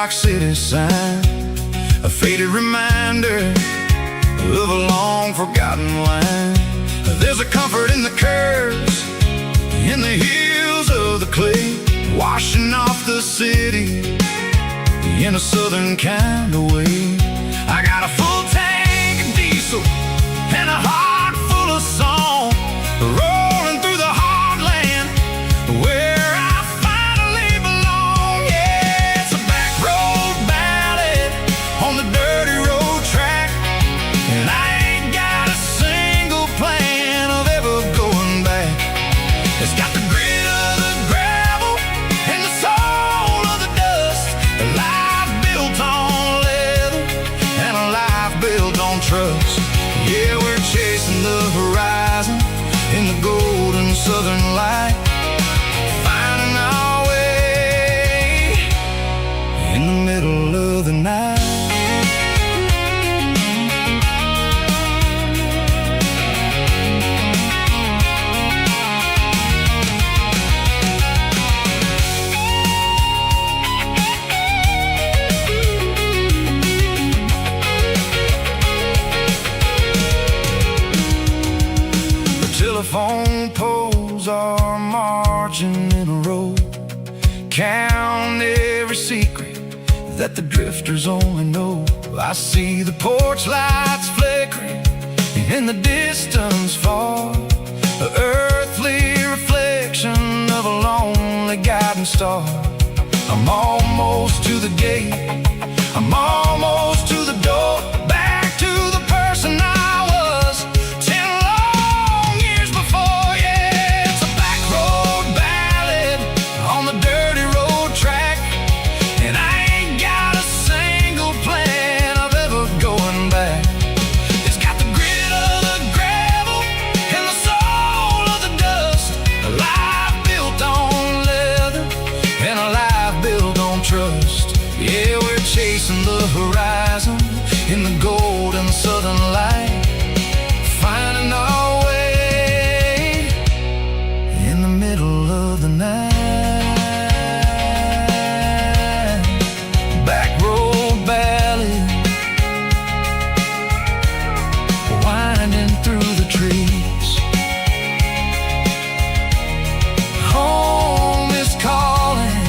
Rock City sign, a faded reminder of a long forgotten line. There's a comfort in the curves, in the hills of the clay, washing off the city in a southern kind of way. I got a full tank of diesel and a heart full of song, rolling through the heartland where I finally belong. Yeah, it's a back road ballad on the dirty road track, and I ain't got a single plan of ever going back. It's got the grit of the gravel and the soul of the dust, a life built on leather and a life built on trust. Yeah, we're chasing the horizon in the golden southern light, finding our way in the middle of the night. Telephone poles are marching in a row, count every secret that the drifters only know. I see the porch lights flickering in the distance far, the earthly reflection of a lonely guiding star. I'm almost to the gate, I'm almost to the door, back to the person I was 10 long years before. Yeah, it's a back road ballad on the dirty road track, and I ain't got a single plan of ever going back. It's got the grit of the gravel and the soul of the dust, a life built on leather and a life built on trust. Yeah, we're chasing the horizon in the golden southern light, finding our way in the middle of the night. Back road ballad, winding through the trees. Home is calling.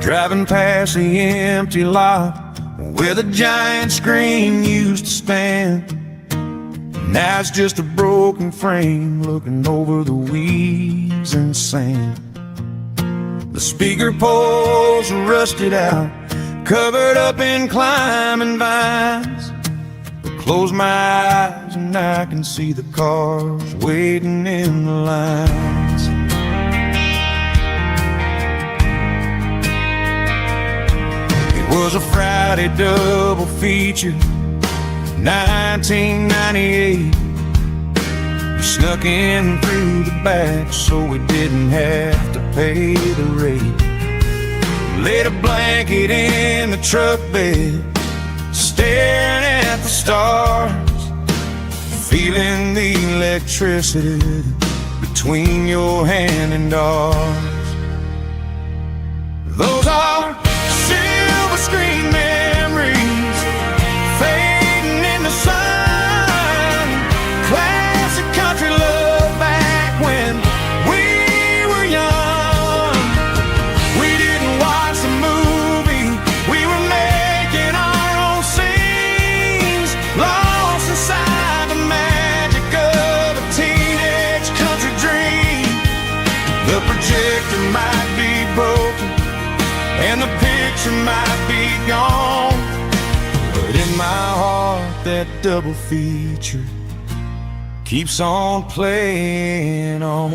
Driving past the empty lot where the giant screen used to stand. Now it's just a broken frame looking over the weeds and sand. The speaker poles are rusted out, covered up in climbing vines. I close my eyes and I can see the cars waiting in the lines. It was a Friday double feature, 1998. We snuck in through the back so we didn't have to pay the rate. Laid a blanket in the truck bed, staring at the stars, feeling the electricity between your hand and ours. Those are silver screen memories fading in the sun. Classic country love back when we were young. We didn't watch the movie, we were making our own scenes, lost inside the magic of a teenage country dream. The projector might be broken and the picture might be gone, but in my heart that double feature keeps on playing on.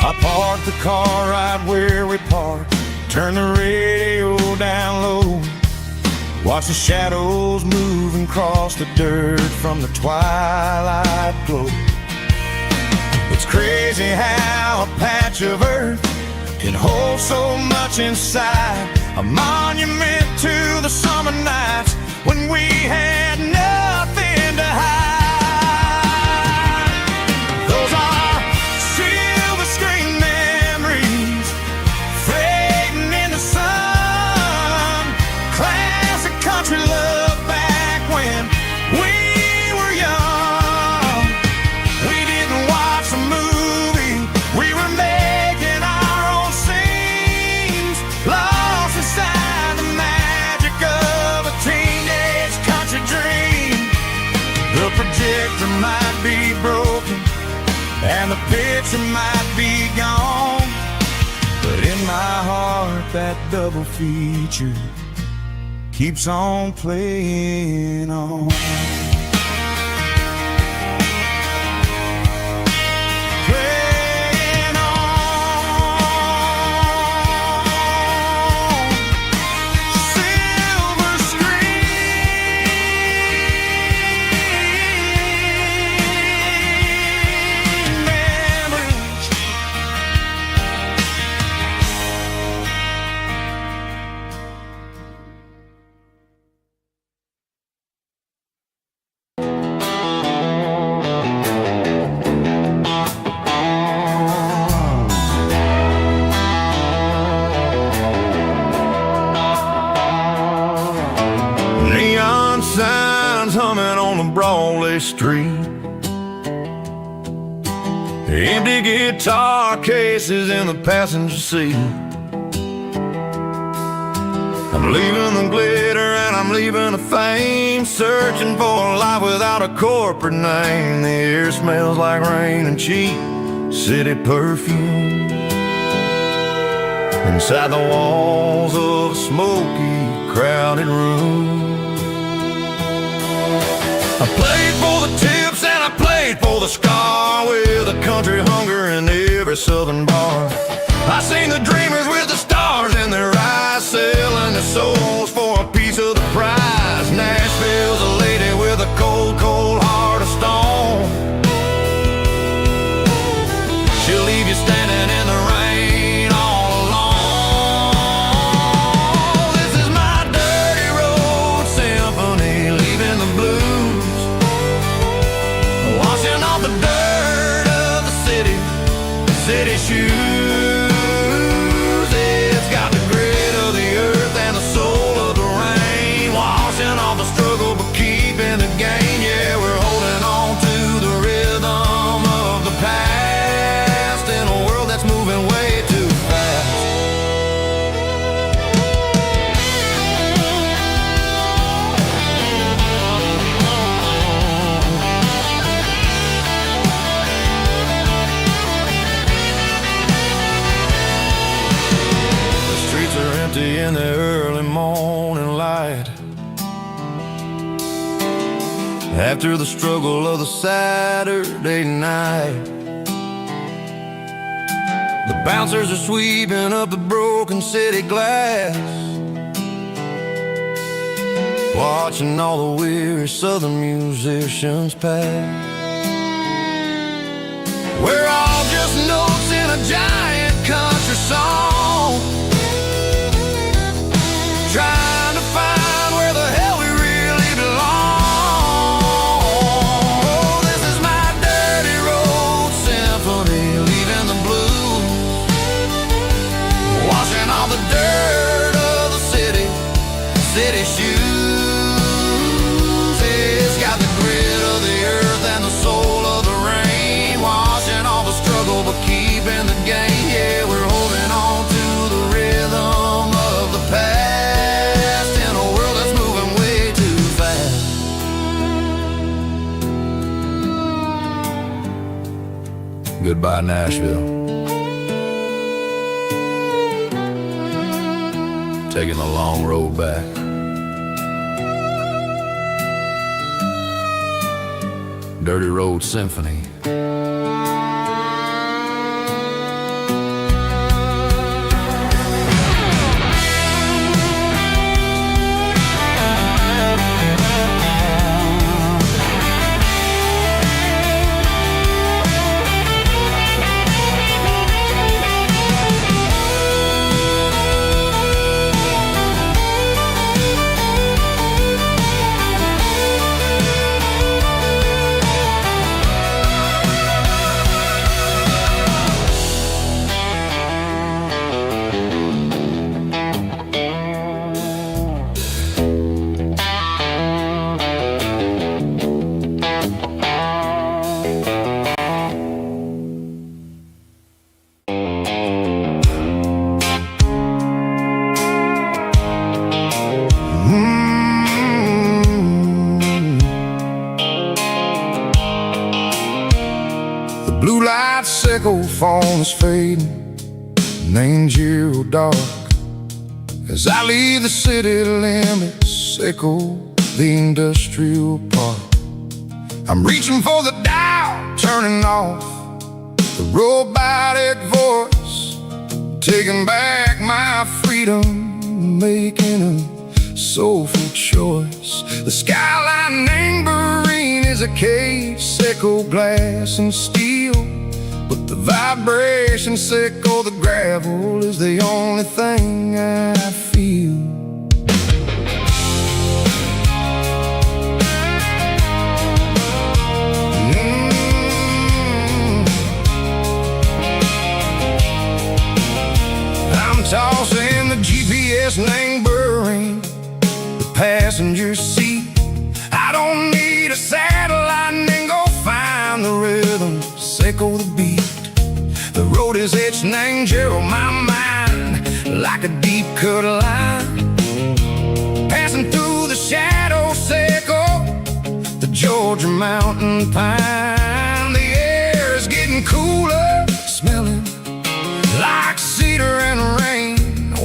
I parked the car right where we parked, turn the radio down low, watch the shadows move and cross the dirt from the twilight glow. It's crazy how a patch of earth can hold so much inside, a monument to the summer nights when we had nothing to hide. Those are silver screen memories fading in the sun, classic country love back when we were young. We didn't watch a movie, we were making our own scenes, lost inside the magic of a teenage country dream. The projector might be broken and the picture might be gone, but in my heart that double feature keeps on playing on. Playing on. Silver screen memories. Neon signs humming on the Broadway street, empty guitar cases in the passenger seat. I'm leaving the glitter and I'm leaving the fame, searching for a life without a corporate name. The air smells like rain and cheap city perfume inside the walls of a smoky, crowded room. I played for the tips and I played for the scar, with a country hunger in every southern bar. I seen the dreamers with the stars in their eyes, selling their souls for a piece of the prize. Nashville's a lady with a cold, cold heart of stone. She'll leave you standing in the rain all alone. This is my dirty road symphony, leaving the blues, washing off the dirt of the city shoes. It's got the grit of the earth and the soul of the rain, washing off the struggle but keeping the gain. Yeah, we're holding on to the rhythm of the past in a world that's moving way too fast. In the early morning light, after the struggle of the Saturday night, the bouncers are sweeping up the broken city glass, watching all the weary southern musicians pass. We're all just notes in a giant country song, trying to find where the hell we really belong. Oh, this is my dirty road symphony, leaving the blues, washing all the dirt of the city shoes. It's got the grit of the earth and the soul of the rain, washing all the struggle but keeping the gain. Yeah, we're holding on to the rhythm of the past. Goodbye, Nashville. Taking the long road back. Dirty Road Symphony. Blue light sickle phone is fading, and ain't zero dark. As I leave the city limits, sickle the industrial park. I'm reaching for the dial, turning off the robotic voice, taking back my freedom, making a soulful choice. The skyline neighboring is a cave, sickle glass and steel, but the vibration sickle the gravel is the only thing I feel. I'm tossing the GPS neighboring the passenger seat. I don't need a satellite and go find the rhythm, sickle the beat. The road is etched and angel on my mind like a deep cut line, passing through the shadow sickle, the Georgia mountain pine. The air is getting cooler, smelling like cedar and rain,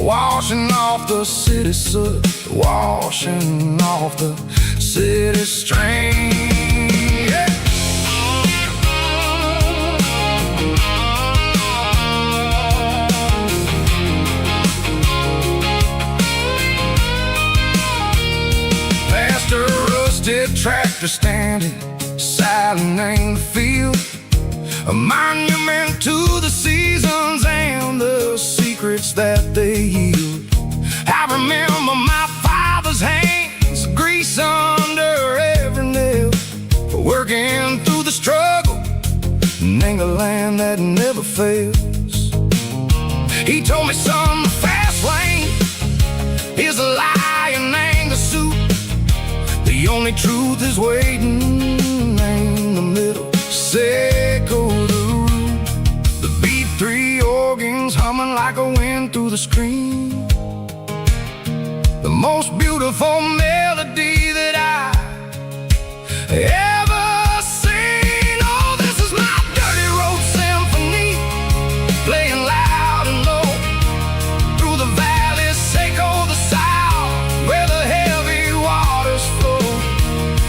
washing off the city soot, washing off the city strain. Yeah. Past a rusted tractor standing silent in the field, a monument to the seasons and the secrets that they yield. I remember my father's hands, grease under every nail, working through the struggle in the land that never fails. He told me, son, the fast lane is a lie and anger suit. The only truth is waiting in the middle, sickle the root. The B3 organs humming like a wind through the screen, the most beautiful melody that I ever seen. Oh, this is my dirty road symphony, playing loud and low through the valleys, sickle the south, where the heavy waters flow.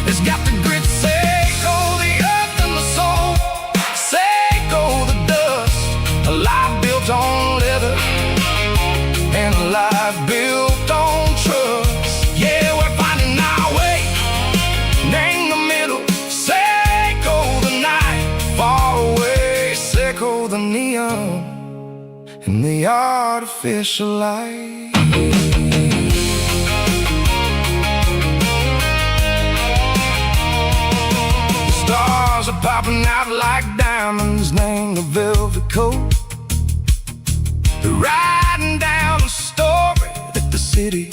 It's got the grit, sickle the earth and the soul, sickle the dust, a life built on leather and a life built on trust. Yeah, we're finding our way in the middle, sickle the night far away, sickle the neon and the artificial light. The stars are popping out like diamonds, named the velvet coat. They're riding down the story that the city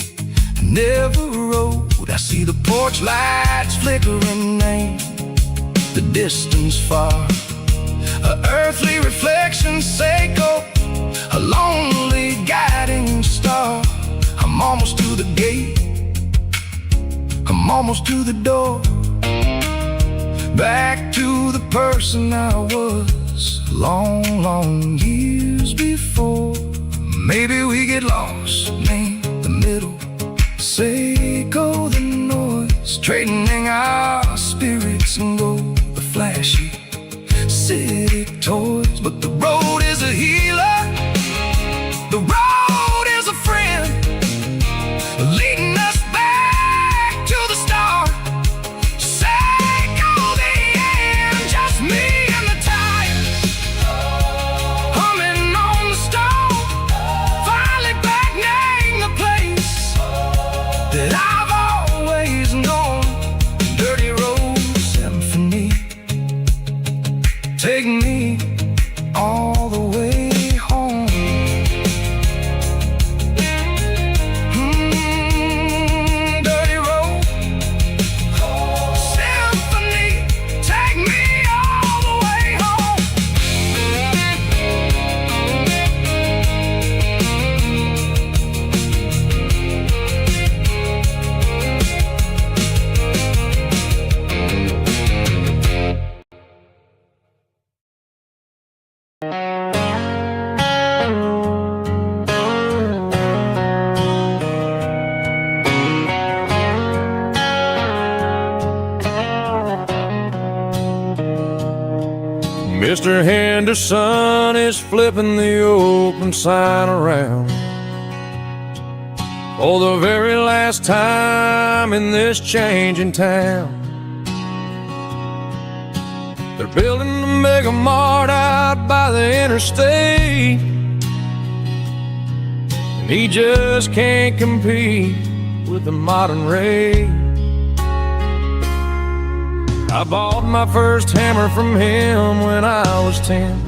never wrote. I see the porch lights flickering, name the distance far, a earthly reflection, sickle a lonely guiding star. I'm almost to the gate, I'm almost to the door, back to the person I was long, long years before. Maybe we get lost in the middle, sickle the noise, trading our spirits and go the flat. toys, but the road is a healer. The road is a friend, leading us back to the start. Sake of the end, just me and the tires, humming on the stove, finally back near the place that I've always known. Dirty Road Symphony, take me all the way home. Dirty Road Symphony, take me all the way home. Mr. Henderson is flipping the open sign around for the very last time in this changing town. They're building a mega mart out by the interstate, and he just can't compete with the modern rate. I bought my first hammer from him when I was 10.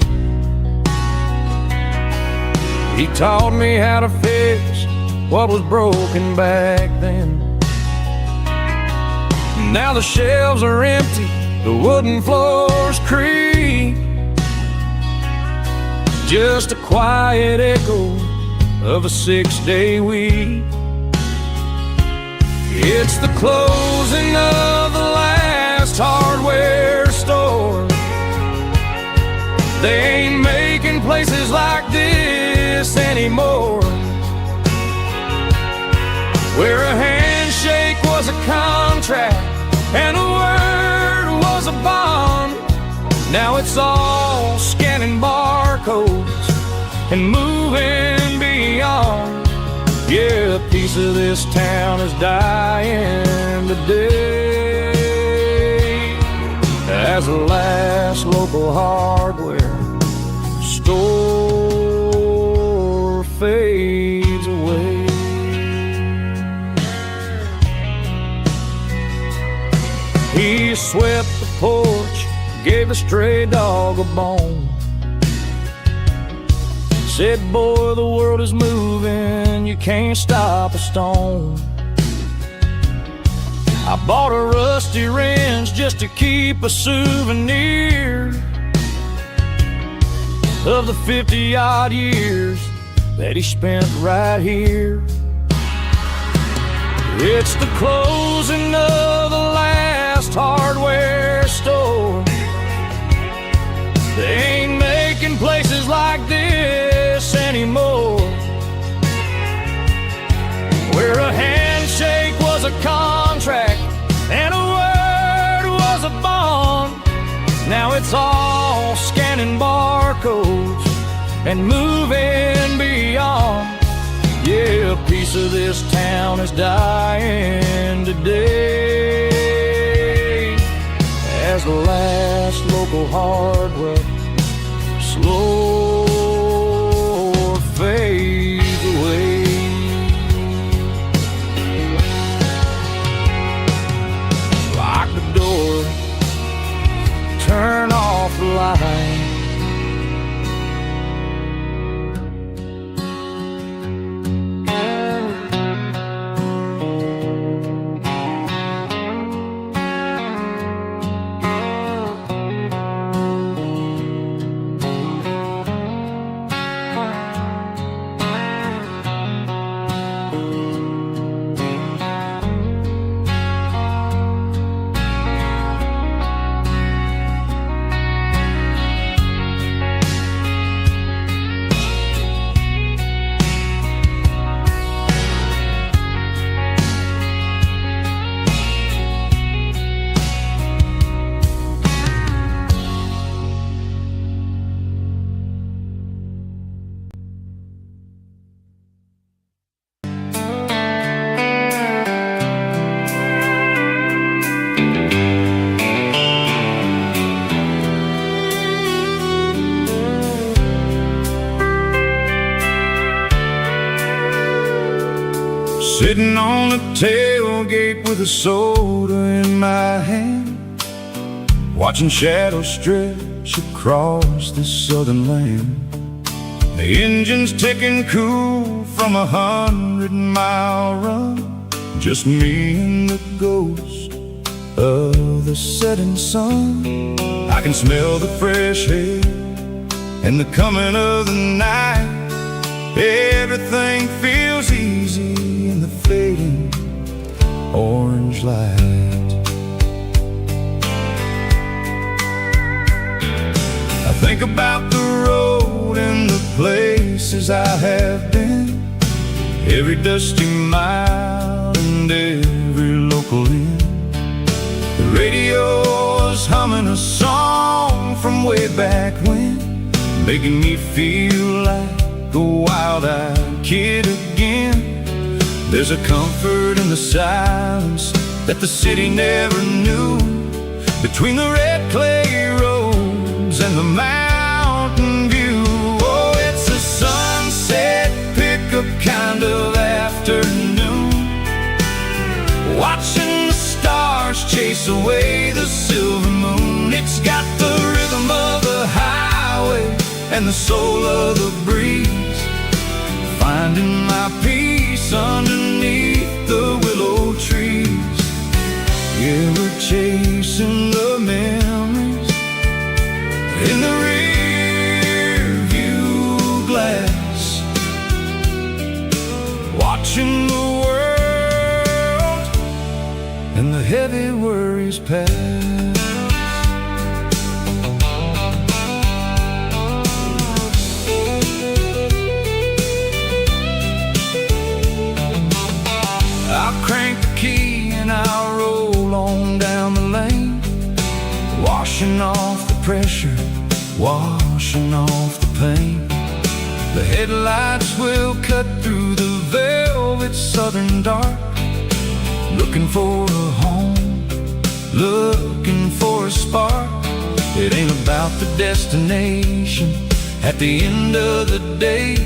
He taught me how to fix what was broken back then. Now the shelves are empty, the wooden floors creak, just a quiet echo of a 6-day week. It's the closing of the last hardware store. They ain't making places like this anymore, where a handshake was a contract and a word was a bond. Now it's all scanning barcodes and moving beyond. Yeah, a piece of this town is dying today as the last local hardware store fades away. He swept the porch, gave a stray dog a bone, said, boy, the world is moving, you can't stop a stone. I bought a rusty wrench just to keep a souvenir of the 50-odd years that he spent right here. It's the closing of the last hardware store. They ain't making places like this anymore, where a handshake was a contract and a word was a bond. Now it's all scanning barcodes and moving beyond. Yeah, a piece of this town is dying today as the last local hardware slow fades away. Lock the door, turn off the light. Sitting on the tailgate with a soda in my hand, watching shadows stretch across this southern land. The engine's ticking cool from 100-mile run, just me and the ghost of the setting sun. I can smell the fresh air and the coming of the night. Everything feels easy in the fading orange light. I think about the road and the places I have been, every dusty mile and every local inn. The radio is humming a song from way back when, making me feel like a wild-eyed kid again. There's a comfort in the silence that the city never knew, between the red clay roads and the mountain view. Oh, it's a sunset pickup kind of afternoon, watching the stars chase away the silver moon. It's got the rhythm of the highway and the soul of the breeze, finding my peace underneath the willow trees. Yeah, we're chasing the memories in the rear view glass, watching the world and the heavy worries pass. I'll crank the key and I'll roll on down the lane, washing off the pressure, washing off the pain. The headlights will cut through the velvet southern dark, looking for a home, looking for a spark. It ain't about the destination at the end of the day,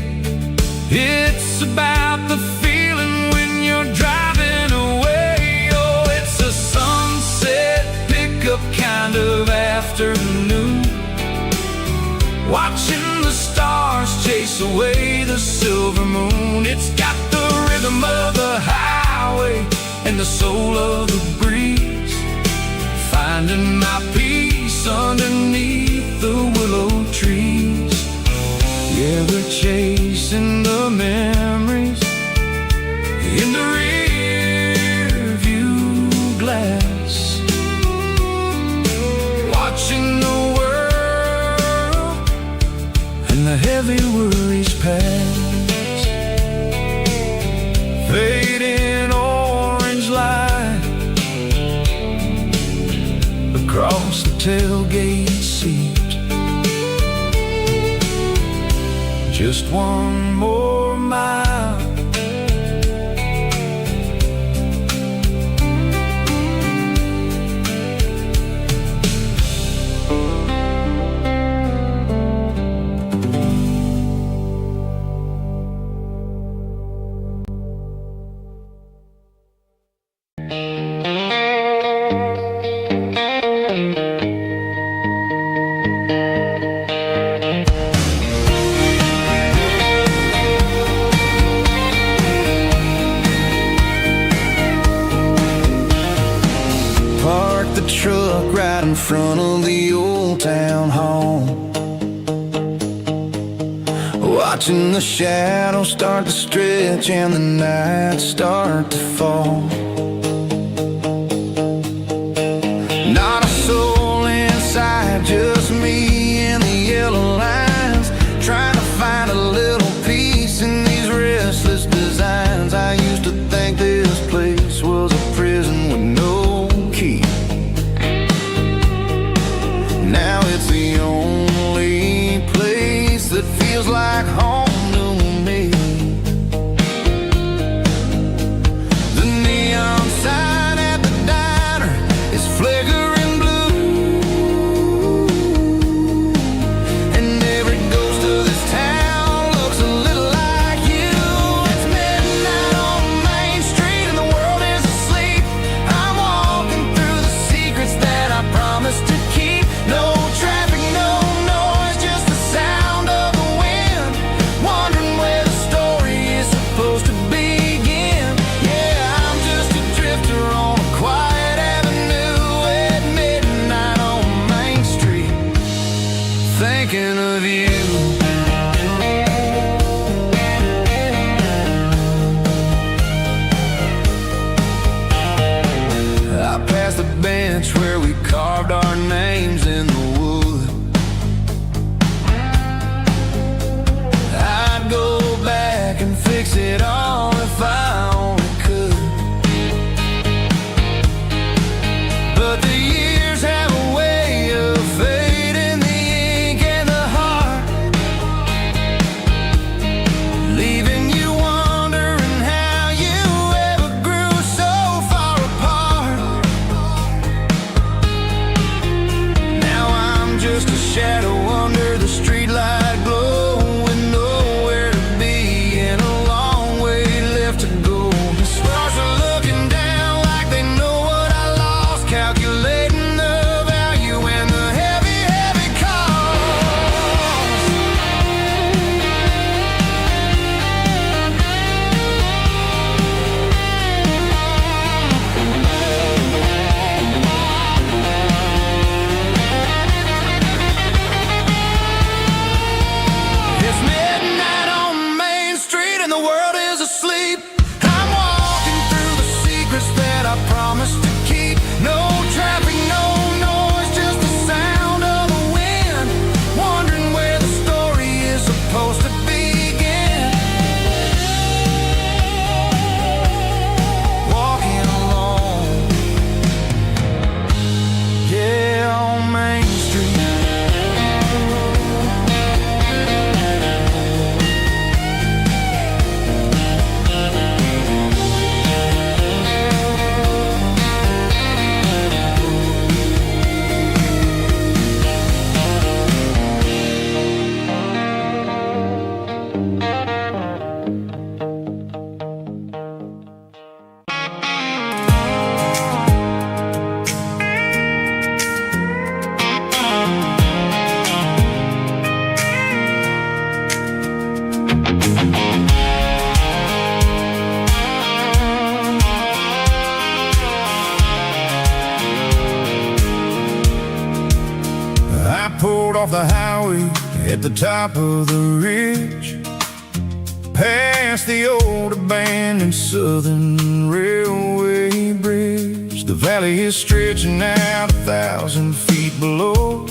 it's about the feeling when you're driving away. Oh, it's a sunset pickup kind of afternoon, watching the stars chase away the silver moon. It's got the rhythm of the highway and the soul of the breeze, finding my peace underneath the willow trees. Yeah, we're chasing the memories in the rear view glass, watching the world and the heavy worries pass. Fading orange light across the tailgate seat, just one more mile. Truck right in front of the old town hall, watching the shadows start to stretch and the nights start to fall. Not a soul inside, just me and the yellow lines, trying to find a little peace in these restless designs. I used to think this place was a prison with no key. Now it's the only place that feels like home to me. The neon sign at the diner is flickering blue, thinking of you. I passed the bench where we carved our names in the wood. I'd go back and fix it all if I only could. But the years have a way of fading the ink and the heart, leaving you wondering how you ever grew so far apart. Now I'm just a shadow under the streetlight glow, with nowhere to be and a long way left to go. The stars are looking down like they know what I lost, calculating the value and the heavy, heavy cost. It's midnight on Main Street and the world is asleep. I'm walking through the secrets that I promised to keep. No traffic, no noise, just the sound of the wind. Wondering where the story is supposed to begin. Walking alone, yeah, on Main Street. I pulled off the highway at the top of the ridge, past the old abandoned Southern Railway bridge. The valley is stretching out 1,000 feet below,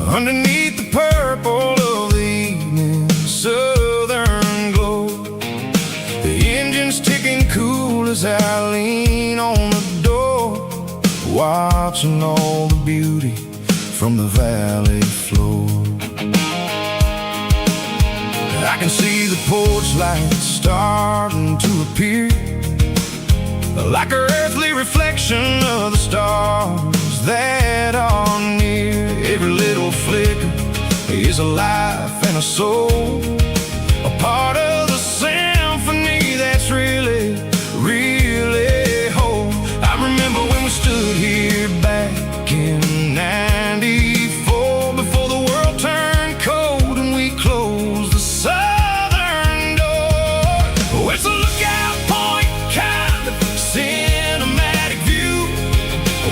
underneath the purple of the evening southern glow. The engine's ticking cool as I lean on the door, watching all the beauty from the valley floor. I can see the porch lights starting to appear, like an earthly reflection of the stars that are near. Every little flicker is a life and a soul, a part of the symphony that's really, really whole. I remember when we stood here back in '94, before the world turned cold and we closed the southern door. Oh, it's a lookout point, kind of cinematic view,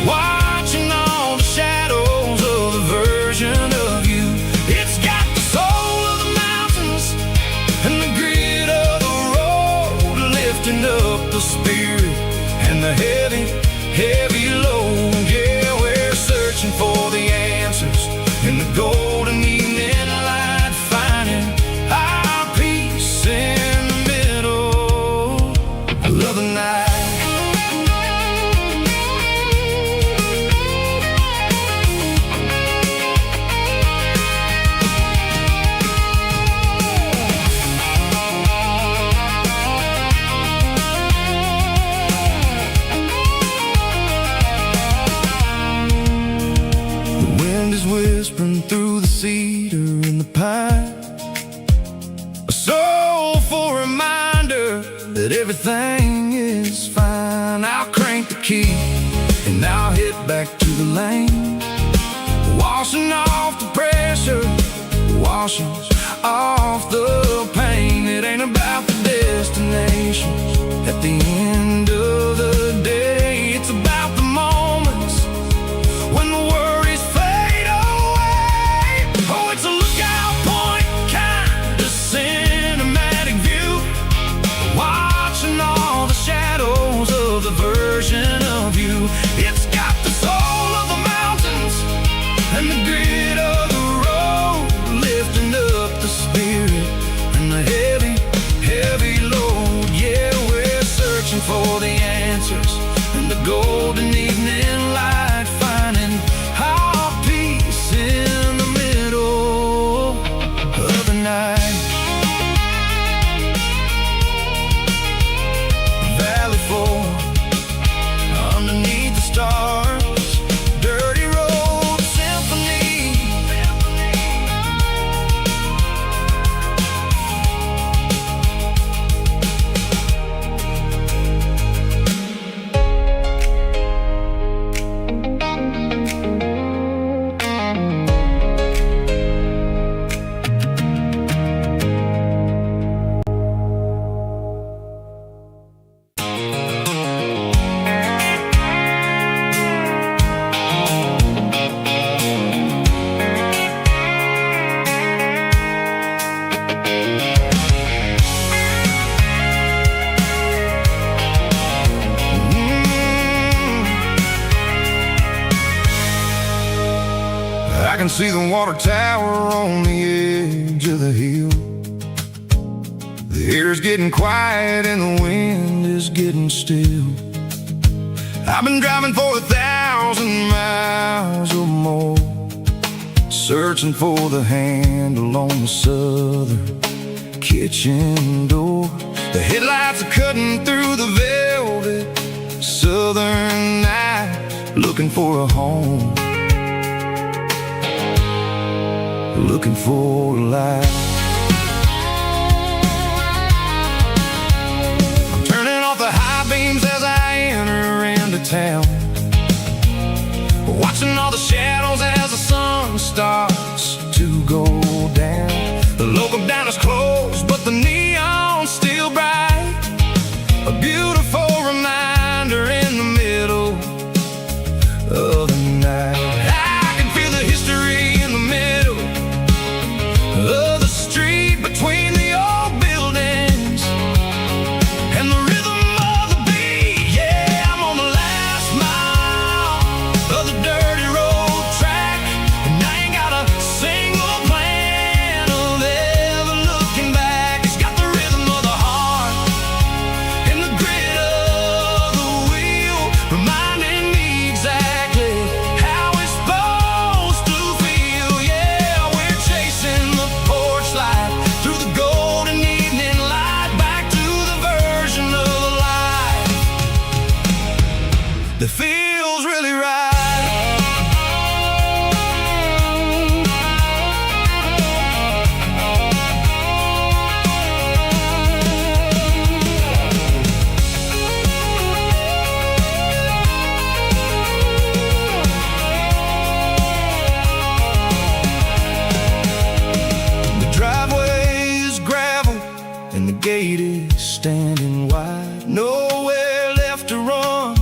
watching all the shadows of the version of you. It's got the soul of the mountains and the grit of the road, lifting up the spirit and the heavy, heavy load. Yeah, we're searching for the answers in the golden evening light, finding our peace in the middle of the night. The wind is whispering through the cedar and the pine, a soulful reminder that everything is fine. I'll crank the key and I'll hit back to the lane, washing off the pressure, washing off the pain. It ain't about the destinations at the end of the day, it's about the moments when the worries fade away. Oh, I can see the water tower on the edge of the hill. The air's getting quiet and the wind is getting still. I've been driving for 1,000 miles or more, searching for the handle on the southern kitchen door. The headlights are cutting through the velvet southern night, looking for a home, looking for a life. I'm turning off the high beams as I enter into town, watching all the shadows as the sun starts to go down. The local diner's closed, but the neon's still bright, a beautiful reminder in the middle of the night. I can feel the history in the middle of the street, between the old buildings and the rhythm of the beat. Yeah, I'm on the last mile of the dirty road track, and I ain't got a single plan of ever looking back. It's got the rhythm of the heart and the grit of the wheel, reminding me exactly how it's supposed to feel. Yeah, we're chasing the porch light through the golden evening light, back to the version of life that feels really right. The driveway is gravel and the gate is standing wide. Nowhere left to run,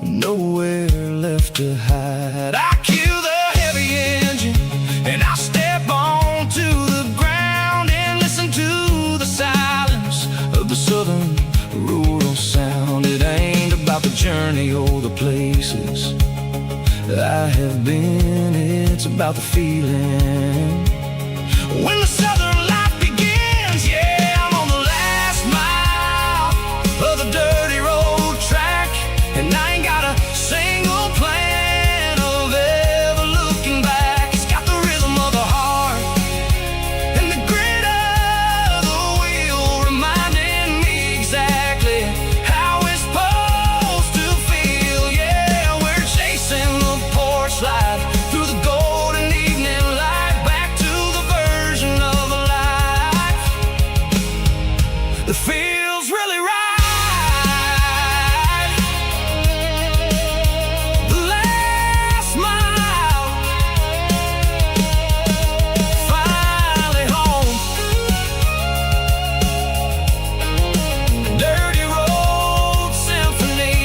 nowhere left to hide. I kill the heavy engine and I step onto the ground and listen to the silence of the southern rural sound. It ain't about the journey or the places I have been, it's about the feeling when the southern life begins. Yeah, I'm on the last mile of the dirty road track, and I ain't got a single plan of ever looking back. It's got the rhythm of the heart and the grit of the wheel, reminding me exactly how it's supposed to feel. Yeah, we're chasing the porch light through the golden evening light, back to the version of life that feels really right. The last mile, finally home. Dirty Road Symphony.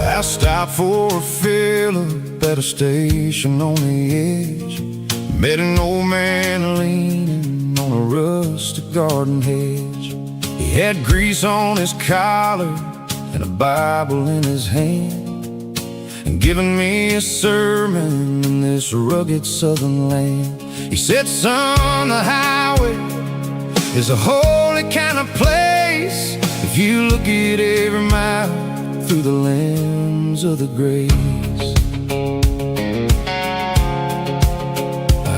I stopped for a fill-up at a station on the edge. Met an old man leaning on a rustic garden hedge. He had grease on his collar and a Bible in his hand, and giving me a sermon in this rugged southern land. He said, son, the highway is a holy kind of place if you look at every mile through the lens of the grace.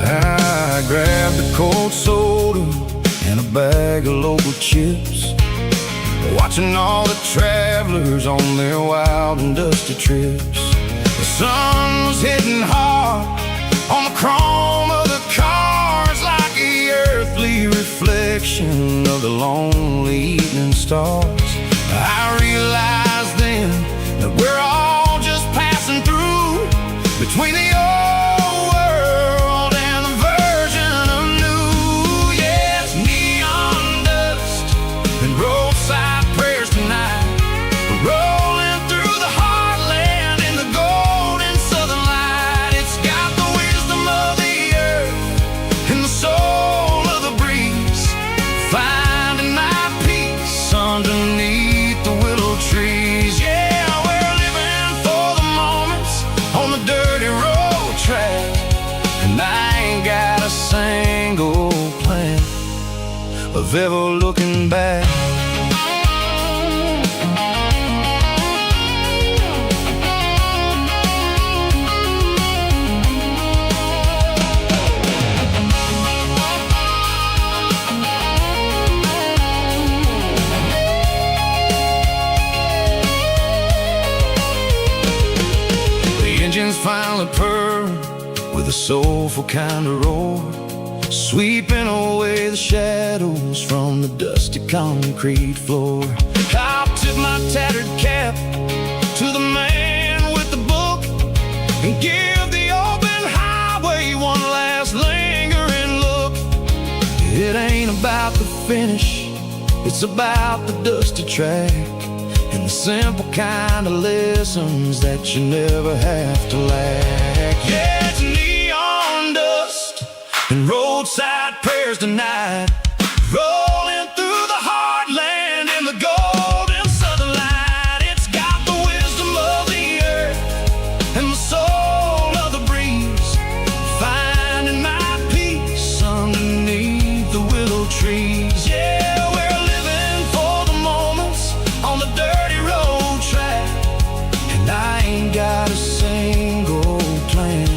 I grabbed a cold soda and a bag of local chips, watching all the travelers on their wild and dusty trips. The sun was hitting hard on the chrome of the cars, like the earthly reflection of the lonely evening star. stars. I realized then that we're all just passing through between the old world and the version of new. Yes, neon dust and roadside prayers tonight. We're rolling through the heartland in the golden southern light. It's got the wisdom of the earth and the soul of the breeze, finding my peace underneath the willow trees. Yeah, we're living for the moments on the dirty road track, and I ain't got a single plan of ever looking back. Engines finally purr with a soulful kind of roar, sweeping away the shadows from the dusty concrete floor. I'll tip my tattered cap to the man with the book and give the open highway one last lingering look. It ain't about the finish, it's about the dusty track and the simple kind of lessons that you never have to lack. Yeah, it's neon dust and roadside prayers tonight, rolling through the heartland in the golden southern light. It's got the wisdom of the earth and the soul of the breeze, finding my peace underneath the willow trees. Yeah, we're living for the moments on the dirty road track, and I ain't got a single plan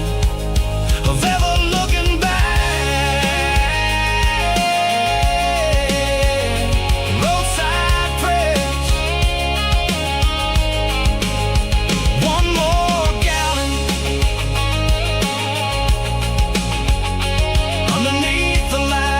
of ever looking back. Roadside prayers, one more gallon underneath the light.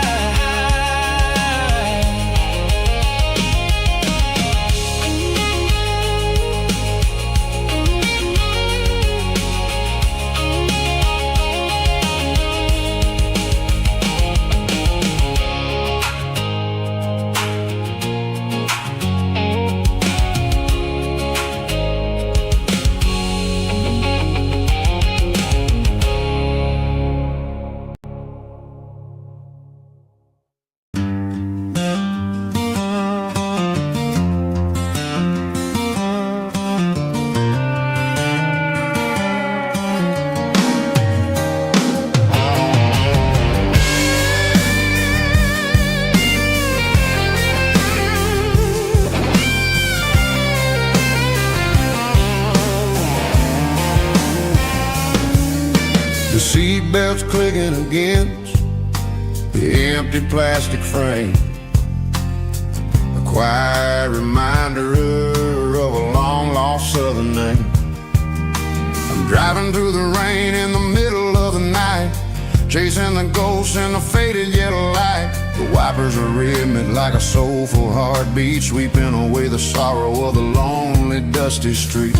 The seatbelt's clicking against the empty plastic frame, a quiet reminder of a long-lost southern name. I'm driving through the rain in the middle of the night, chasing the ghosts in the faded yellow light. The wipers are rhythmic like a soulful heartbeat, sweeping away the sorrow of the lonely, dusty street.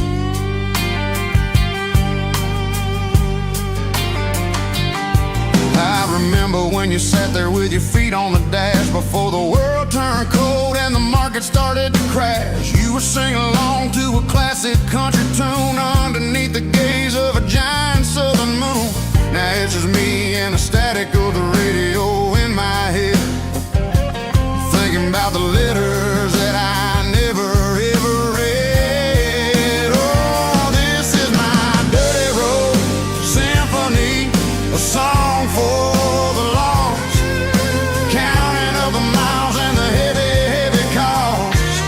I remember when you sat there with your feet on the dash before the world turned cold and the market started to crash. You were singing along to a classic country tune underneath the gaze of a giant southern moon. Now it's just me and the static of the radio in my head, thinking about the letters that I never ever read. Oh, this is my dirty road symphony, a song for the lost, counting up the miles and the heavy, heavy costs.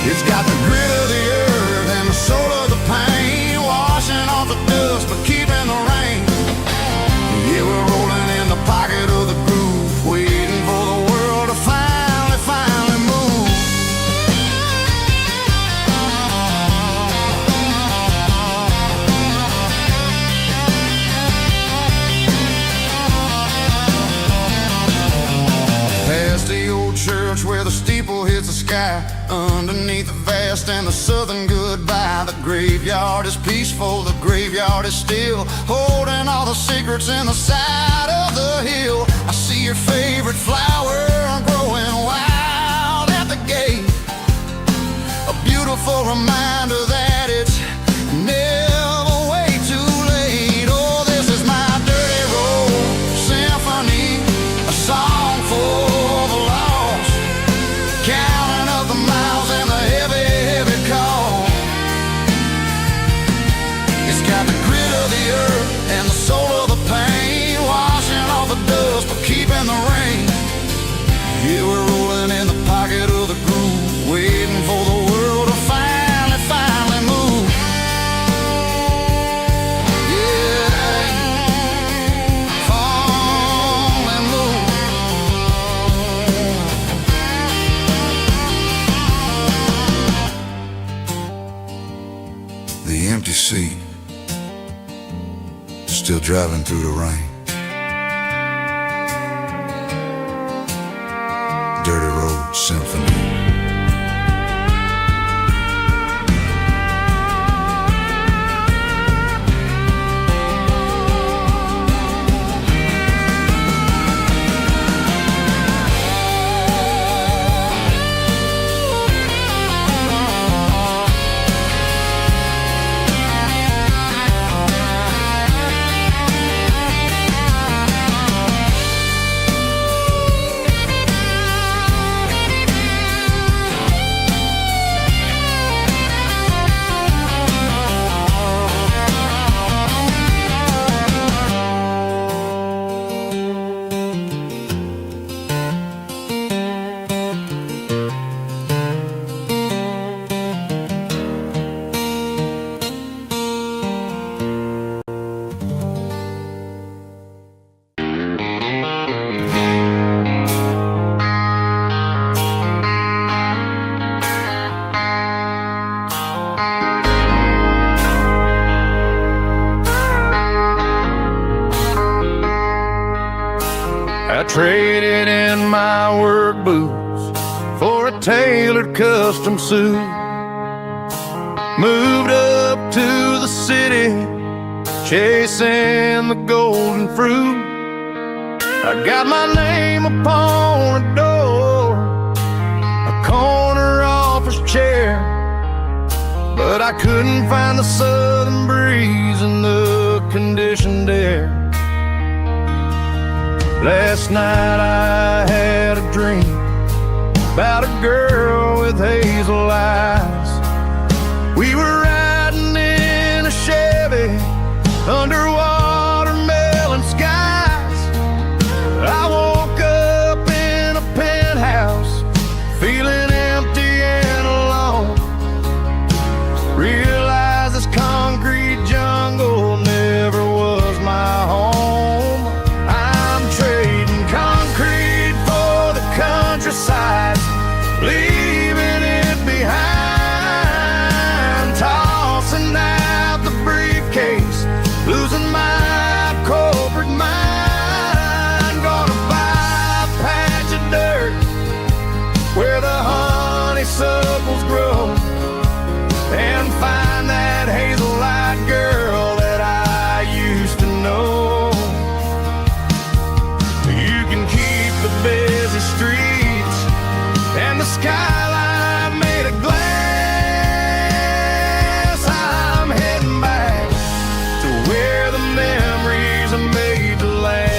It's got the grit of the earth and the soul of the pain, washing off the dust but keeping the rain. Yeah, we're rolling in the pocket of the groove, waiting for the world to find church where the steeple hits the sky. Underneath the vast and the southern goodbye. The graveyard is peaceful, the graveyard is still, holding all the secrets in the side of the hill. I see your favorite flower growing wild at the gate, a beautiful reminder that it's never way too late. Oh, this is my dirty road symphony, a song for the lost, counting up the miles and the heavy, heavy call. It's got the grit of the earth and the soul of the pain, washing off the dust but keeping the rain. Yeah, we're rolling in the pocket of the groove, waiting for the world to finally move. Yeah, finally move. The empty seat, still driving through the rain. Dirty Road Symphony. I traded in my work boots for a tailored custom suit. Moved up to the city, chasing the golden fruit. I got my name upon a door, a corner office chair, but I couldn't find the southern breeze in the conditioned air. Last night I had a dream about a girl with hazel eyes. We were riding in a Chevy under watermelon skies. I woke up in a penthouse, feeling empty and alone. Realized this concrete jungle never was my home. Countryside, leaving it behind, tossing out the briefcase, losing my corporate mind. Gonna buy a patch of dirt where the honeysuckles grow and find that hazel-eyed girl that I used to know. You can keep the busy streets and the skyline made of glass. I'm heading back to where the memories are made to last.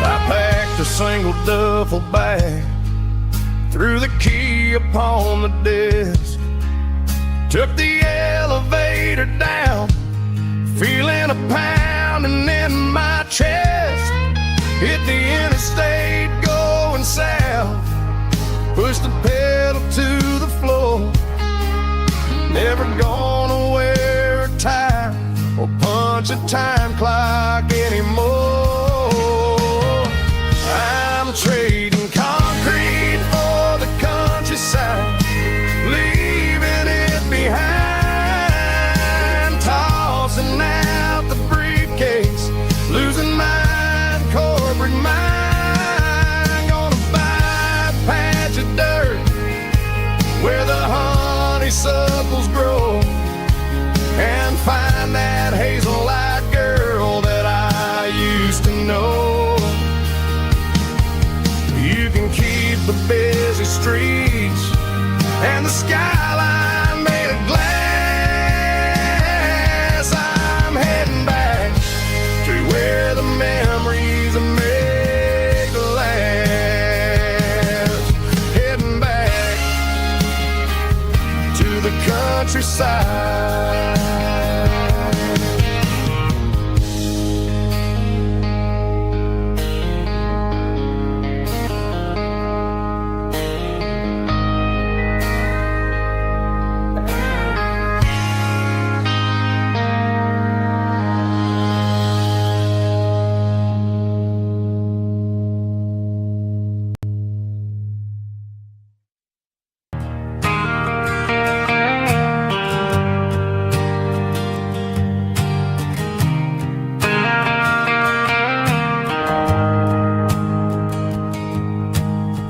I packed a single duffel bag, threw the key upon the desk, took the elevator down, feeling a pounding in my chest. Hit the interstate going south, pushed the pedal to the floor. Never gonna wear a tie or punch a time clock anymore. I'm trading concrete for the countryside, honeysuckles grow and find that hazel-eyed girl that I used to know. You can keep the busy streets and the skyline made of glass. I'm heading back to where the memories are made to last. Heading back to the countryside.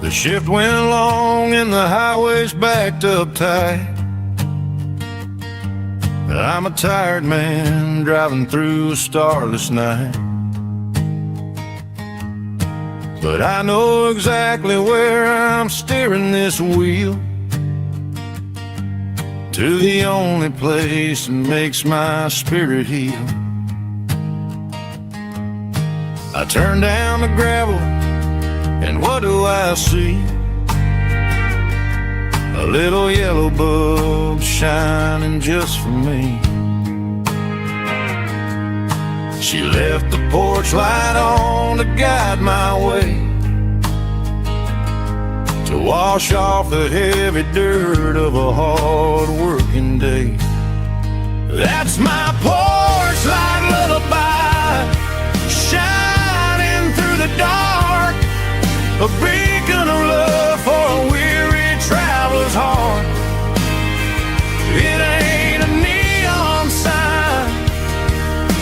The shift went long and the highway's backed up tight. I'm a tired man driving through a starless night. But I know exactly where I'm steering this wheel, to the only place that makes my spirit heal. I turn down the gravel and what do I see? A little yellow bulb shining just for me. She left the porch light on to guide my way, to wash off the heavy dirt of a hard working day. That's my porch light lullaby, shining through the dark, a beacon of love for a weary traveler's heart. It ain't a neon sign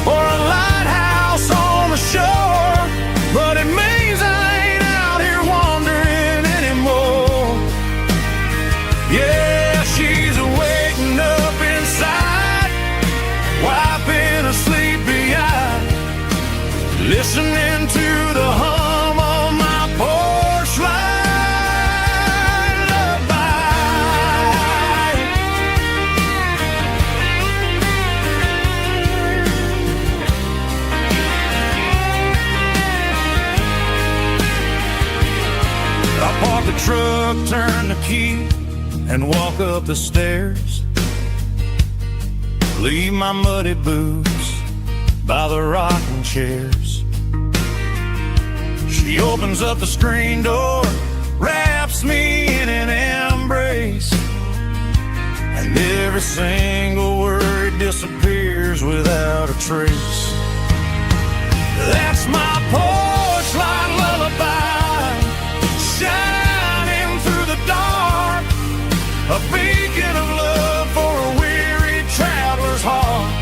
or a lighthouse on the shore, but it means I ain't out here wandering anymore. Yeah, she's waiting up inside, wiping a sleepy eye, listening to the hum of my porch light lullaby. I park the truck, turn the key, and walk up the stairs. Leave my muddy boots by the rocking chairs. She opens up the screen door, wraps me in an embrace, and every single word disappears without a trace. That's my porch light lullaby, shining through the dark, a beacon of love for a weary traveler's heart.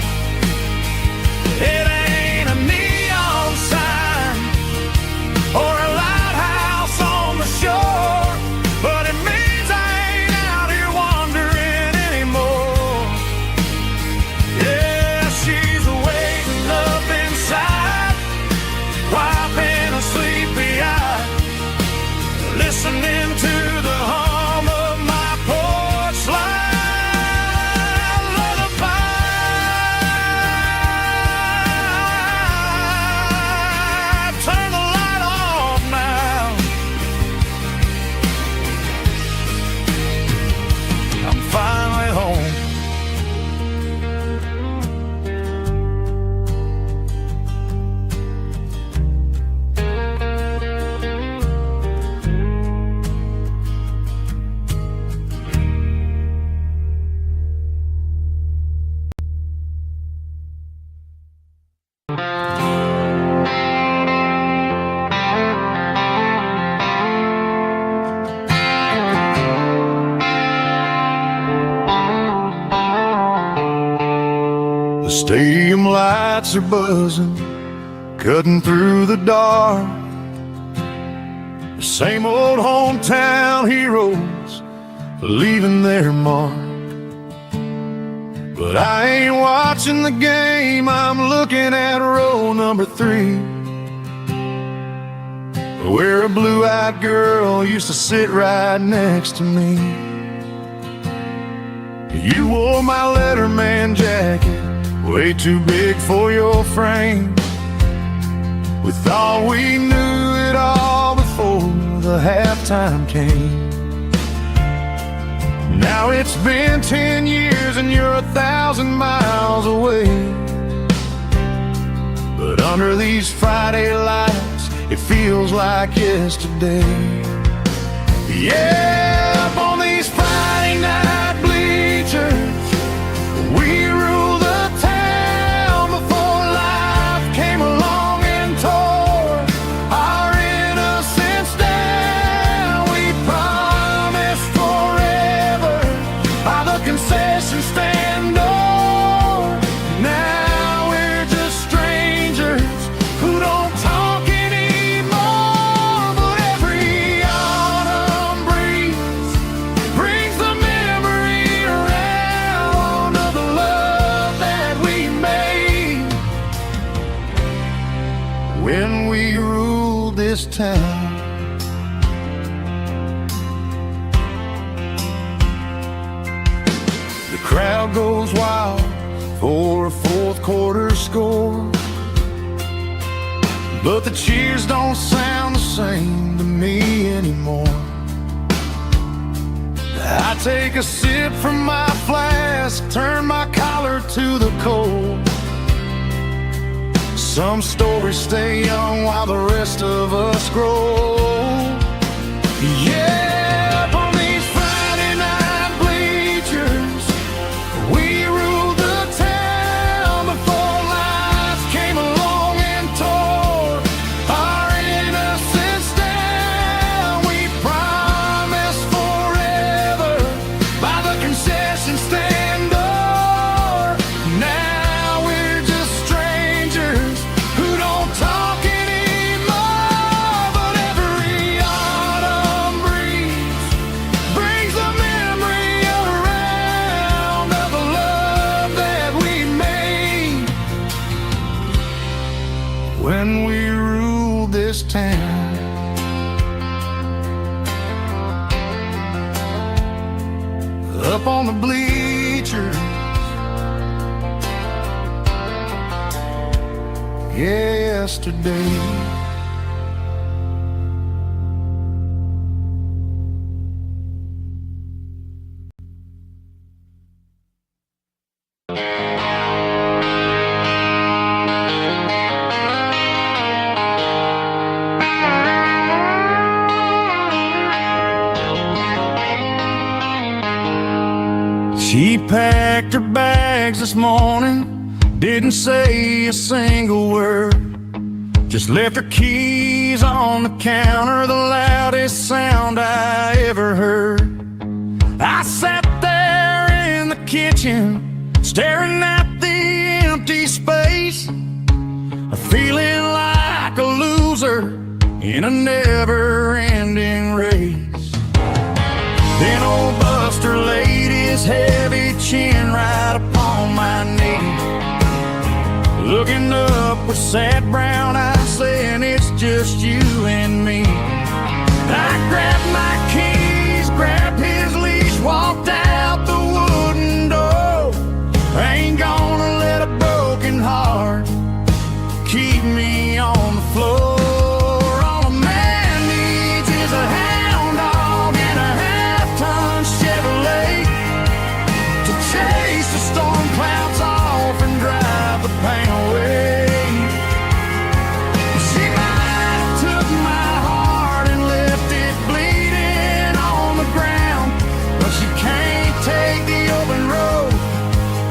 It ain't a neon sign or a lighthouse on the shore, but it means I ain't out here wandering anymore. Yeah, she's waiting up inside, wiping a sleepy eye, listening to the hum of my porch light lullaby. Turn the light off now. I'm finally home. The stadium lights are buzzing, cutting through the dark. The same old hometown heroes leaving their mark. But I ain't watching the game, I'm looking at row number 3, where a blue-eyed girl used to sit right next to me. You wore my Letterman jacket, way too big for your frame. We thought we knew it all before the halftime came. Now it's been 10 years and you're 1,000 miles away. But under these Friday lights, it feels like yesterday. Yeah, up on these Friday night bleachers, we rule the town before life came along and tore our innocence down. We promised forever by the concession stand door. Now we're just strangers who don't talk anymore. But every autumn breeze brings the memory around of the love that we made when we ruled this town. The crowd goes wild for a fourth quarter score, but the cheers don't sound the same to me anymore. I take a sip from my flask, turn my collar to the cold. Some stories stay young while the rest of us grow. Yeah, up on these Friday night bleachers, we ruled the town before life came along and tore our innocence down. We promised forever by the concession stand door. Now we're just strangers who don't talk anymore. But every autumn breeze brings the memory around of the love that we made when we ruled this town. Up on the bleachers, yesterday. She packed her bags this morning, didn't say a single word, just left her keys on the counter, the loudest sound I ever heard. I sat there in the kitchen, staring at the empty space, feeling like a loser in a never-ending race. Then old Buster laid his heavy chin right upon my knee, looking up with sad brown eyes, saying it's just you and me. I grabbed my keys, grabbed his leash, walked out the wooden door. I ain't gonna let a broken heart keep me on the floor. All a man needs is a hound dog and a half-ton Chevrolet to chase the storm clouds off and drive the pain away. She might have took my heart and left it bleeding on the ground, but she can't take the open road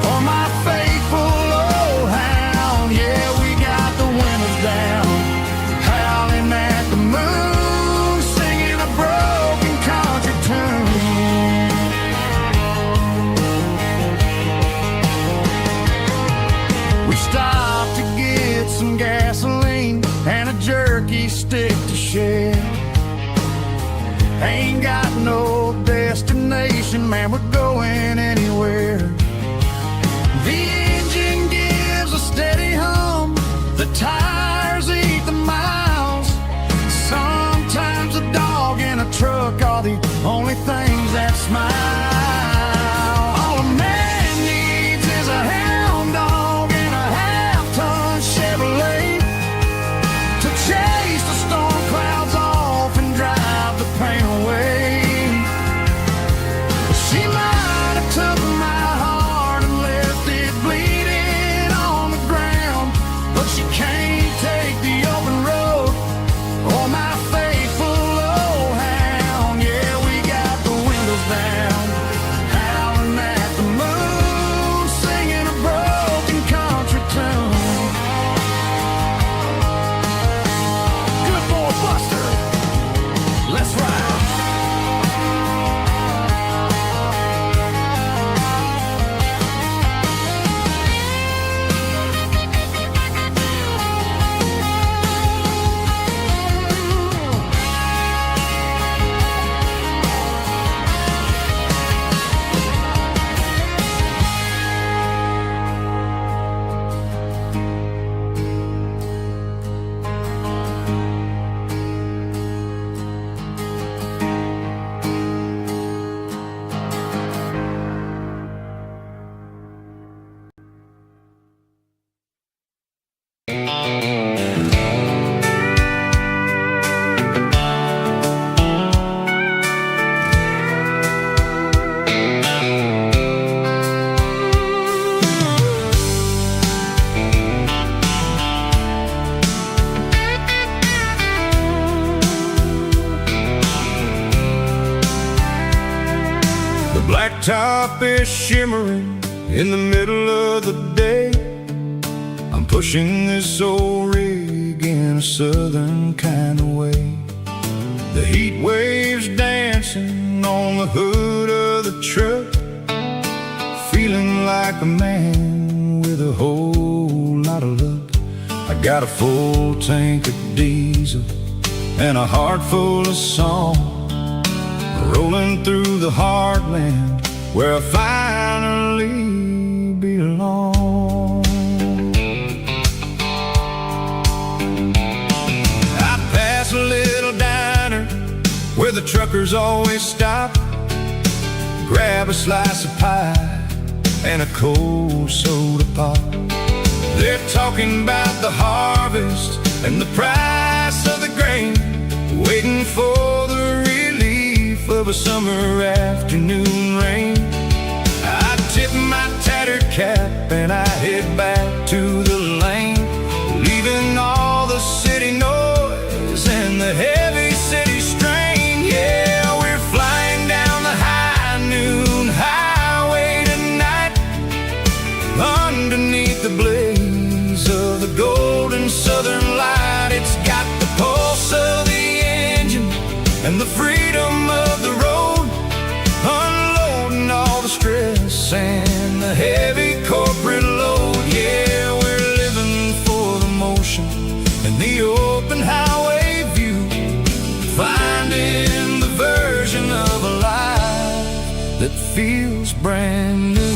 or my faithful old hound. Yeah, we got the windows down, howling at the moon, singing a broken country tune. We stopped to get some gasoline and a jerky stick to share. Ain't got no destination, man, we're going anywhere. The engine gives a steady hum, the tires eat the miles. Sometimes a dog and a truck are the only things that smile. All a man needs is a hound dog and a half-ton Chevrolet to chase the storm clouds off and drive the pain away. She might have took my heart and left it bleeding on the ground, but she can't take the open road or my faithful old hound. Yeah, we got the windows down, howling at the moon, singing a broken country tune. Good boy Buster, let's ride. Blacktop is shimmering in the middle of the day. I'm pushing this old rig in a southern kind of way. The heat waves dancing on the hood of the truck, feeling like a man with a whole lot of luck. I got a full tank of diesel and a heart full of song, rolling through the heartland where I finally belong. I pass a little diner where the truckers always stop, grab a slice of pie and a cold soda pop. They're talking about the harvest and the price of the grain, waiting for the relief of a summer afternoon rain. I tip my tattered cap and I head back to the lane, leaving all the city noise and the heavy city strain. Yeah, we're flying down the high noon highway tonight, underneath the blaze of the golden southern light. It's got the pulse of the engine and the freedom of the road, unloading all the stress and the heavy corporate load. Yeah, we're living for the motion and the open highway view, finding the version of a life that feels brand new.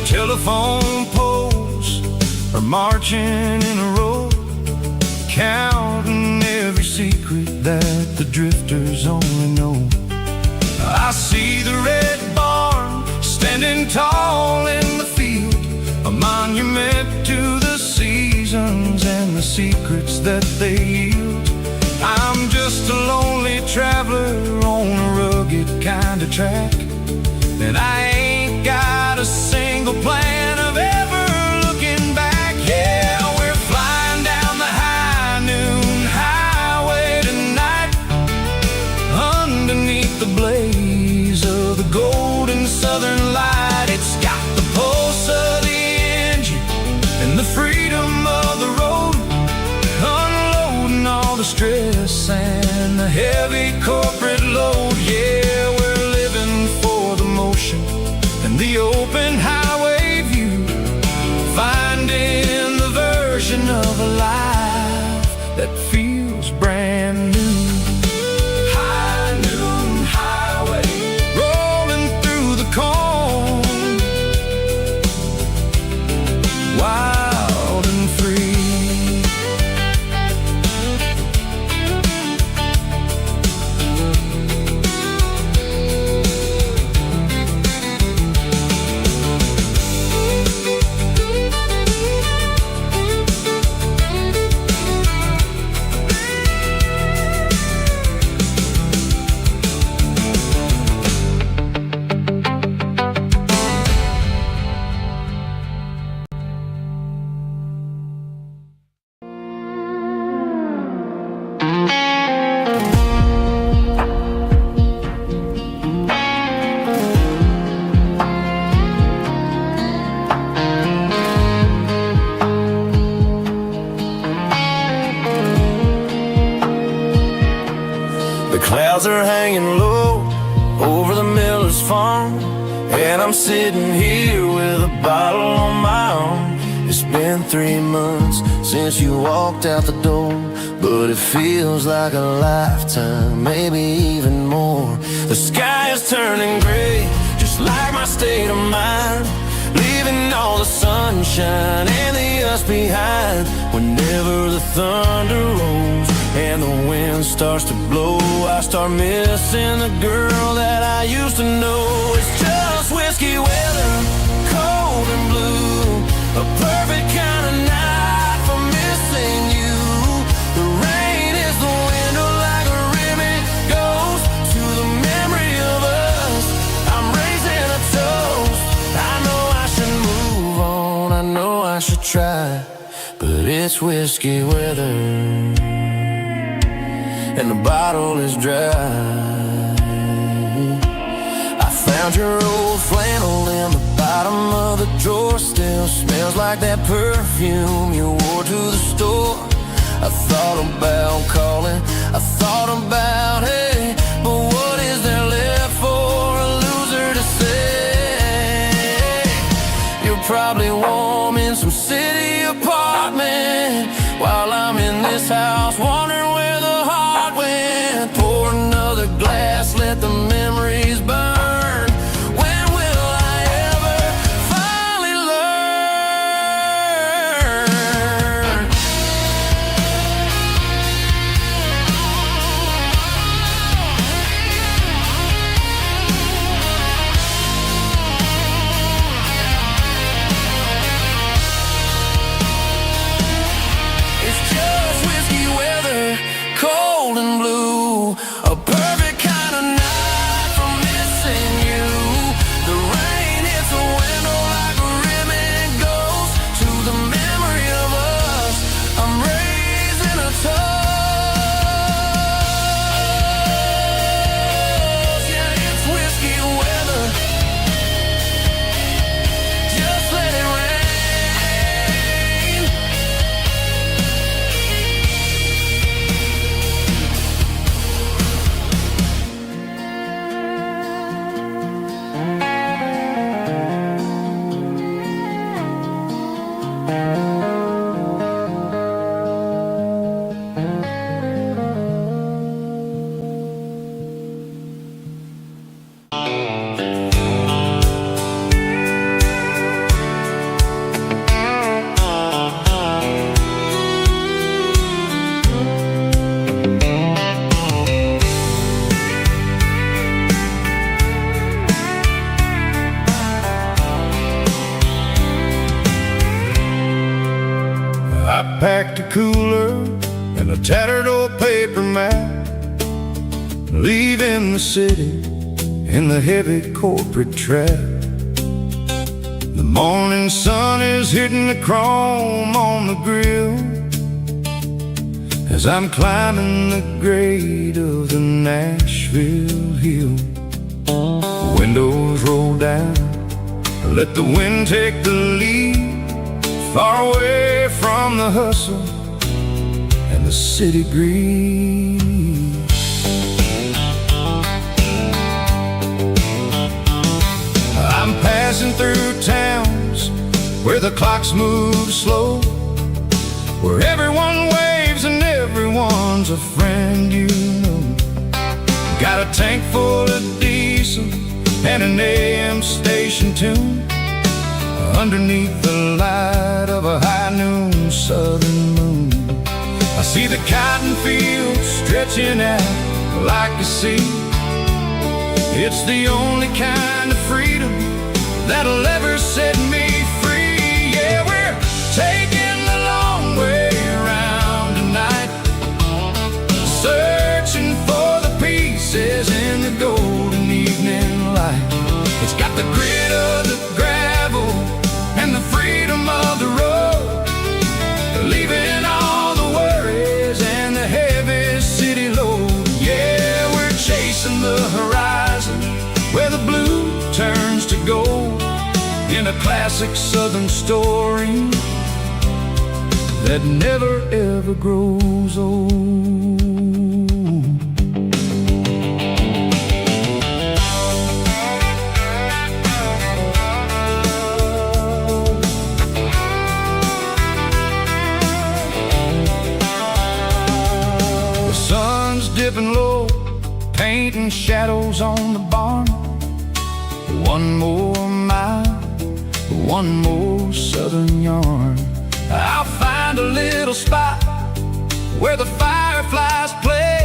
Telephone poles are marching in a row, counting every secret that the drifters only know. I see the red barn standing tall in the field, a monument to the seasons and the secrets that they yield. I'm just a lonely traveler on a rugged kind of track, and I ain't got a single plan of ever looking back. Yeah, we're flying down the high noon highway tonight, underneath the blaze of the golden southern light. It's got the pulse of the engine and the freedom of the road, unloading all the stress and the heavy corporate load. The clouds are hanging low over the miller's farm, and I'm sitting here with a bottle on my arm. It's been 3 months since you walked out the door, but it feels like a lifetime, maybe even more. The sky is turning gray, just like my state of mind, leaving all the sunshine and the us behind. Whenever the thunder rolls and the wind starts to blow, I start missing the girl that I used to know. It's just whiskey weather, cold and blue, a perfect kind of night for missing you. The rain is the window like a ribbon goes to the memory of us. I'm raising a toast. I know I should move on, I know I should try, but it's whiskey weather and the bottle is dry. I found your old flannel in the bottom of the drawer, still smells like that perfume you wore to the store. I thought about calling, I thought about, hey, but what is there left for a loser to say? You're probably warm in some city apartment, while I'm in this house wondering where the heart went. Pour another glass, let the memories burn. When will I ever finally learn? It's just whiskey weather, cold and blue, a perfect kind of night for missing you. The rain hits the window like a ribbon goes to the memory of us. I'm raising a toast. Yeah, it's whiskey weather, just let it rain. I packed a cooler and a tattered old paper map, leaving the city in the heavy corporate trap. The morning sun is hitting the chrome on the grill as I'm climbing the grade of the Nashville hill. The windows roll down, let the wind take the lead, far away from the hustle and the city greed. I'm passing through towns where the clocks move slow, where everyone waves and everyone's a friend you know. Got a tank full of diesel and an AM station tune underneath the light of a high noon southern moon. I see the cotton fields stretching out like a sea. It's the only kind of freedom that'll ever set me free. Yeah, we're taking the long way around tonight, searching for the pieces in the golden evening light. It's got the grit of the gravel and the freedom of the road, leaving all the worries and the heavy city load. Yeah, we're chasing the horizon where the blue turns to gold, in a classic southern story that never ever grows old. dipping low, painting shadows on the barn. One more mile, one more southern yarn. I'll find a little spot where the fireflies play,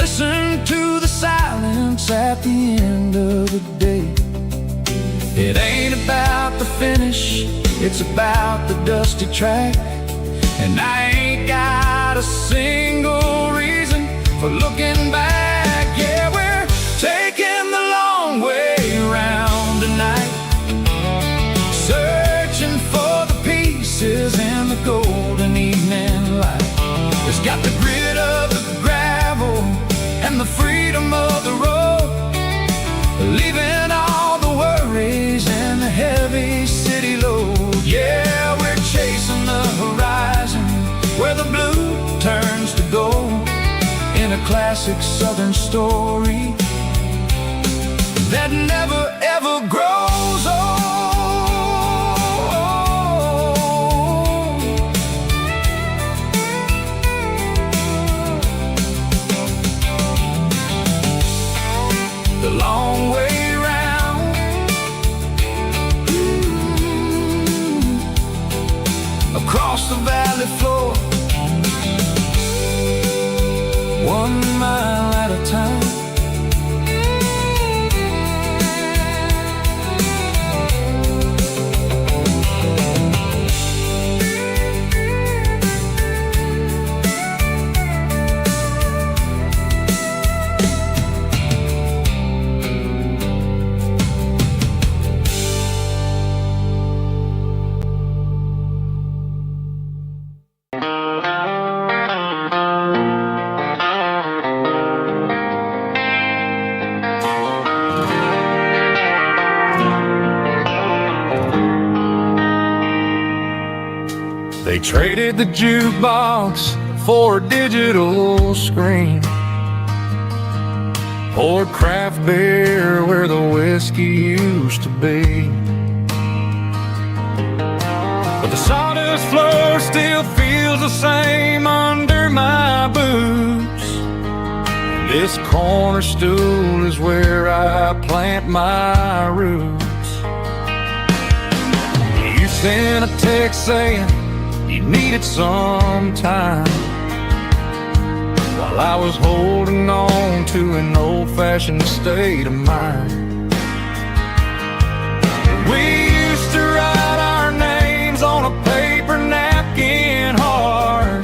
listen to the silence at the end of the day. It ain't about the finish, it's about the dusty track. And I ain't got a single reason for looking back. Yeah, we're taking the long way around tonight, searching for the pieces in the golden evening light. It's got the grit of the gravel and the freedom of the road, leaving all the worries and the heavy city load. Yeah, we're chasing the horizon where the blue turns to gold, in a classic southern story that never ever grows old. The long way round, across the valley floor, 1 mile at a time. They traded the jukebox for a digital screen, poured craft beer where the whiskey used to be. But the sawdust floor still feels the same under my boots. This corner stool is where I plant my roots. You sent a text saying you needed some time, while I was holding on to an old-fashioned state of mind. We used to write our names on a paper napkin hard.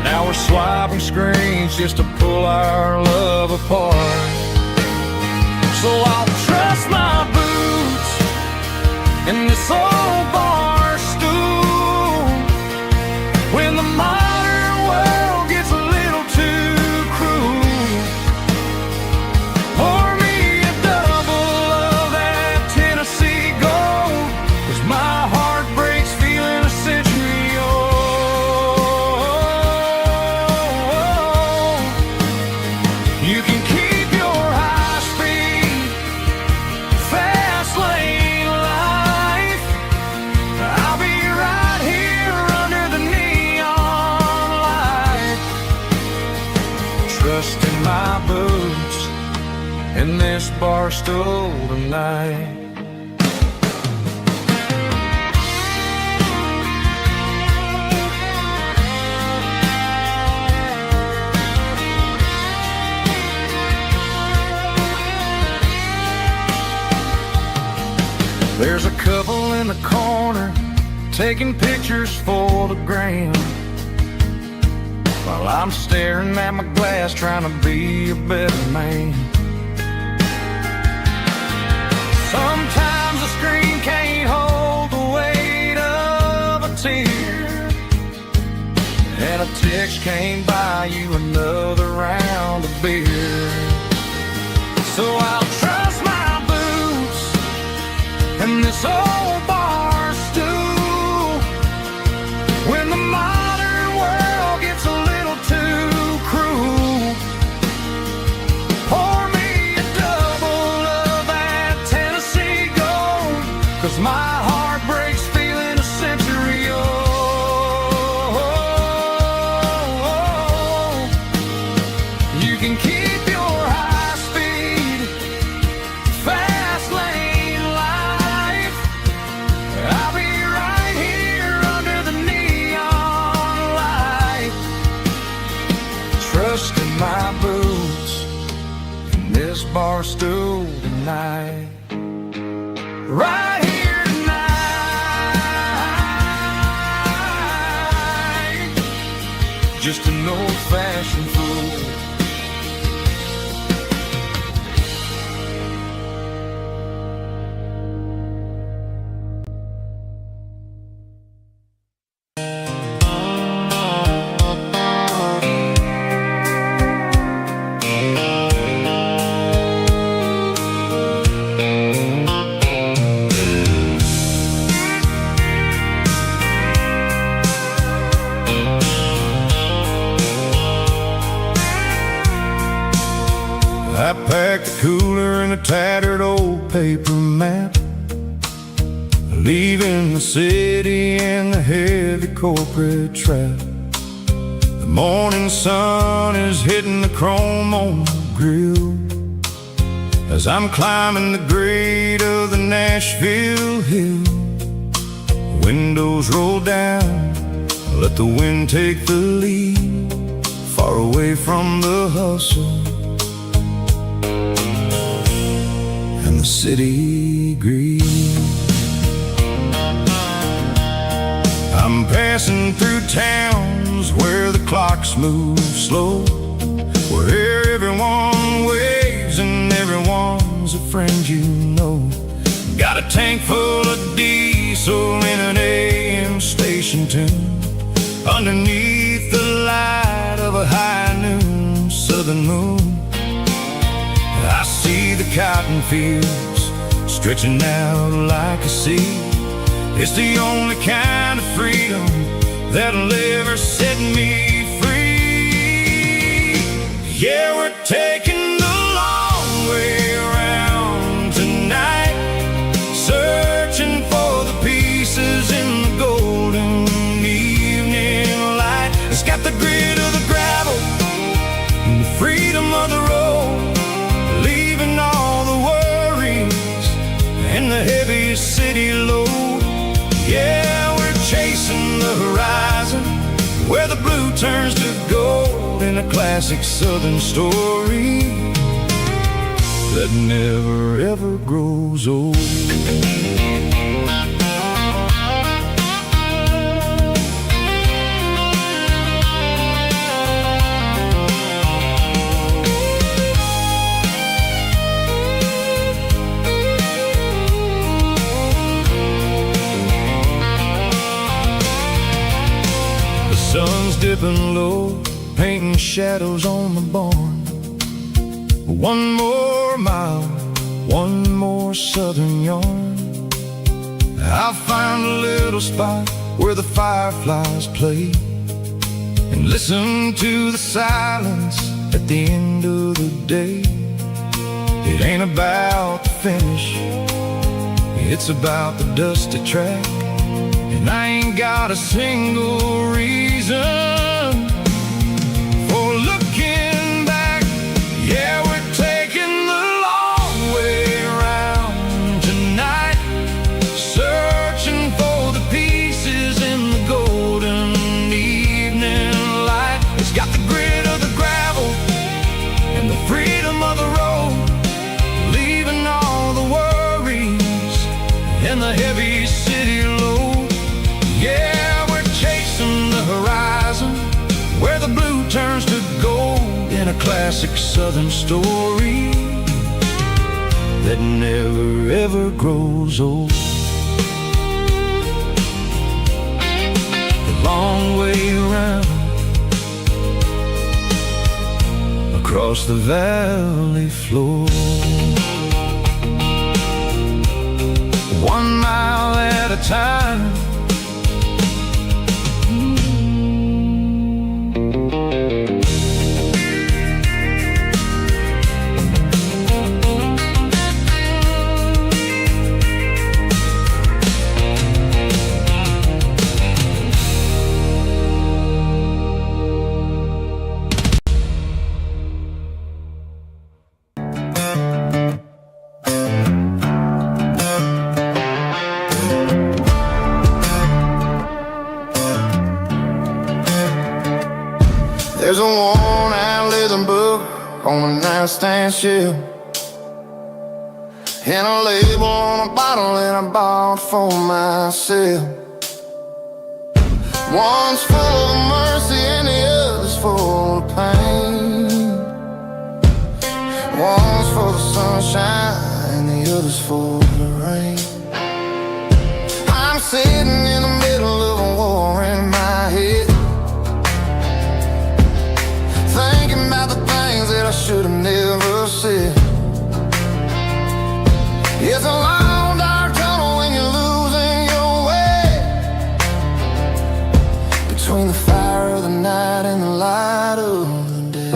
Now we're swiping screens just to pull our love apart. So I'll trust my boots in this old bar stool when the modern world gets a little too cruel. Pour me a double of that Tennessee gold, 'cause my heart breaks feeling a century old. You can keep your high-speed fast lane life. I'll be right here under the neon light, trusting my boots in this bar stool tonight. There's a couple in the corner taking pictures for the gram, while I'm staring at my glass trying to be a better man. Sometimes the screen can't hold the weight of a tear, and a text can't buy you another round of beer. So I'll trust my boots in this old bar stool when the modern world gets a little too cruel. Pour me a double of that Tennessee gold, 'cause my heart breaks feeling a century old. this bar stool tonight. Right here tonight. Just an old-fashioned fool. I packed the cooler in a tattered old paper map, leaving the city and the heavy corporate trap. The morning sun is hitting the chrome on the grill as I'm climbing the grade of the Nashville hill. Windows roll down, let the wind take the lead, far away from the hustle and the city greed. I'm passing through towns where the clocks move slow, where everyone waves and everyone's a friend you know. Got a tank full of diesel in an AM station tune, underneath the light of a high noon southern moon. I see the cotton fields stretching out like a sea. It's the only kind of freedom that'll ever set me free. Yeah, we're taking the long way around tonight, searching for the pieces in the golden evening light. It's got the grit of the gravel and the freedom of the road, leaving all the worries and the heavy city load. Yeah, we're chasing the horizon where the blue turns to gold, in a classic southern story that never ever grows old. Sun's dipping low, painting shadows on the barn. One more mile, one more southern yarn. I'll find a little spot where the fireflies play and listen to the silence at the end of the day. It ain't about the finish, it's about the dusty track. And I ain't got a single reason for looking back. Yeah, we're taking the long way around tonight, searching for the pieces in the golden evening light. It's got the grit of the gravel and the freedom of the road, leaving all the worries and the heavy city load. Yeah, we're chasing the horizon where the blue turns to gold, in a classic southern story that never ever grows old. The long way around across the valley floor, 1 mile at a time. There's a worn-out leather book on the nightstand shelf, and a label on a bottle that I bought for myself. One's full of mercy and the other's full of pain. One's for the sunshine and the other's for the rain. I'm sitting in the middle of a war in my head, thinking about the things that I should have never said. It's a long dark tunnel when you're losing your way, between the fire of the night and the light of the day.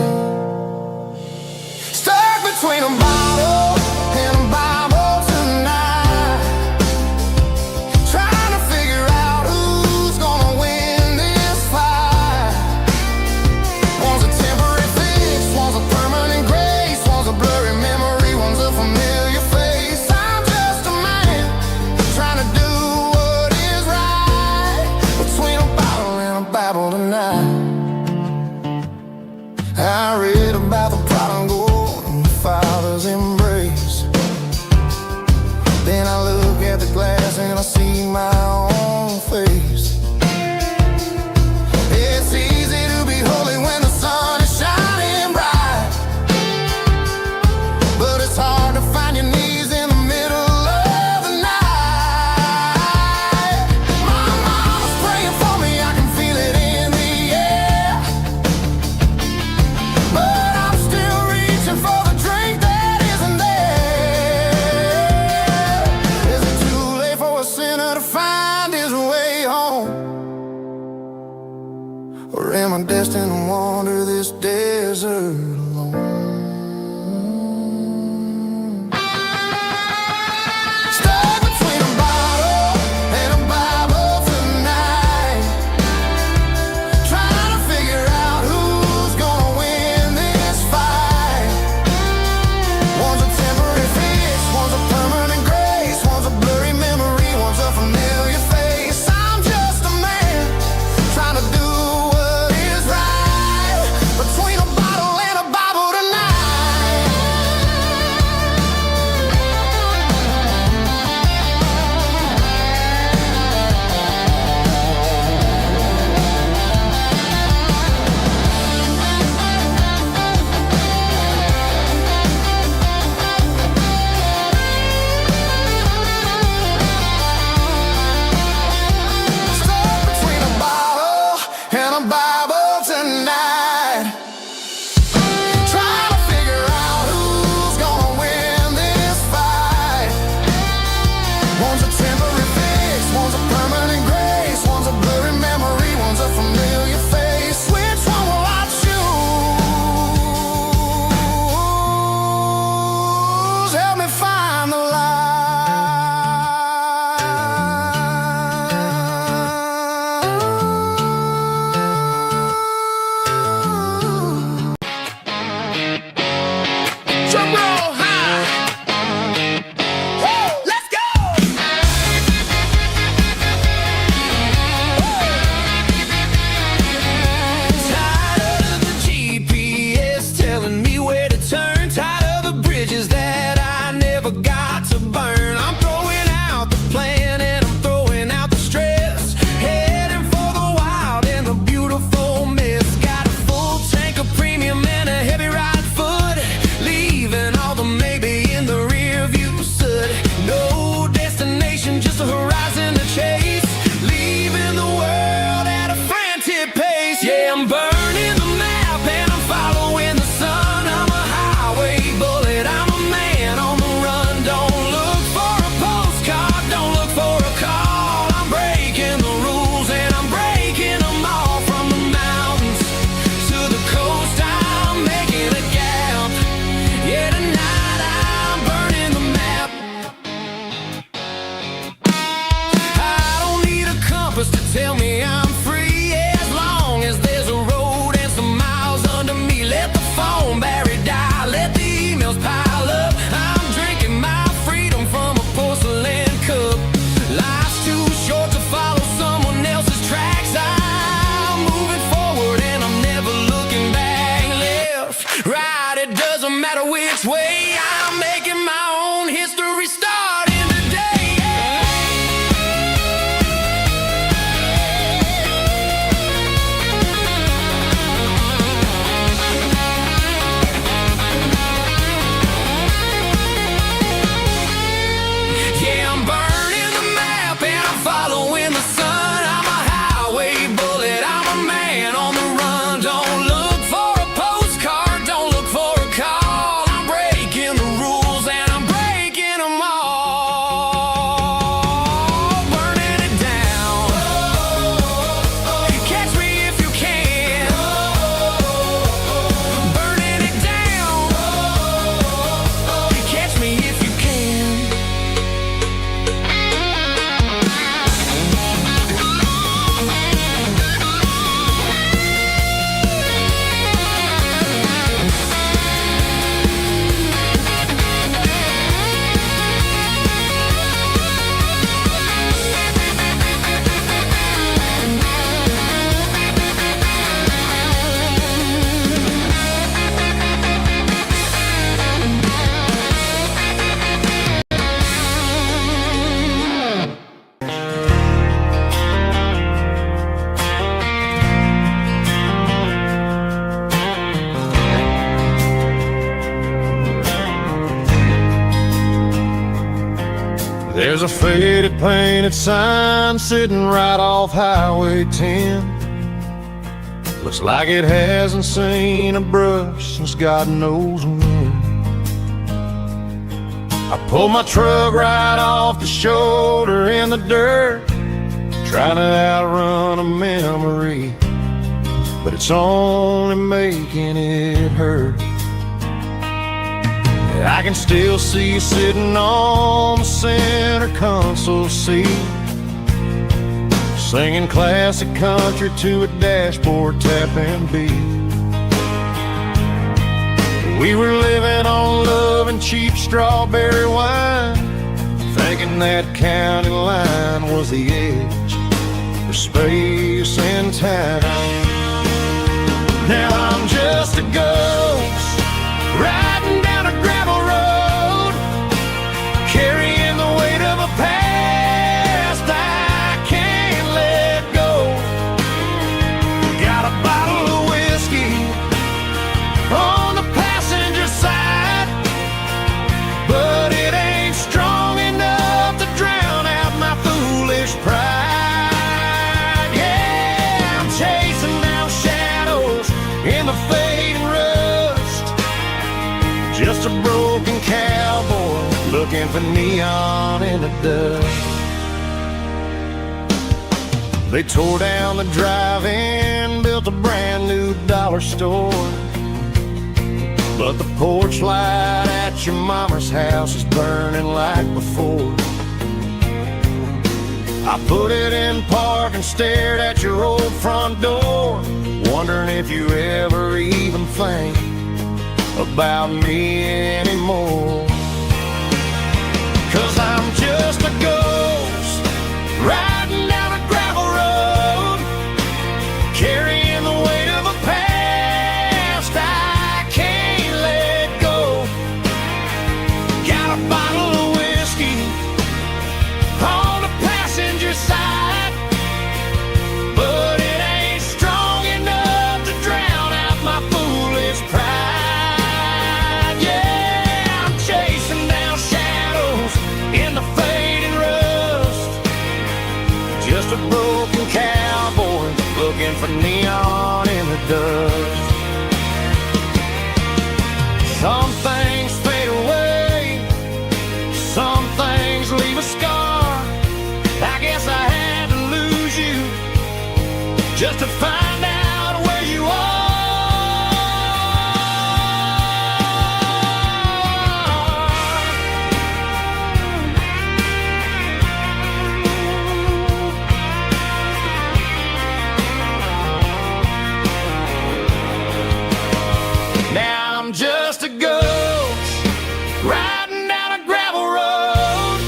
Stuck between a bottle and a Bible tonight, trying to figure out who's gonna win this fight. One's a temporary fix, one's a permanent grace, one's a blurry memory, one's a familiar face. I'm just a man trying to do what is right, between a bottle and a Bible tonight. I read about the prodigal and the Father's embrace. Then I look at the glass and I see my own face. It's easy to be holy when the sun is shining bright, but it's hard to find your knees in the middle of the night. My mom's praying for me, I can feel it in the air, but I'm still reaching for the drink that isn't there. Is it too late for a sinner to find his way home? Or am I destined to wander this desert alone? Stuck between a bottle and a Bible tonight, trying to figure out who's gonna win this fight. One's a temporary fix, one's a permanent grace, one's a blurry memory, one's a familiar face. I'm just a man trying to do what is right, between a bottle and a Bible tonight. Stuck between a bottle and a Bible tonight, trying to figure out who's gonna win this fight. One's a temporary fix, one's a permanent grace, one's a blurry memory, one's a familiar face. Which one will I choose? Help me find the light. Drum roll high. Woo, let's go. Tired of the GPS telling me where to turn, tired of the bridges that I never got to burn. I'm throwing out the plan and I'm throwing out the stress, heading for the wild and the beautiful mess. Got a full tank of premium and a heavy right foot, leaving all the maybe in the rear view soot. No destination, just a horizon to chase, leaving the world at a frantic pace. Yeah, I'm burning the map and I'm following the sun. I'm a highway bullet, I'm a man on the run. Don't look for a postcard, don't look for a call. I'm breaking the rules and I'm breaking them all. From the mountains to the coast, I'm making a gap. Yeah, tonight I'm burning the map. I don't need a compass to tell me I'm free, as long as there's a road and some miles under me. Let the phone battery die, let the emails pile up. I'm drinking my freedom from a porcelain cup. Life's too short to follow someone else's tracks. I'm moving forward and I'm never looking back. Left, right, it doesn't matter which way. I'm making my own history There's a faded painted sign sitting right off Highway 10. Looks like it hasn't seen a brush since God knows when. I pulled my truck right off the shoulder in the dirt, trying to outrun a memory, but it's only making it hurt. I can still see you sitting on the center console seat, singing classic country to a dashboard tapping beat. We were living on love and cheap strawberry wine, thinking that county line was the edge for space and time. Now I'm just a ghost riding down a gravel road, carrying the weight of a past I can't let go. Got a bottle of whiskey on the passenger side, but it ain't strong enough to drown out my foolish pride. Yeah, I'm chasing down shadows in the fading rust, just a broken cowboy looking for neon in the dust. They tore down the drive-in, built a brand new dollar store, but the porch light at your mama's house is burning like before. I put it in park and stared at your old front door, wondering if you ever even think about me anymore. 'Cause I'm just a ghost riding down a gravel road, carrying the weight of a past I can't let go. Got a bottle of whiskey on the passenger side, but it ain't strong enough to drown out my foolish pride. Yeah, I'm chasing down shadows in the fading rust, just a broken cowboy looking for neon in the dust. Some things fade away, some things leave a scar. I guess I had to lose you just to find out where you are. Now I'm just a ghost riding down a gravel road,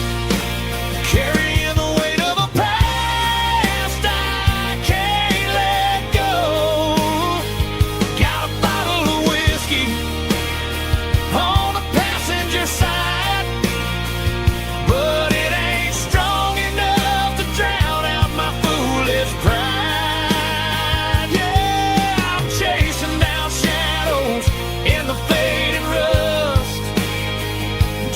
carrying the weight of a past I can't let go. Got a bottle of whiskey on the passenger side, but it ain't strong enough to drown out my foolish pride. Yeah, I'm chasing down shadows in the fading rust,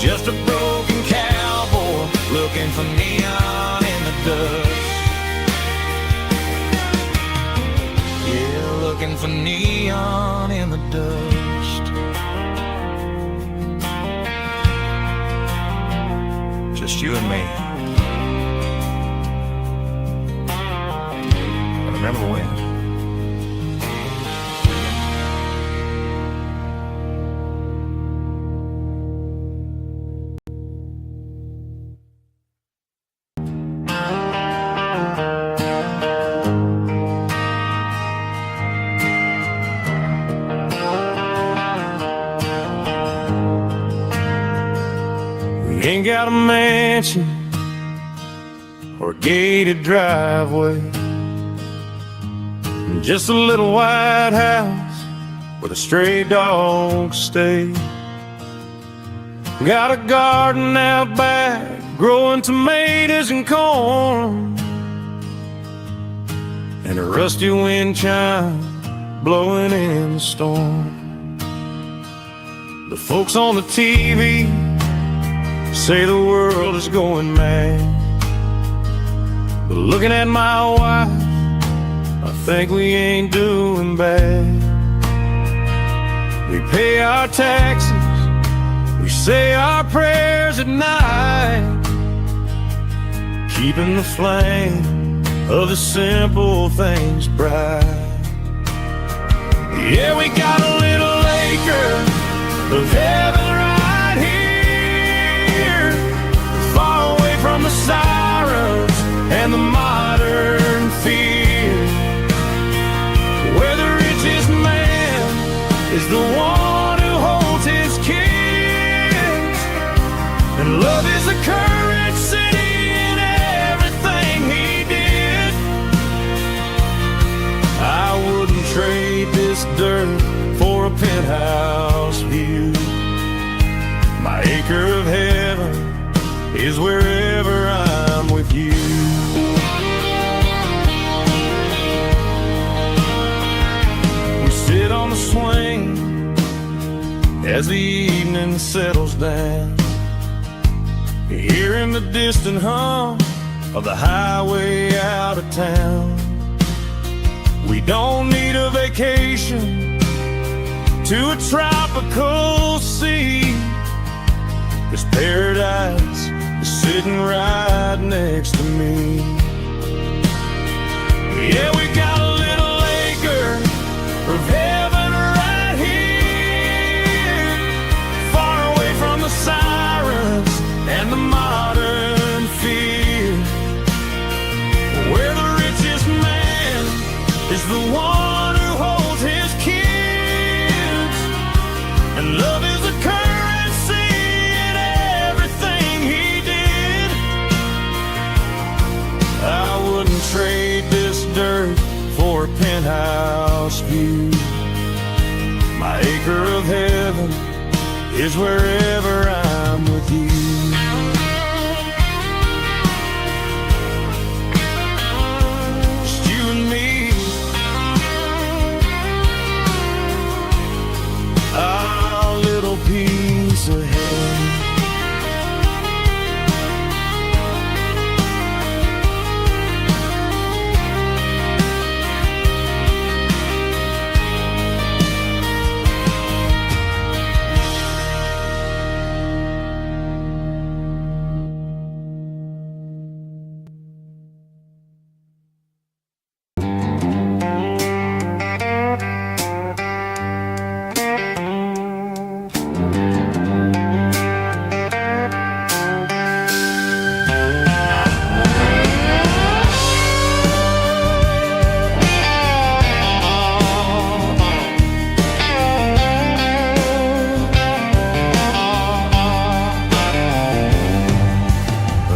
just a broken cowboy looking for neon in the dust. Yeah, looking for neon in the dust. Just you and me. I remember when. We ain't got a mansion or a gated driveway, just a little white house where the stray dogs stay. Got a garden out back growing tomatoes and corn, and a rusty wind chime blowing in the storm. The folks on the TV say the world is going mad, but looking at my wife, I think we ain't doing bad. We pay our taxes, we say our prayers at night, keeping the flame of the simple things bright. Yeah, we got a little acre of heaven right here, far away from the sirens and the modern fear, where the richest man is the one who holds his kids, and love is the currency in everything he did. I wouldn't trade this dirt for a penthouse view. My acre of heaven is wherever I'm with you. We sit on the swing as the evening settles down, hearing the distant hum of the highway out of town. We don't need a vacation to a tropical sea, 'cause paradise is sitting right next to me. Yeah, we got a little acre of heaven right here, far away from the sirens and the modern fear, where the richest man is the one who holds his kids, and love is a currency in everything he did. I wouldn't trade this dirt for a penthouse view. My acre of heaven is wherever I'm with you. Just you and me, our little piece of heaven.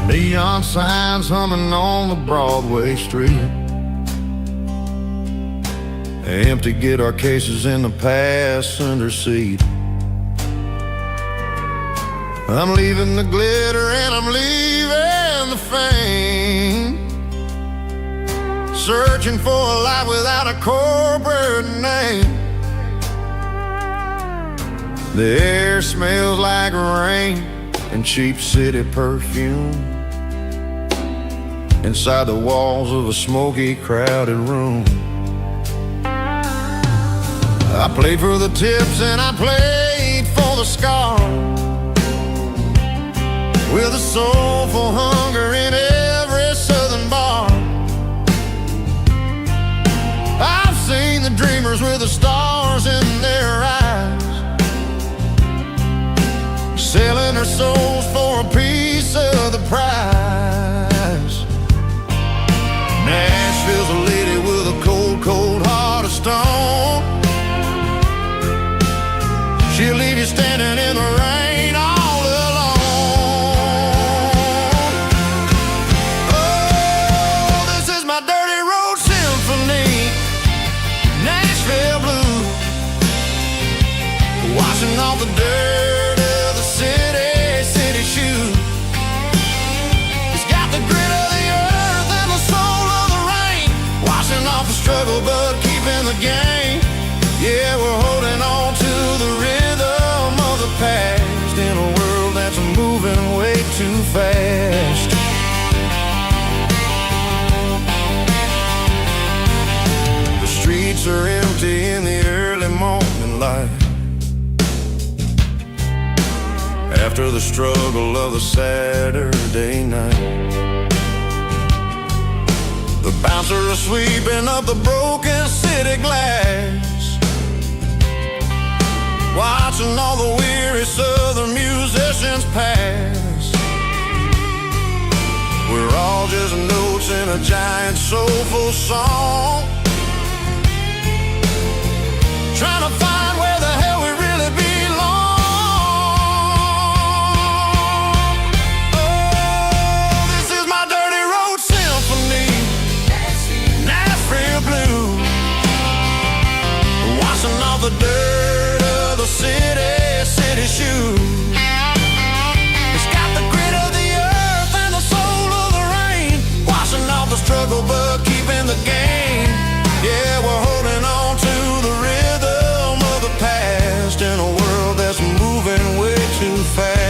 Neon signs humming on the Broadway street, empty guitar cases in the passenger seat. I'm leaving the glitter and I'm leaving the fame, searching for a life without a corporate name. The air smells like rain and cheap city perfume inside the walls of a smoky, crowded room. I played for the tips and I played for the scars, with a soulful hunger in every southern bar. I've seen the dreamers with the stars in their eyes, selling their souls for a piece of the prize. Nashville's a lady with a cold, cold heart of stone. She'll leave you standing in the rain all alone. Oh, this is my dirty road symphony, Nashville blues, washing off the dirt of the city shoes. It's got the grit of the earth and the soul of the rain, washing off the struggle but keeping the game. Yeah, we're holding on to the rhythm of the past in a world that's moving way light. After the struggle of the Saturday night, the bouncer is sweeping up the broken city glass, watching all the weary southern musicians pass. We're all just notes in a giant soulful song, trying to find where the hell we really belong. Oh, this is my dirty road symphony, Nashville blues, washing off the dirt of the city shoes. It's got the grit of the earth and the soul of the rain, washing off the struggle but keeping the game. Yeah, we're holding on to the rhythm of the past in a world that's moving way too fast.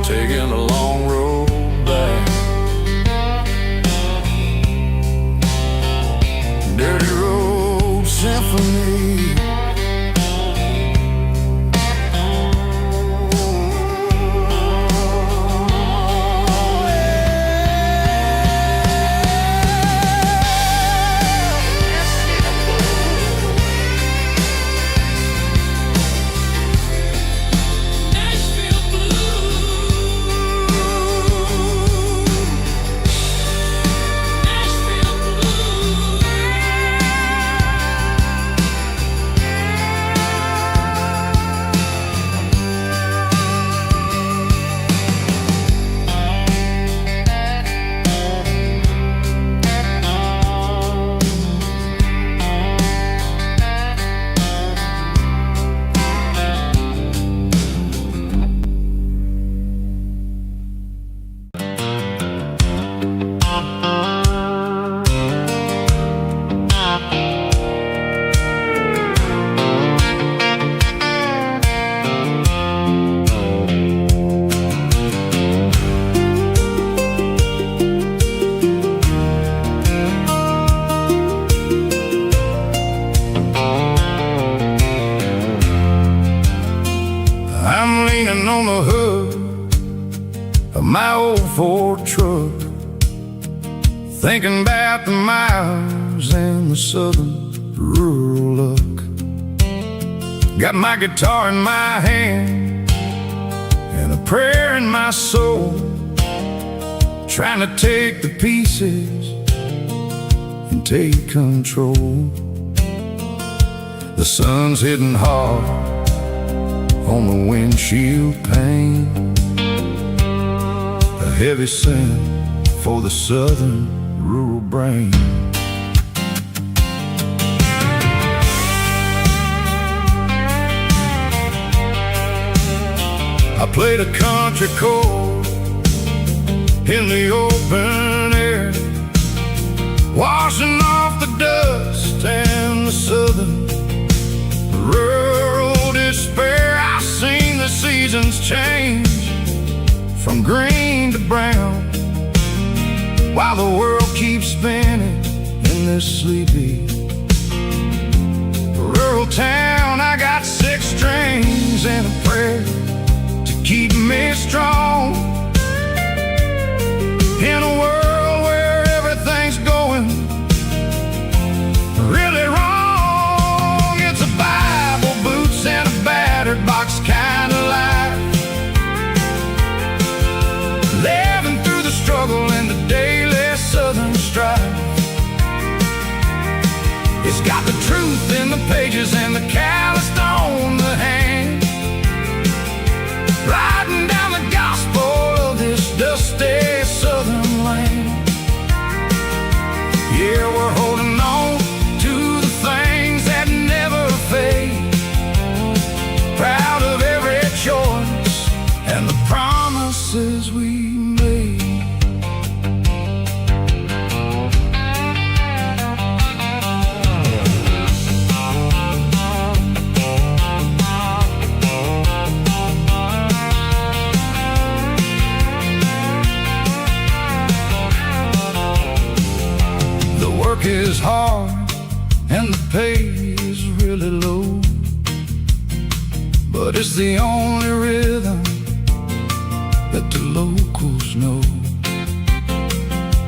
Taking a long road back, dirty road symphony. I'm leaning on the hood of my old Ford truck, thinking about the miles and the southern rural look. Got my guitar in my hand and a prayer in my soul, trying to take the pieces and take control. The sun's hitting hard on the windshield pane, a heavy scent for the southern rural brain. I played a country chord in the open air, washing off the dust and the southern rural despair. I seen the seasons change from green to brown, while the world keeps spinning in this sleepy rural town. I got 6 strings and a prayer to keep me strong in a world where everything's going really wrong. It's a Bible, boots, and a battered box kind of life, living through the struggle and the daily southern strife. It's got the truth in the pages and the calloused on the hand, riding down the gospel of this dusty southern land. is hard and the pay is really low, but it's the only rhythm that the locals know.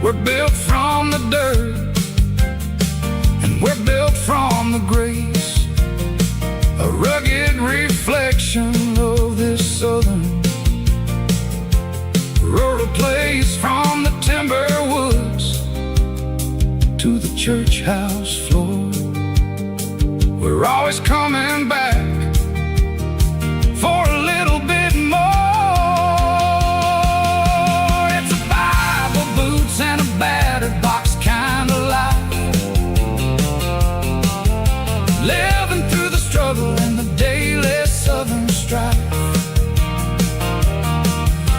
We're built from the dirt and we're built from the grace, a rugged reflection of this southern rural place. From the timber woods to the church house floor, we're always coming back for a little bit more. It's a Bible, boots, and a battered box kind of life, living through the struggle and the daily southern strife.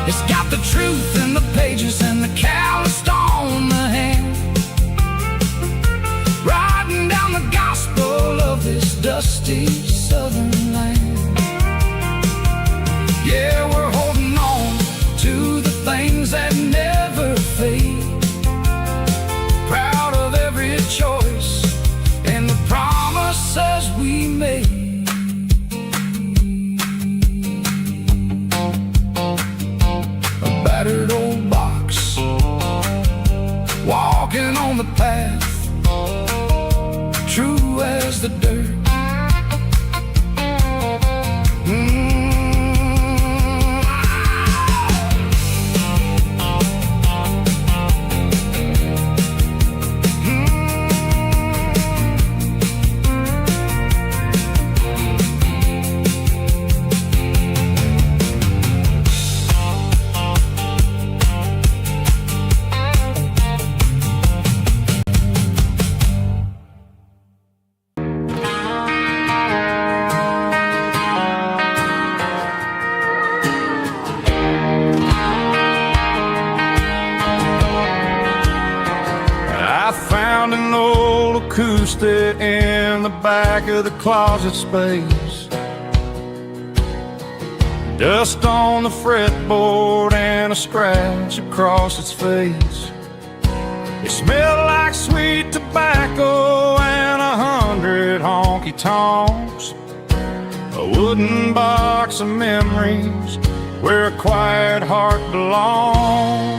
It's got the truth in the pages and the calloused on the hand, riding down the gospel of this dusty southern land. Yeah, we're holding on to the things that never fade, proud of every choice and the promises we made. A battered old box, walking on the path, true as the dirt. Acoustic in the back of the closet space, dust on the fretboard and a scratch across its face. It smelled like sweet tobacco and 100 honky-tonks, a wooden box of memories where a quiet heart belongs.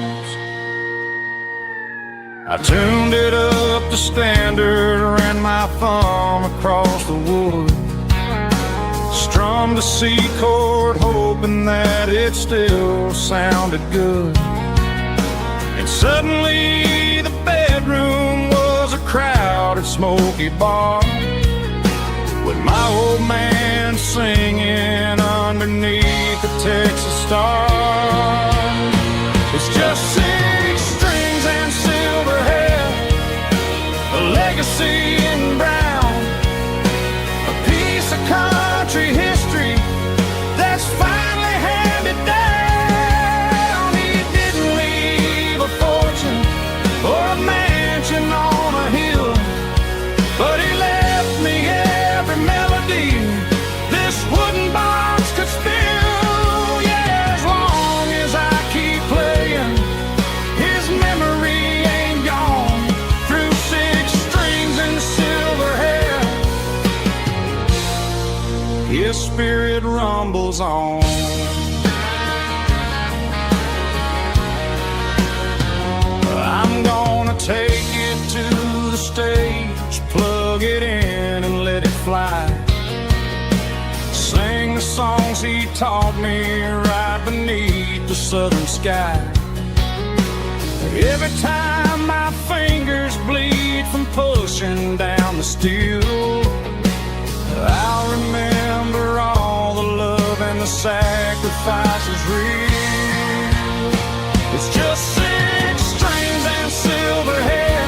I tuned it up to standard, ran my thumb across the wood, strummed a C chord hoping that it still sounded good. And suddenly the bedroom was a crowded smoky bar, with my old man singing underneath the Texas star. It's just 6 strings and silver hair, a legacy in brown, a piece of country history that's finally handed down. He didn't leave a fortune or a mansion on a hill, but he left me every melody this wooden box could spill. Yeah, as long as I keep playing, his memory ain't gone. Through 6 strings and silver hair, his spirit rumbles on. I'm gonna take it to the stage, plug it in and let it fly, sing the songs he taught me right beneath the southern sky. Every time my fingers bleed from pushing down the steel, I'll remember all the love and the sacrifices real. It's just 6 strings and silver hair,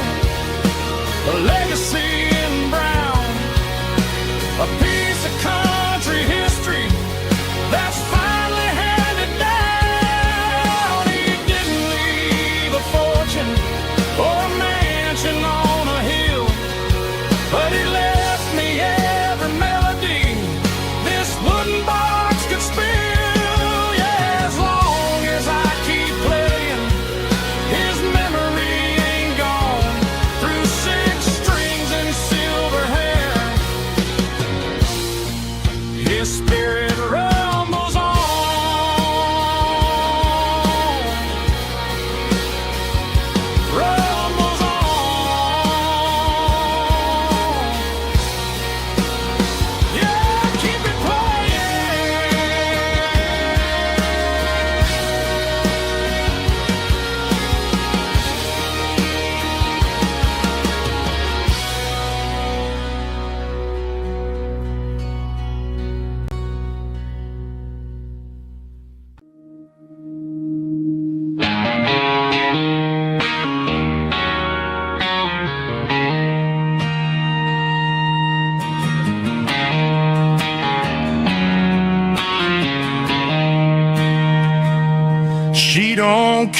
a legacy in brown, a piece of country history that's finally handed down. He didn't leave a fortune or a mansion on a hill, but he left me every melody this wooden box could spill. Yeah, as long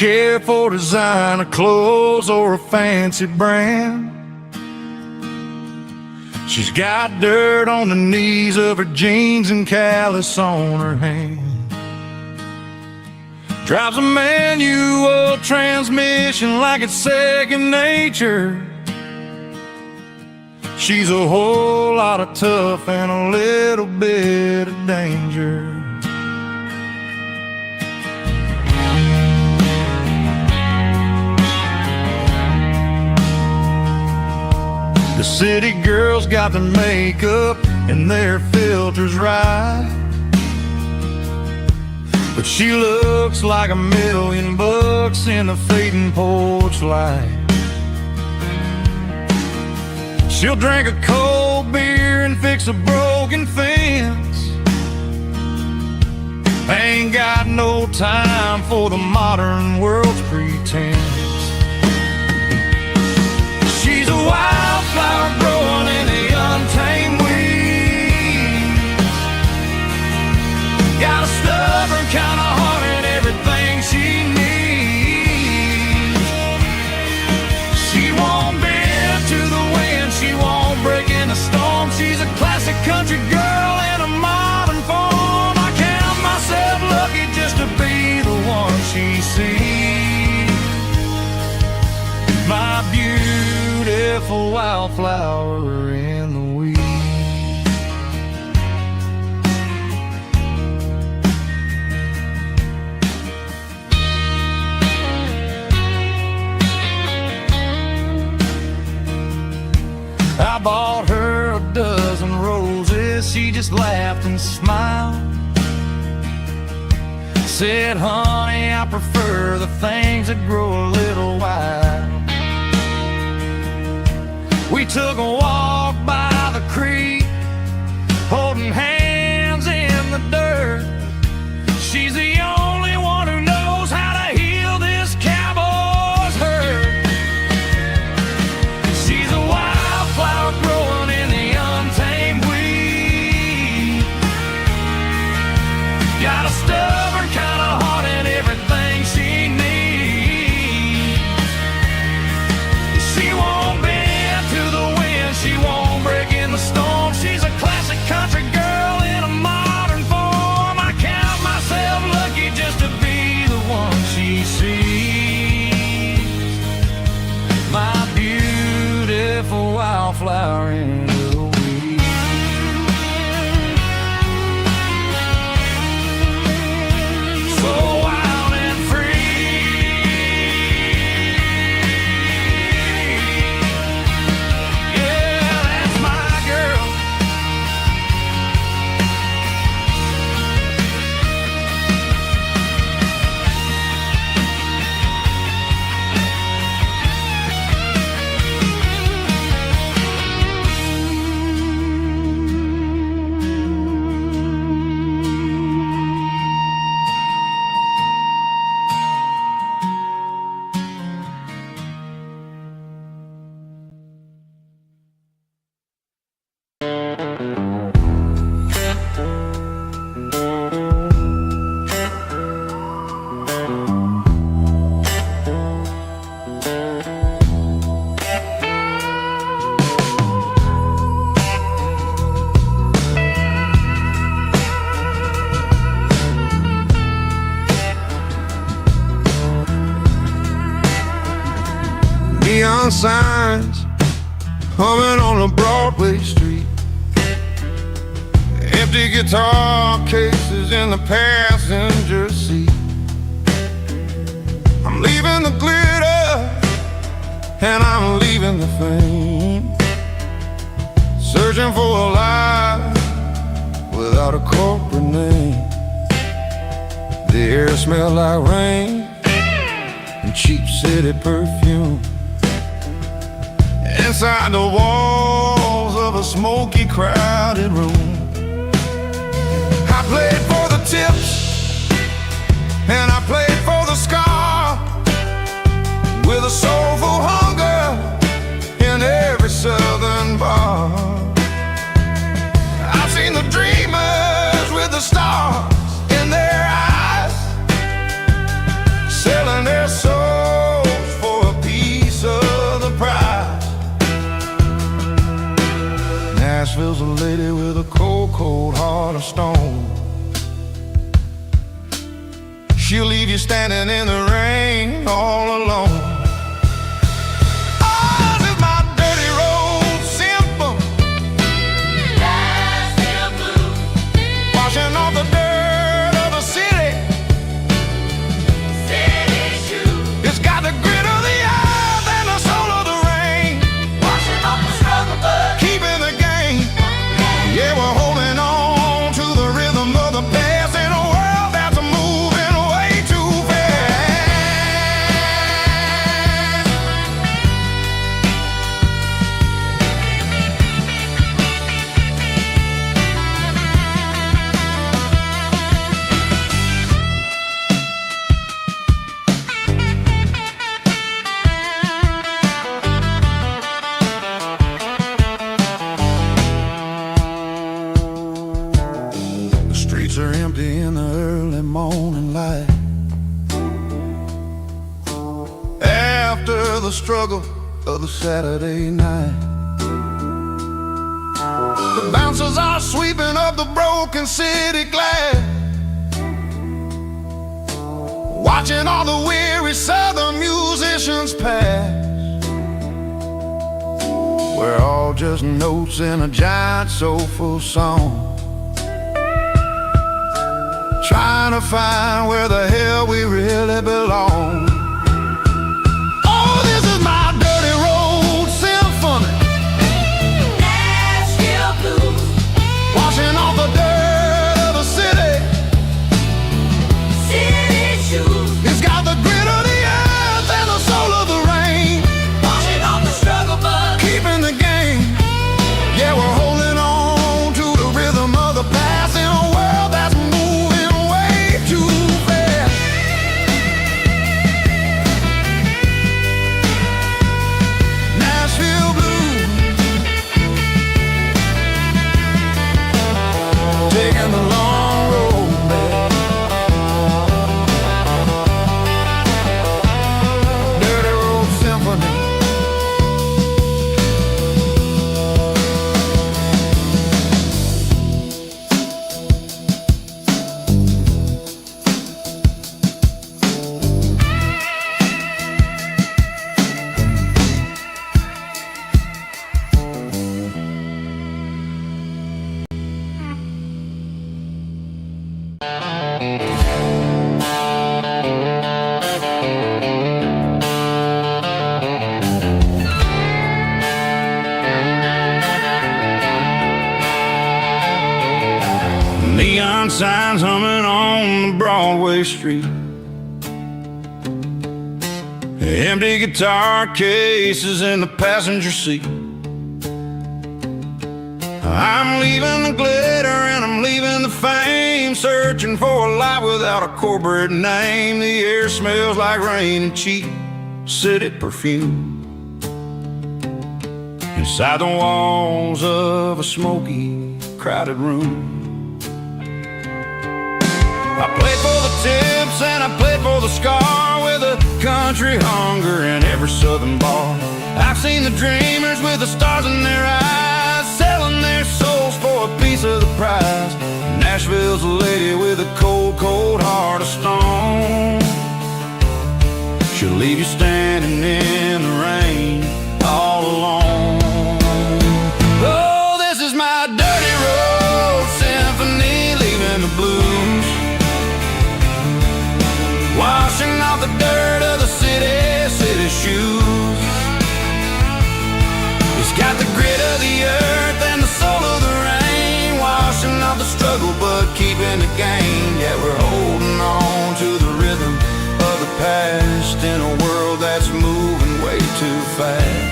care for designer clothes or a fancy brand. She's got dirt on the knees of her jeans and callus on her hand. Drives a manual transmission like it's second nature. She's a whole lot of tough and a little bit of danger. The city girls got their makeup and their filters right, but she looks like $1,000,000 in the fading porch light. She'll drink a cold beer and fix a broken fence. Ain't got no time for the modern world's pretense. She's a wildflower growing in the untamed weeds. Got a stubborn kind of heart and everything she needs. She won't bend to the wind, she won't break in the storm. She's a classic country girl in a modern form. I count myself lucky just to be the one she sees. My beautiful wildflower in the weeds. I bought her a dozen roses, she just laughed and smiled. Said, honey, I prefer the things that grow a little wild. We took a walk by the creek, holding hands in the dirt. She's the only one who knows how to heal this cowboy's hurt. She's a wildflower growing in the untamed weed. Got a stubborn kind of heart and everything she needs. She won't bend to the wind, she won't break in the storm. She's a classic country girl in a modern form. I count myself lucky just to be the one she sees. My beautiful wildflower in the weeds. So wild and free. Yeah, that's my girl. Neon signs humming on a Broadway street. Empty guitar cases in the passenger seat. I'm leaving the glitter and I'm leaving the fame. Searching for a life without a corporate name. The air smelled like rain and cheap city perfume. Inside the walls of a smoky, crowded room, I played for the tips and I played for the scar, with a soulful hunger in every southern bar. I've seen the dreamers with the stars in their eyes, selling their Nashville's a lady with a cold, cold heart of stone. She'll leave you standing in the rain all alone. Oh, this is my dirty road symphony. Nashville blues. Washing off the dirt of the city. City shoes. It's got the grit of the earth and the soul of the rain. Washing off the struggle, but Keeping the game. Yeah, we're holding on to the rhythm of the past in a world that's moving way too fast. The streets are empty in the early morning light. After the struggle of the Saturday night, the bouncers are sweeping up the broken city glass, watching all the weary southern musicians pass. We're all just notes in a giant soulful song, trying to find where the hell we really belong. Oh, this is my dirty road symphony. Nashville blues. Washing off the dirt of the city. City shoes. It's got the grit of the earth and the soul of the rain. Washing off the struggle, but Keeping the game. Yeah, we're holding on to the rhythm of the past in a world that's moving way too fast. Nashville blues, taking the long road back. Dirty road symphony. Neon signs humming on the Broadway street. Empty guitar cases in the passenger seat. I'm leaving the glitter and I'm leaving the fame, searching for a life without a corporate name. The air smells like rain and cheap city perfume. Inside the walls of a smoky, crowded room, I played for the tips and I played for the scar, with a country hunger in every southern bar. I've seen the dreamers with the stars in their eyes, selling their souls for a piece of the prize. Nashville's a lady with a cold, cold heart of stone. She'll leave you standing in the rain all alone. Oh, this is my dirty road symphony, leaving the blues, washing off the dirt of the city, city shoes. It's got the grit of the earth and the soul of the rain, washing off the struggle but keeping the game. Yeah, we're holding on to the rhythm of the past in a world that's moving way too fast.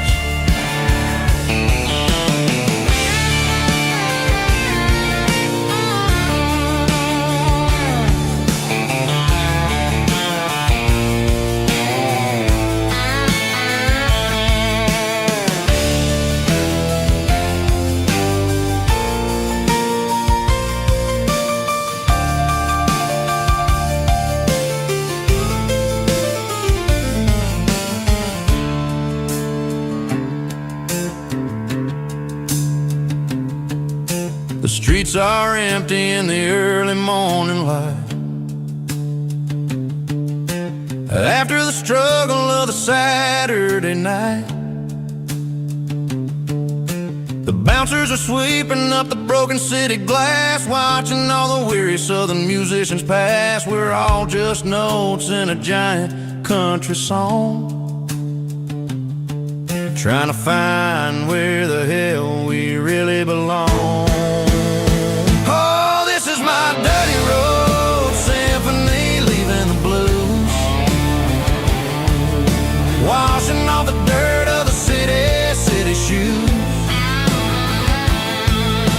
streets are empty in the early morning light. After the struggle of the Saturday night, the bouncers are sweeping up the broken city glass, watching all the weary southern musicians pass. We're all just notes in a giant country song, trying to find where the hell we really belong. Oh, this is my dirty road symphony, leaving the blues, washing off the dirt of the city shoes.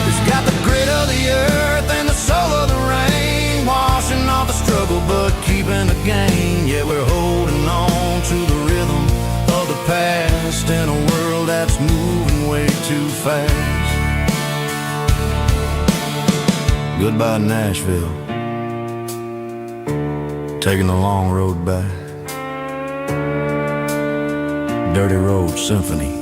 It's got the grit of the earth and the soul of the rain, washing off the struggle but keeping the gain. Yeah, we're holding on to the rhythm of the past in a world that's moving way too fast. Goodbye Nashville, taking the long road back. Dirty Road Symphony.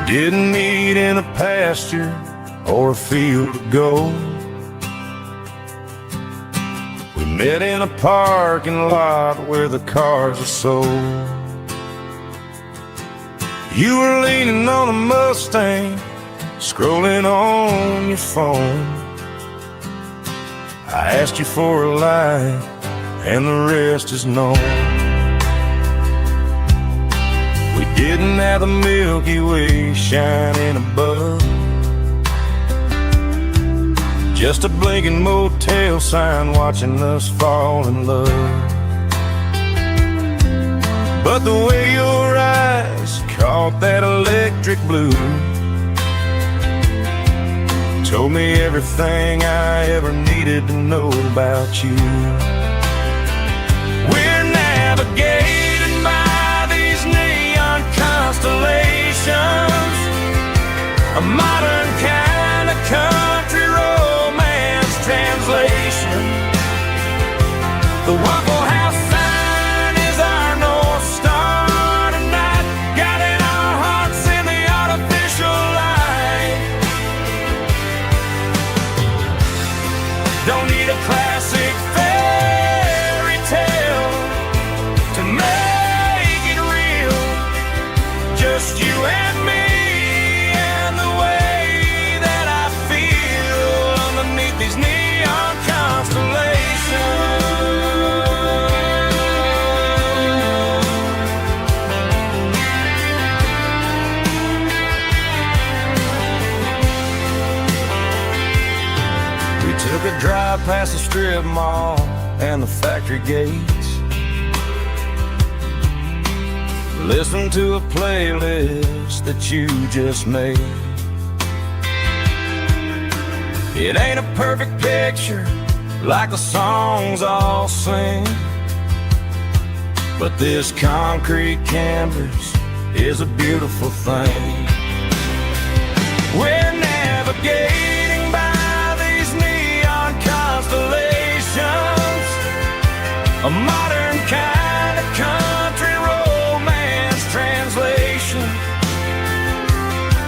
Didn't meet in a pasture or a field of gold. We met in a parking lot where the cars are sold. You were leaning on a Mustang, scrolling on your phone. I asked you for a light, and the rest is known. We didn't have the Milky Way shining above, just a blinking motel sign watching us fall in love. But the way your eyes caught that electric blue told me everything I ever needed to know about you. We're navigating by these neon constellations, a modern kind of country romance translation. The Waffle House sign is our North Star tonight, guiding our hearts in the artificial light. Don't need a classic fairy tale to make it real, just you and me and the way that I feel underneath these neon constellations. We took a drive past the strip mall and the factory gates, listened to a playlist that you just made. It ain't a perfect picture like the songs all sing, but this concrete canvas is a beautiful thing. We're navigating by these neon constellations, a modern kind of country romance translation.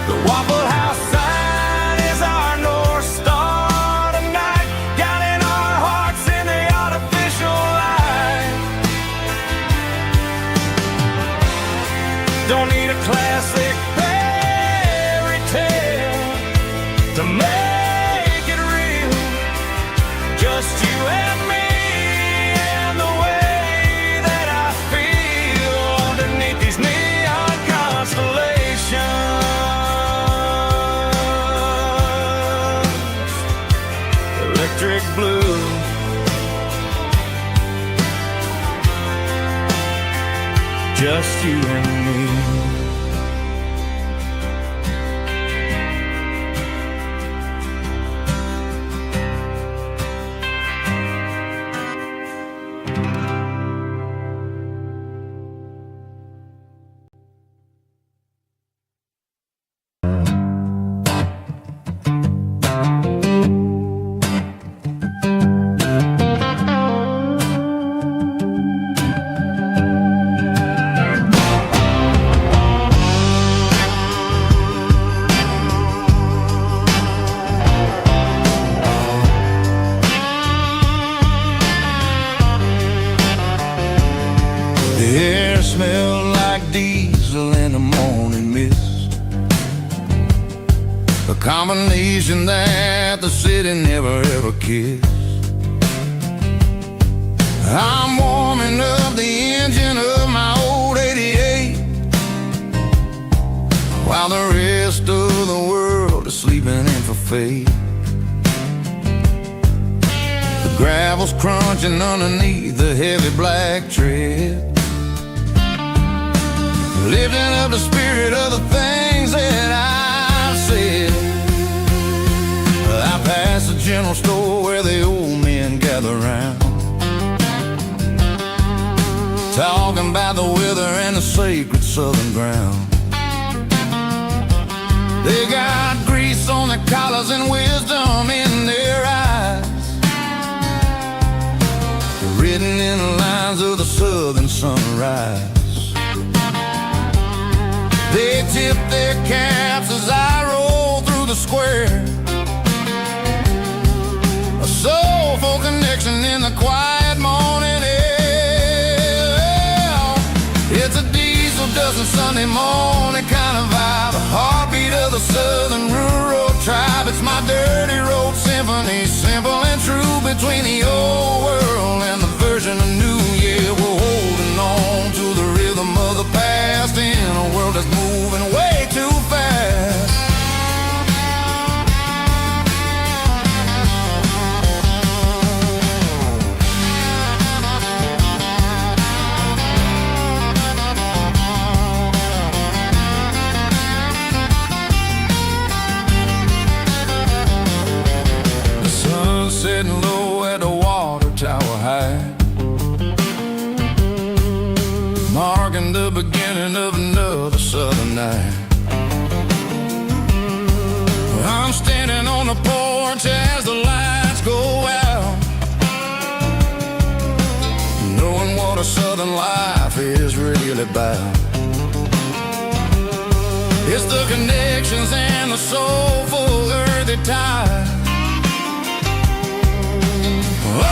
The Waffle House sign is our North Star tonight, guiding our hearts in the artificial light. Don't need a classic fairy tale to make it real, just you and me and the way that I feel underneath these neon constellations. blue. Just you and me. The air smelled like diesel in the morning mist, a combination that the city never ever kissed. I'm warming up the engine of my old 88, while the rest of the world is sleeping in for fate. The gravel's crunching underneath the heavy black tread, lifting up the spirit of the things that I've said. I pass the general store where the old men gather round, talking about the weather and the sacred southern ground. They got grease on their collars and wisdom in their eyes, written in the lines of the southern sunrise. They tip their caps as I roll through the square, a soulful connection in the quiet morning air. It's a diesel dozen Sunday morning kind of vibe, a heartbeat of the southern rural tribe. It's my dirty road symphony, simple and true, between the old world and the version of new. Yeah, we're holding on to the rhythm of the past in a world that's moving way too fast. The sun setting low at the water tower high, marking the beginning of another southern night. I'm standing on the porch as the lights go out, knowing what a southern life is really about. It's the connections and the soulful earthy tie,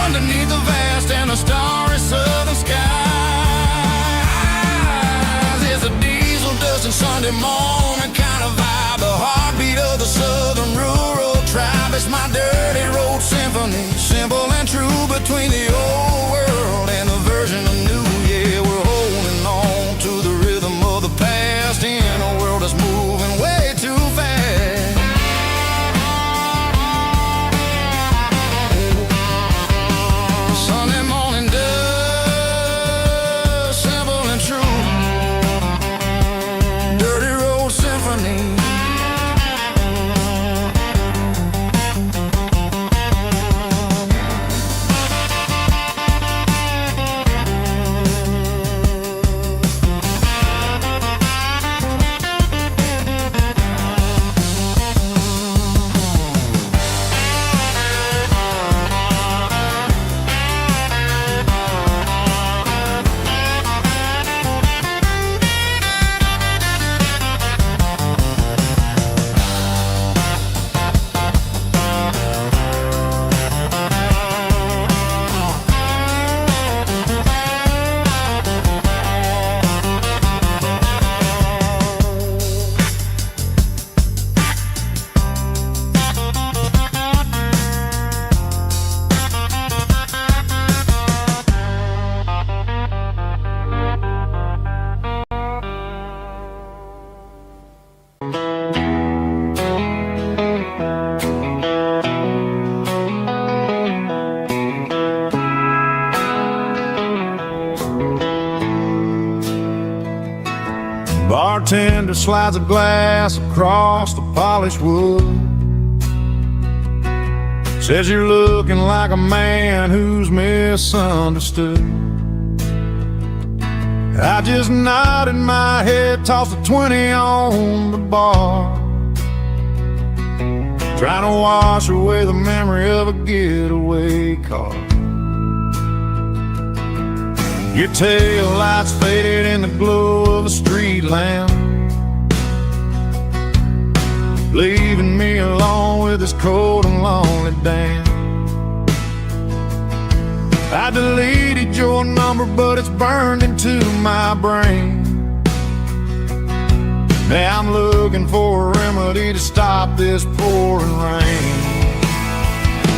underneath the vast and the starry southern skies. It's a diesel dusting Sunday morning kind of vibe, the heartbeat of the southern rural tribe. It's my dirty road symphony, simple and true, between the old world and the version of new. Yeah, we're holding on to the rhythm of the past in a world that's moving way too fast. Sunday morning dust, simple and true, dirty road symphony. bartender slides a glass across the polished wood. Says you're looking like a man who's misunderstood. I just nodded my head, tossed a 20 on the bar, trying to wash away the memory of a getaway car. Your tail lights faded in the glow of a street lamp, leaving me alone with this cold and lonely damn. I deleted your number, but it's burned into my brain. Now I'm looking for a remedy to stop this pouring rain.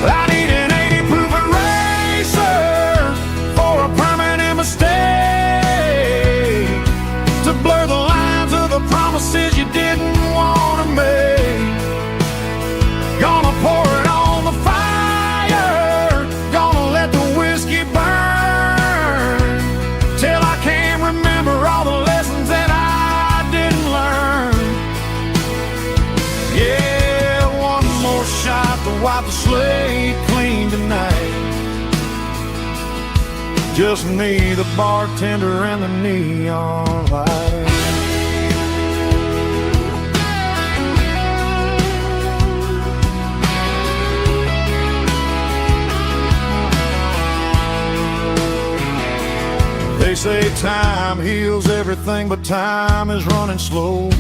I need an 80 proof eraser for a permanent mistake, to blur the lines of the promises you didn't want to make. Gonna pour it on the fire, gonna let the whiskey burn, till I can't remember all the lessons that I didn't learn. Yeah, one more shot to wipe the slate clean tonight. Just me, the bartender, and the neon light. They say time heals everything, but time is running slow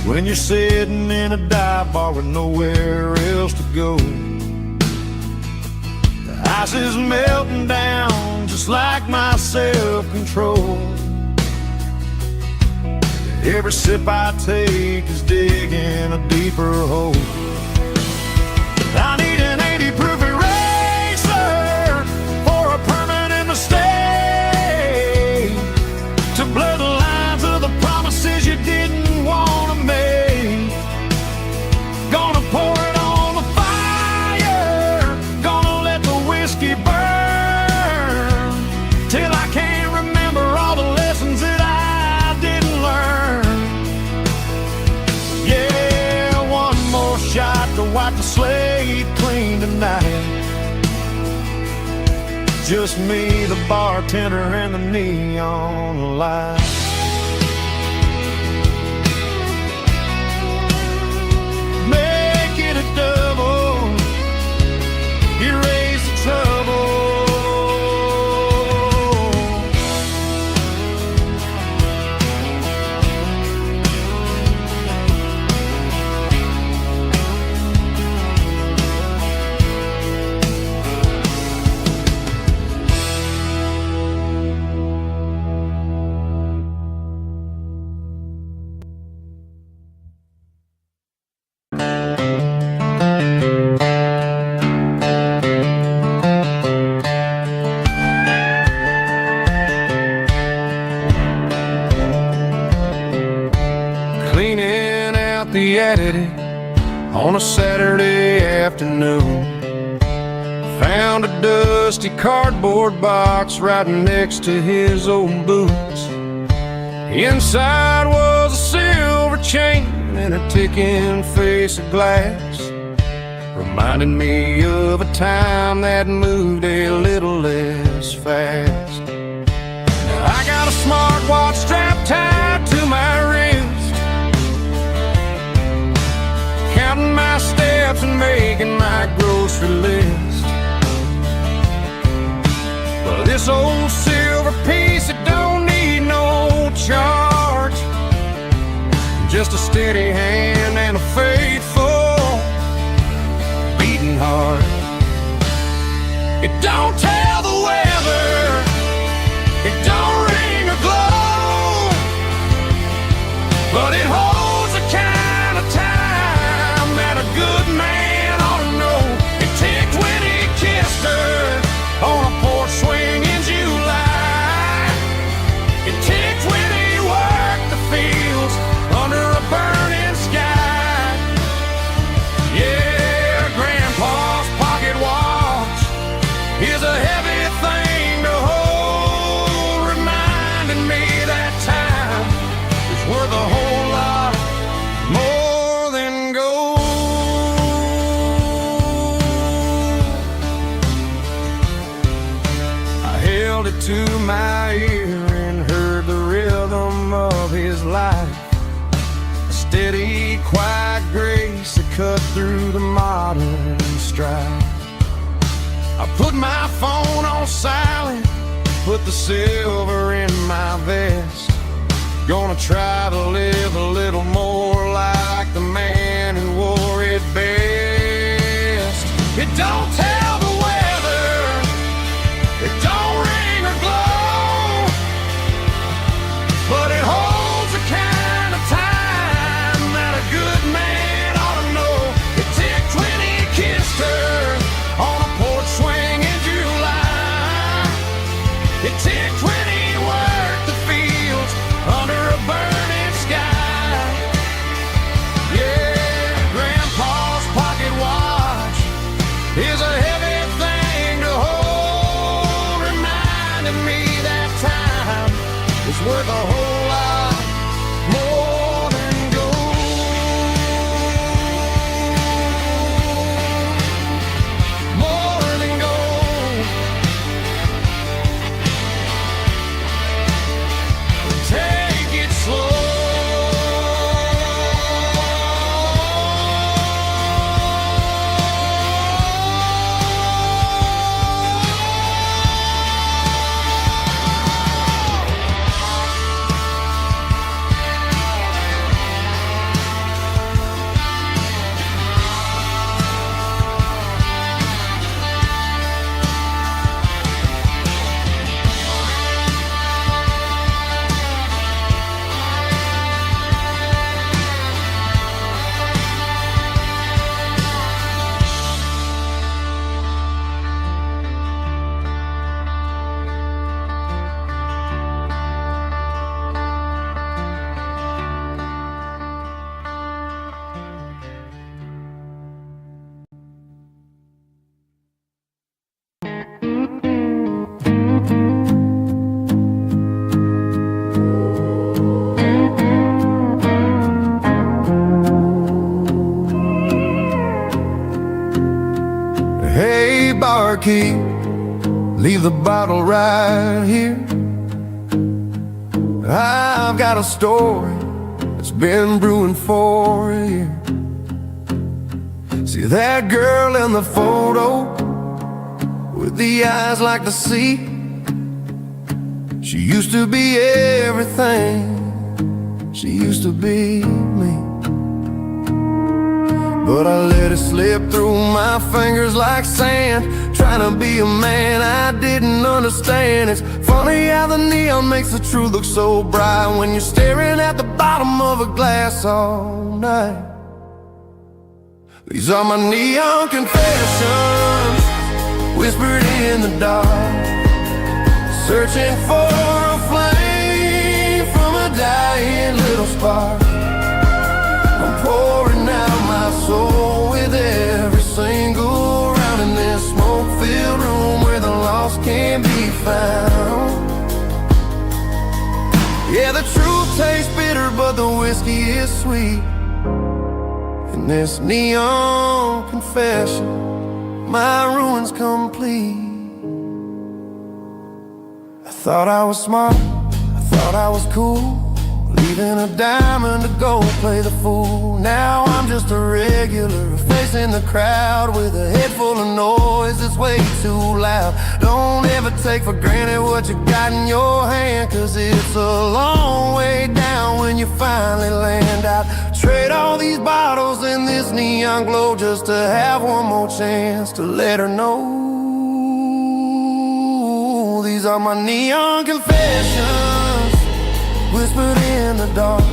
when you're sitting in a dive bar with nowhere else to go. The ice is melting down just like my self-control. Every sip I take is digging a deeper hole. I need an 80 proof eraser for a permanent mistake, to blur the lines of the promises you didn't want to make. Gonna pour it on the fire, gonna let the whiskey burn, till I can't remember all the lessons that I didn't learn. Yeah, one more shot to wipe the slate clean tonight. Just me, the bartender, and the neon light. Make it a double, erase the trouble. Cleaning out the attic on a Saturday afternoon, found a dusty cardboard box right next to his old boots. Inside was a silver chain and a ticking face of glass, reminded me of a time that moved a little less fast. Now I got a smartwatch strapped tied to my wrist, counting my steps and making my grocery list. But this old silver piece, it don't need no charge, just a steady hand and a faithful beating heart. It don't tell the weather, it don't ring or glow, but it holds the kind of time that a good man ought to know. It ticked when he kissed her on a porch swing in July. It ticked when he worked the fields under a burning sky. cut through the modern stride. I put my phone on silent, put the silver in my vest. Gonna try to live a little more like the man who wore it best. It don't tell the weather, it don't ring or glow, but it holds the kind of time that a good man ought to know. It ticked 20 kissed her on a porch swing in July. It ticked 20 worked the fields under a burning sky. Yeah, Grandpa's pocket watch is a heavy thing to hold, reminding me that time is worth a whole lot more than gold. More than gold. Take it slow. Hey, barkeep, leave the bottle right here. I've got a story that's been brewing for a year. See that girl in the photo with the eyes like the sea? She used to be everything, she used to be me. But I let it slip through my fingers like sand, trying to be a man I didn't understand. It's funny how the neon makes the truth look so bright when you're staring at the bottom of a glass all night. These are my neon confessions, whispered in the dark, searching for a flame from a dying little spark. I'm pouring out my soul with every single round in this smoke-filled room where the lost can't be found. Yeah, the truth tastes bitter, but the whiskey is sweet. In this neon confession, my ruin's complete. I thought I was smart, I thought I was cool, leaving a diamond to go play the fool. Now I'm just a regular, facing the crowd with a head full of noise that's way too loud. Don't ever take for granted what you got in your hand, cause it's a long way down when you finally land out. Trade all these bottles and this neon glow just to have one more chance to let her know. These are my neon confessions, whispered in the dark,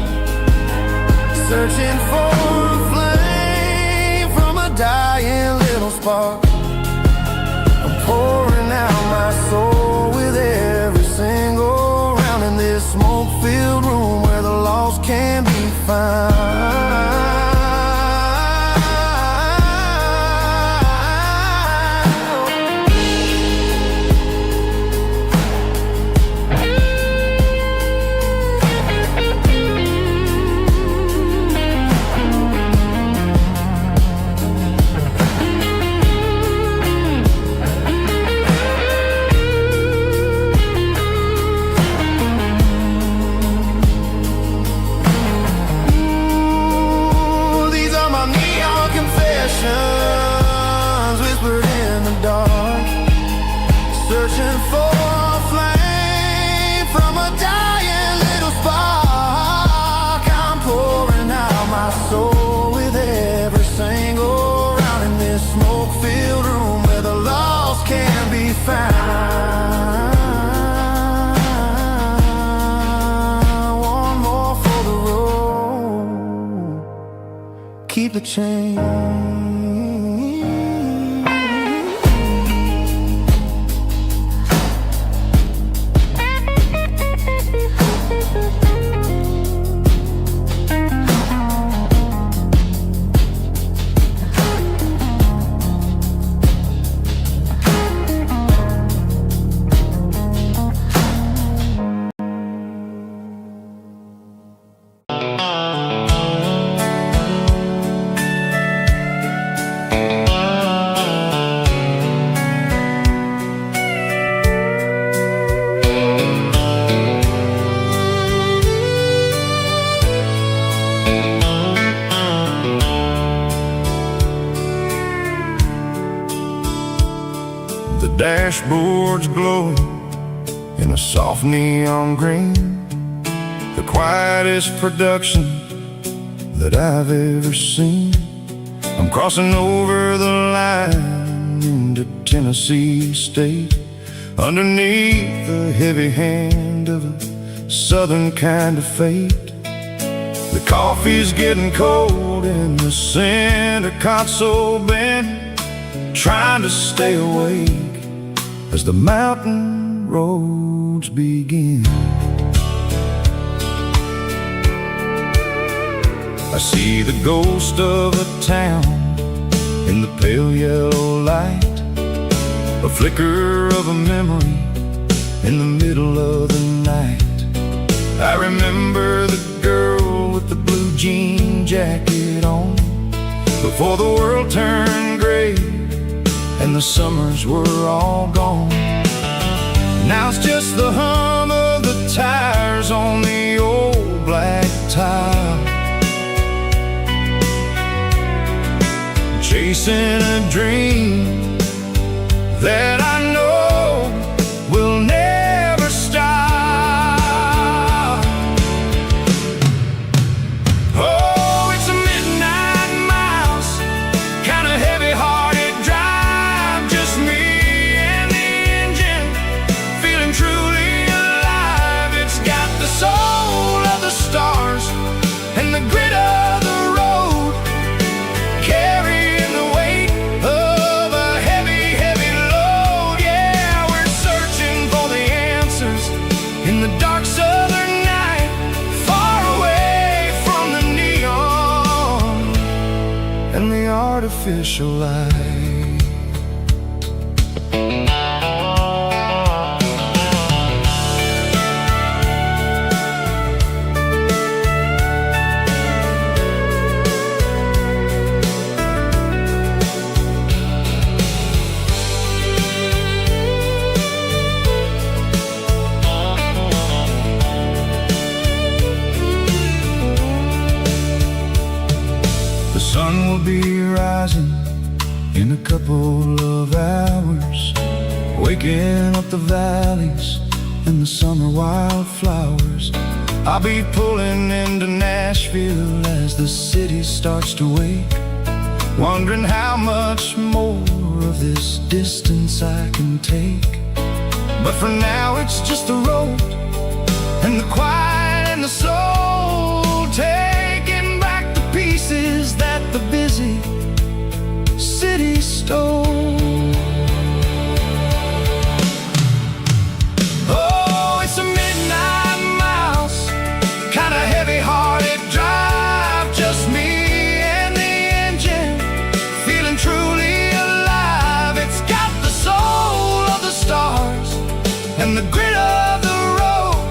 searching for a flame from a dying little spark. I'm pouring out my soul with every single round in this smoke-filled room where the lost can be found. keep the change. Dashboard's glowing in a soft neon green, the quietest production that I've ever seen. I'm crossing over the line into Tennessee State, underneath the heavy hand of a southern kind of fate. The coffee's getting cold in the center console bin, trying to stay awake as the mountain roads begin. I see the ghost of a town in the pale yellow light, a flicker of a memory in the middle of the night. I remember the girl with the blue jean jacket on, before the world turned gray and the summers were all gone. Now it's just the hum of the tires on the old black tile, chasing a dream that I know will never stop. Oh, it's a midnight mouse, kind of heavy-hearted drive, just me and the engine, feeling truly alive. It's got the soul of the stars and the grit of the road, carrying the weight of a heavy, heavy load. Yeah, we're searching for the answers in the dark southern night, far away from the neon and the artificial light. The sun will be rising in a couple of hours, waking up the valleys and the summer wildflowers. I'll be pulling into Nashville as the city starts to wake, wondering how much more of this distance I can take. But for now it's just the road and the quiet and the soul, taking back the pieces that the busy city stole. Oh, it's a midnight mouse, kind of heavy-hearted drive, just me and the engine, feeling truly alive. It's got the soul of the stars and the grit of the road,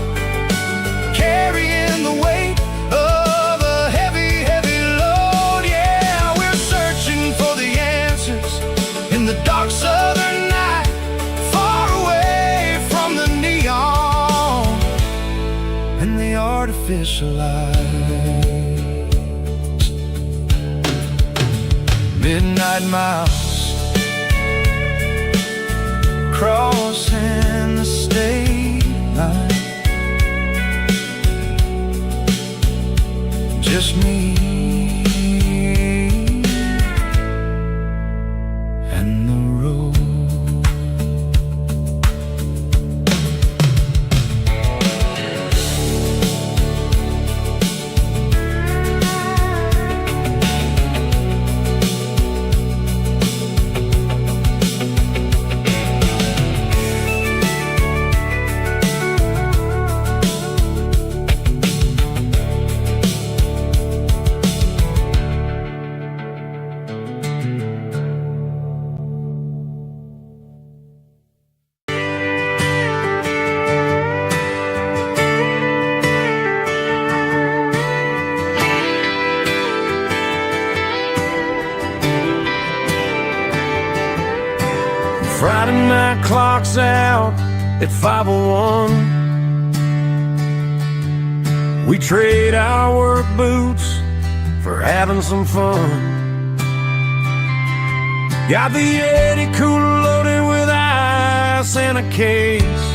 carrying the weight of a heavy, heavy load. Yeah, we're searching for the answers in the dark southern night, far away from the neon and the artificial lights. Midnight mouse, crossing the state line, just me and the road. Friday night clock's out at 5:01. We trade our work boots for having some fun. Got the Yeti cooler loaded with ice and a case,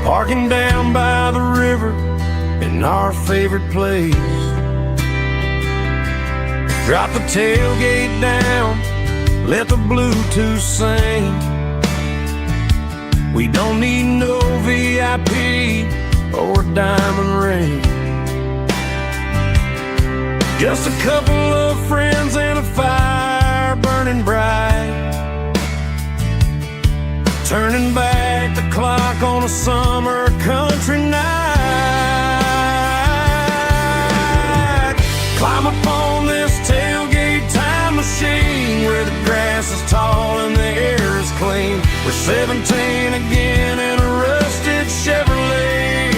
parking down by the river in our favorite place. Drop the tailgate down, let the Bluetooth sing. We don't need no VIP or a diamond ring. Just a couple of friends and a fire burning bright, turning back the clock on a summer country night. Climb up on this tailgate time machine where the grass is tall and the air is clean. We're 17 again in a rusted Chevrolet,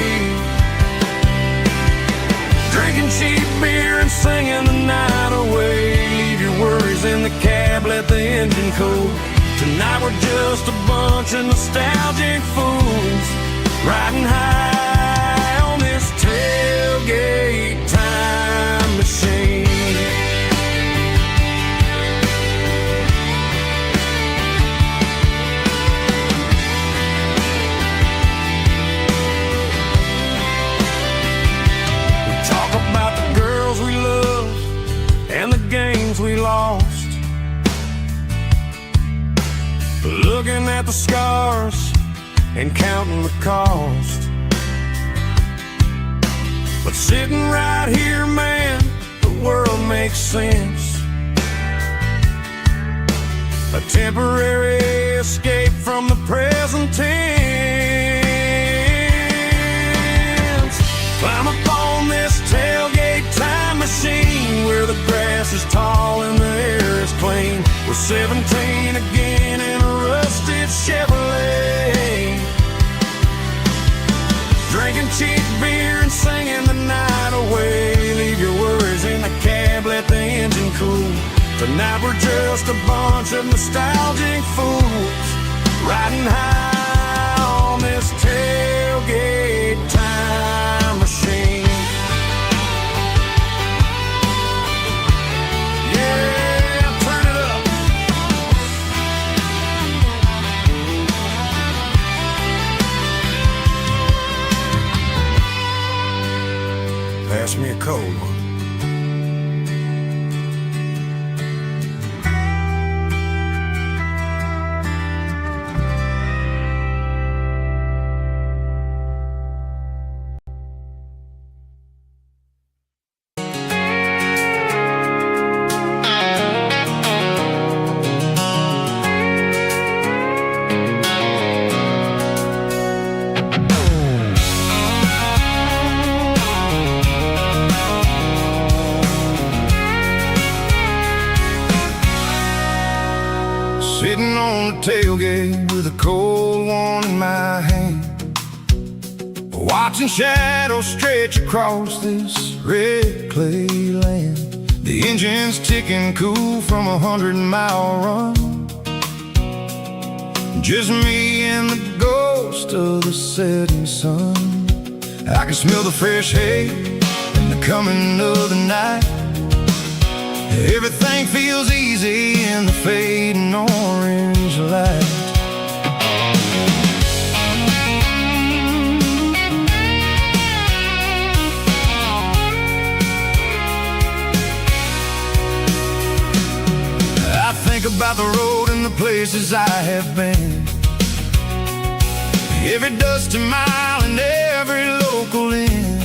drinking cheap beer and singing the night away. Leave your worries in the cab, let the engine cool. Tonight we're just a bunch of nostalgic fools riding high on this tailgate time machine. We talk about the girls we love and the games we lost, looking at the scars and counting the cost. But sitting right here, man, the world makes sense. A temporary escape from the present tense. Climb up on this tailgate time machine where the grass is tall and the air is clean. We're 17 again in a rusted Chevrolet, drinking cheap beer and singing the night away. Leave your worries in the cab, let the engine cool. Tonight we're just a bunch of nostalgic fools riding high on this tailgate time machine. Pass me a cold one. Sitting on the tailgate with a cold one in my hand, watching shadows stretch across this red clay land. The engine's ticking cool from a 100-mile run. Just me and the ghost of the setting sun. I can smell the fresh hay and the coming of the night. Everything feels easy in the fading orange light. I think about the road and the places I have been, every dusty mile and every local inn.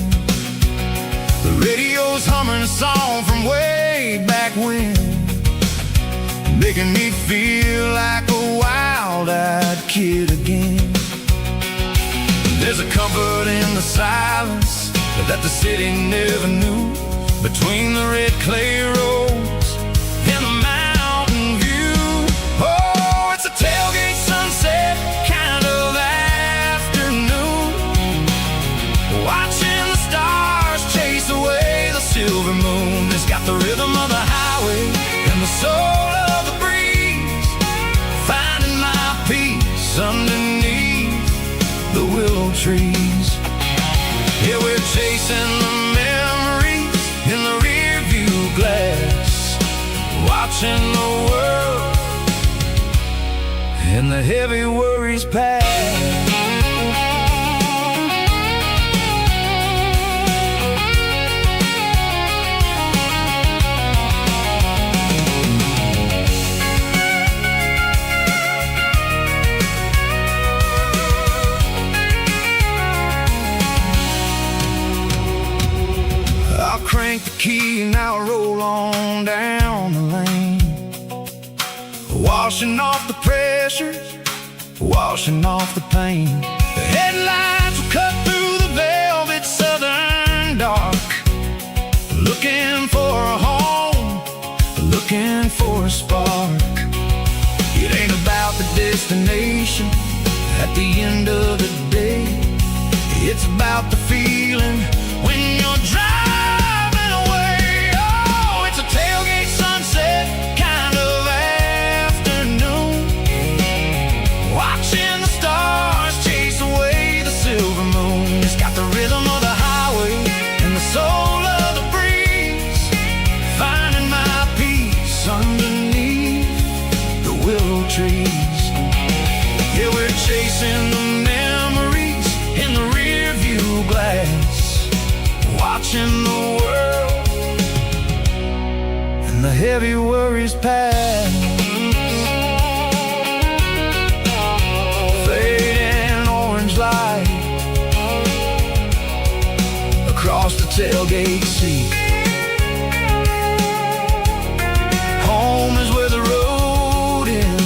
The radio's humming a song from way back when, making me feel like a wild-eyed kid again. There's a comfort in the silence that the city never knew, between the red clay roads and the mountain view. Oh, it's a tailgate sunset kind of afternoon, watching the stars chase away the silver moon. It's got the rhythm of the highway and the soul of the breeze, watching the world and the heavy worries pass. I'll crank the key and I'll roll on down the lane, washing off the pressure, washing off the pain. The headlights will cut through the velvet southern dark, looking for a home, looking for a spark. It ain't about the destination at the end of the day, it's about the feeling when you're driving away. Oh, it's a tailgate sunset kind of afternoon, watching the stars chase away the silver moon. It's got the rhythm of the highway and the soul of the breeze, finding my peace underneath the willow trees. Yeah, we're chasing the memories in the rear view glass, watching the world and the heavy worries pass. Fading orange light across the tailgate seat. Home is where the road ends.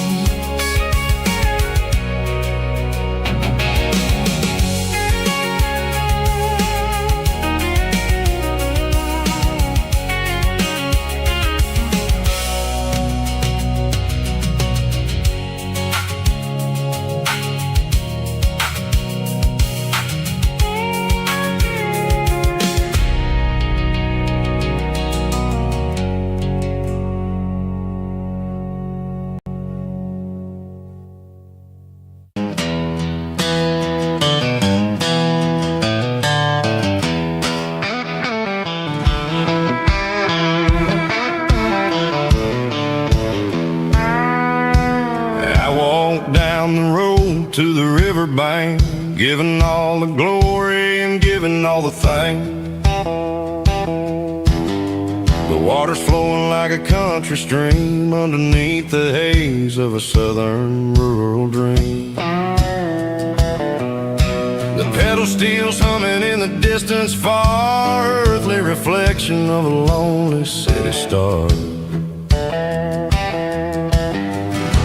Down the road to the riverbank, giving all the glory and giving all the thanks. The water's flowing like a country stream underneath the haze of a southern rural dream. The pedal steel's humming in the distance far, earthly reflection of a lonely city star.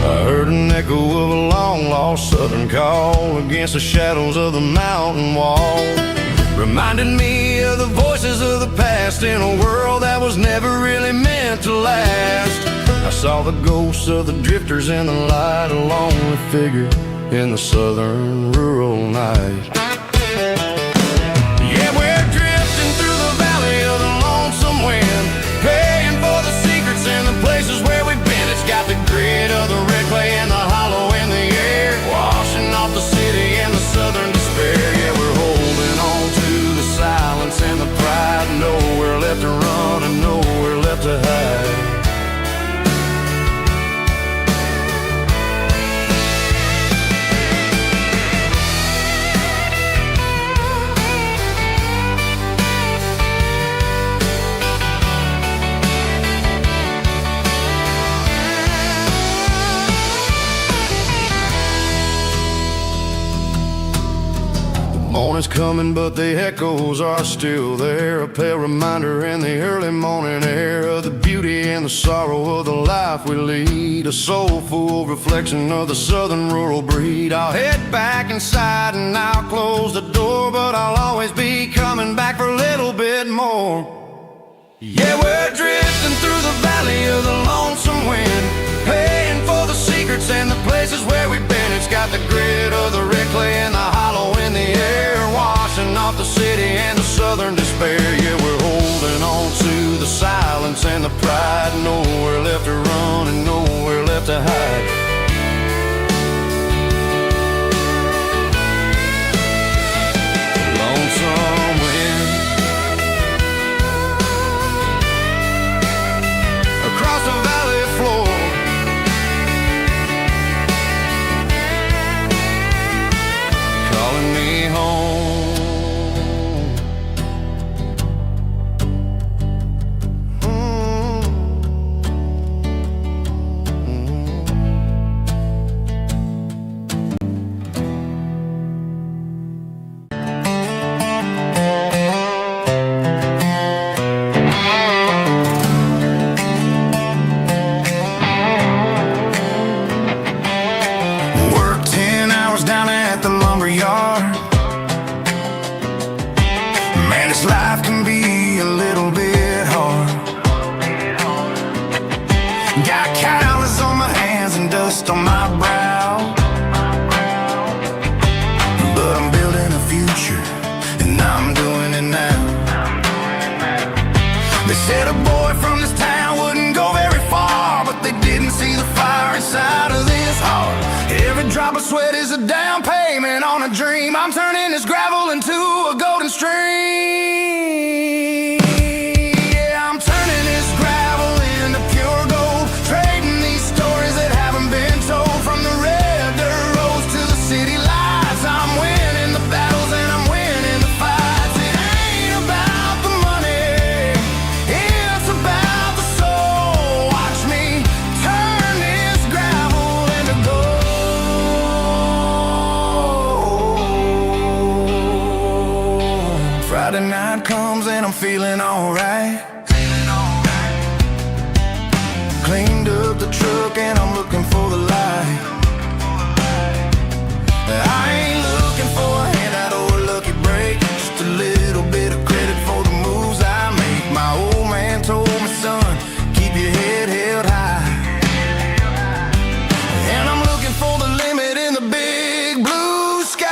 I heard an echo of a long-lost southern call against the shadows of the mountain wall, reminded me of the voices of the past in a world that was never really meant to last. I saw the ghosts of the drifters in the light, a lonely figure in the southern rural night. Yeah, we're drifting through the valley of the lonesome wind, paying for the secrets and the places where we've been. It's got the grit of the red clay and the hollow in the air, washing off the city and the southern despair. Yeah, we're holding on to the silence and the pride, nowhere left to run and nowhere left to hide. Morning's coming, but the echoes are still there, a pale reminder in the early morning air of the beauty and the sorrow of the life we lead, a soulful reflection of the southern rural breed. I'll head back inside and I'll close the door, but I'll always be coming back for a little bit more. Yeah, we're drifting through the valley of the lonesome wind, paying for the secrets and the places where we've been. It's got the grit of the red clay and the hollow in the air, washing off the city and the southern despair. Yeah, we're holding on to the silence and the pride, nowhere left to run and nowhere left to hide. Lonesome wind across the valley floor, rest on my brow. But I'm building a future, and I'm doing it now. They said a boy from this town wouldn't go very far, but they didn't see the fire inside of this heart. Every drop of sweat is a down payment on a dream. I'm turning this gravel into a golden stream. Yeah, I'm turning this gravel into pure gold, trading these stories that haven't been told. From the red dirt roads to the city lights, I'm winning the battles and I'm winning the fights. It ain't about the money, it's about the soul. Watch me turn this gravel into gold. Friday night comes and I'm feeling alright. Cleaned up the truck and I'm looking for the light. I ain't looking for a handout or a lucky break, just a little bit of credit for the moves I make. My old man told me, son, keep your head held high. And I'm looking for the limit in the big blue sky.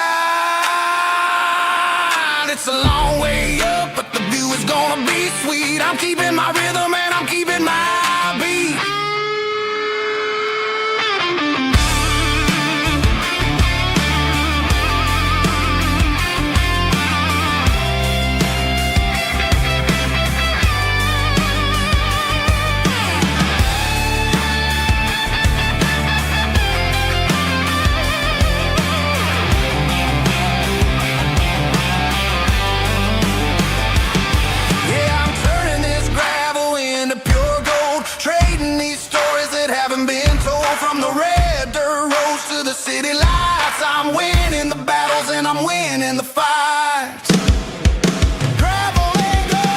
It's a long way up, but the view is gonna be sweet. I'm keeping my rhythm and I'm keeping my beat. Yeah, I'm turning this gravel into pure gold, trading these stories that haven't been told. From the red dirt roads to the city lights, I'm winning the battles and I'm winning the fights. Gravel and gold.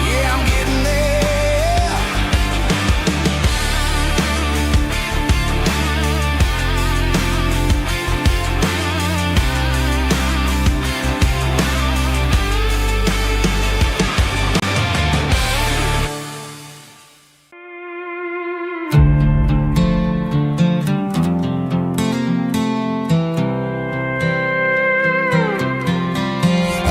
Yeah, I'm getting there.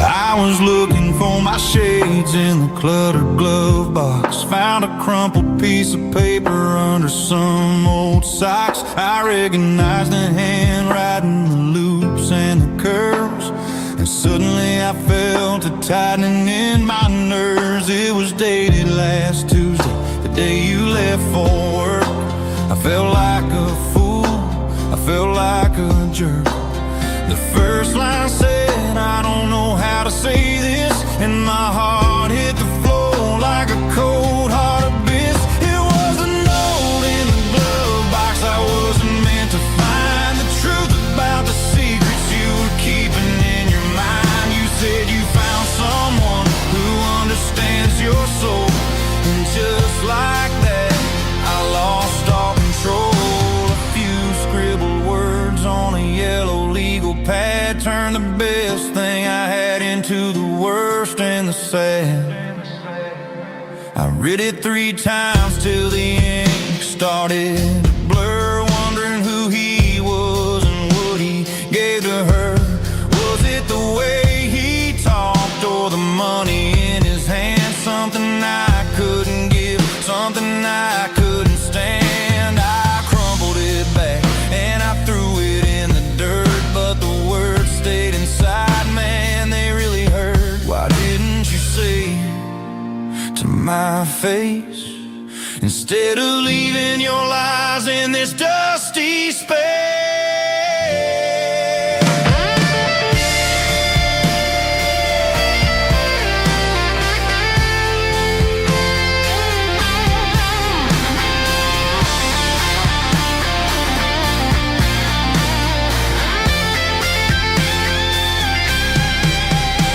I was looking for my shades in the cluttered glove box. Found a crumpled piece of paper under some old socks. I recognized the handwriting, the loops and the curves, and suddenly I felt a tightening in my nerves. It was dated last Tuesday, the day you left for work. I felt like a fool, I felt like a jerk. The first line said, I don't know how to say this, and my heart hit the floor like a cold heart abyss. It was a note in the glove box I wasn't meant to find. The truth about the secrets you were keeping in your mind. You said you found someone who understands your soul, and just like that, I lost all control. A few scribbled words on a yellow legal pad turned the best thing I had into the worst and the sad. I read it 3 times till the ink started to blur, wondering who he was and what he gave to her. Was it the way he talked or the money in his hand? Something I couldn't give, something I couldn't stand. I crumpled it back and I threw it in the dirt, but the words stayed inside, man, they really hurt. Why didn't you say to my face, instead of leaving your lies in this dusty space?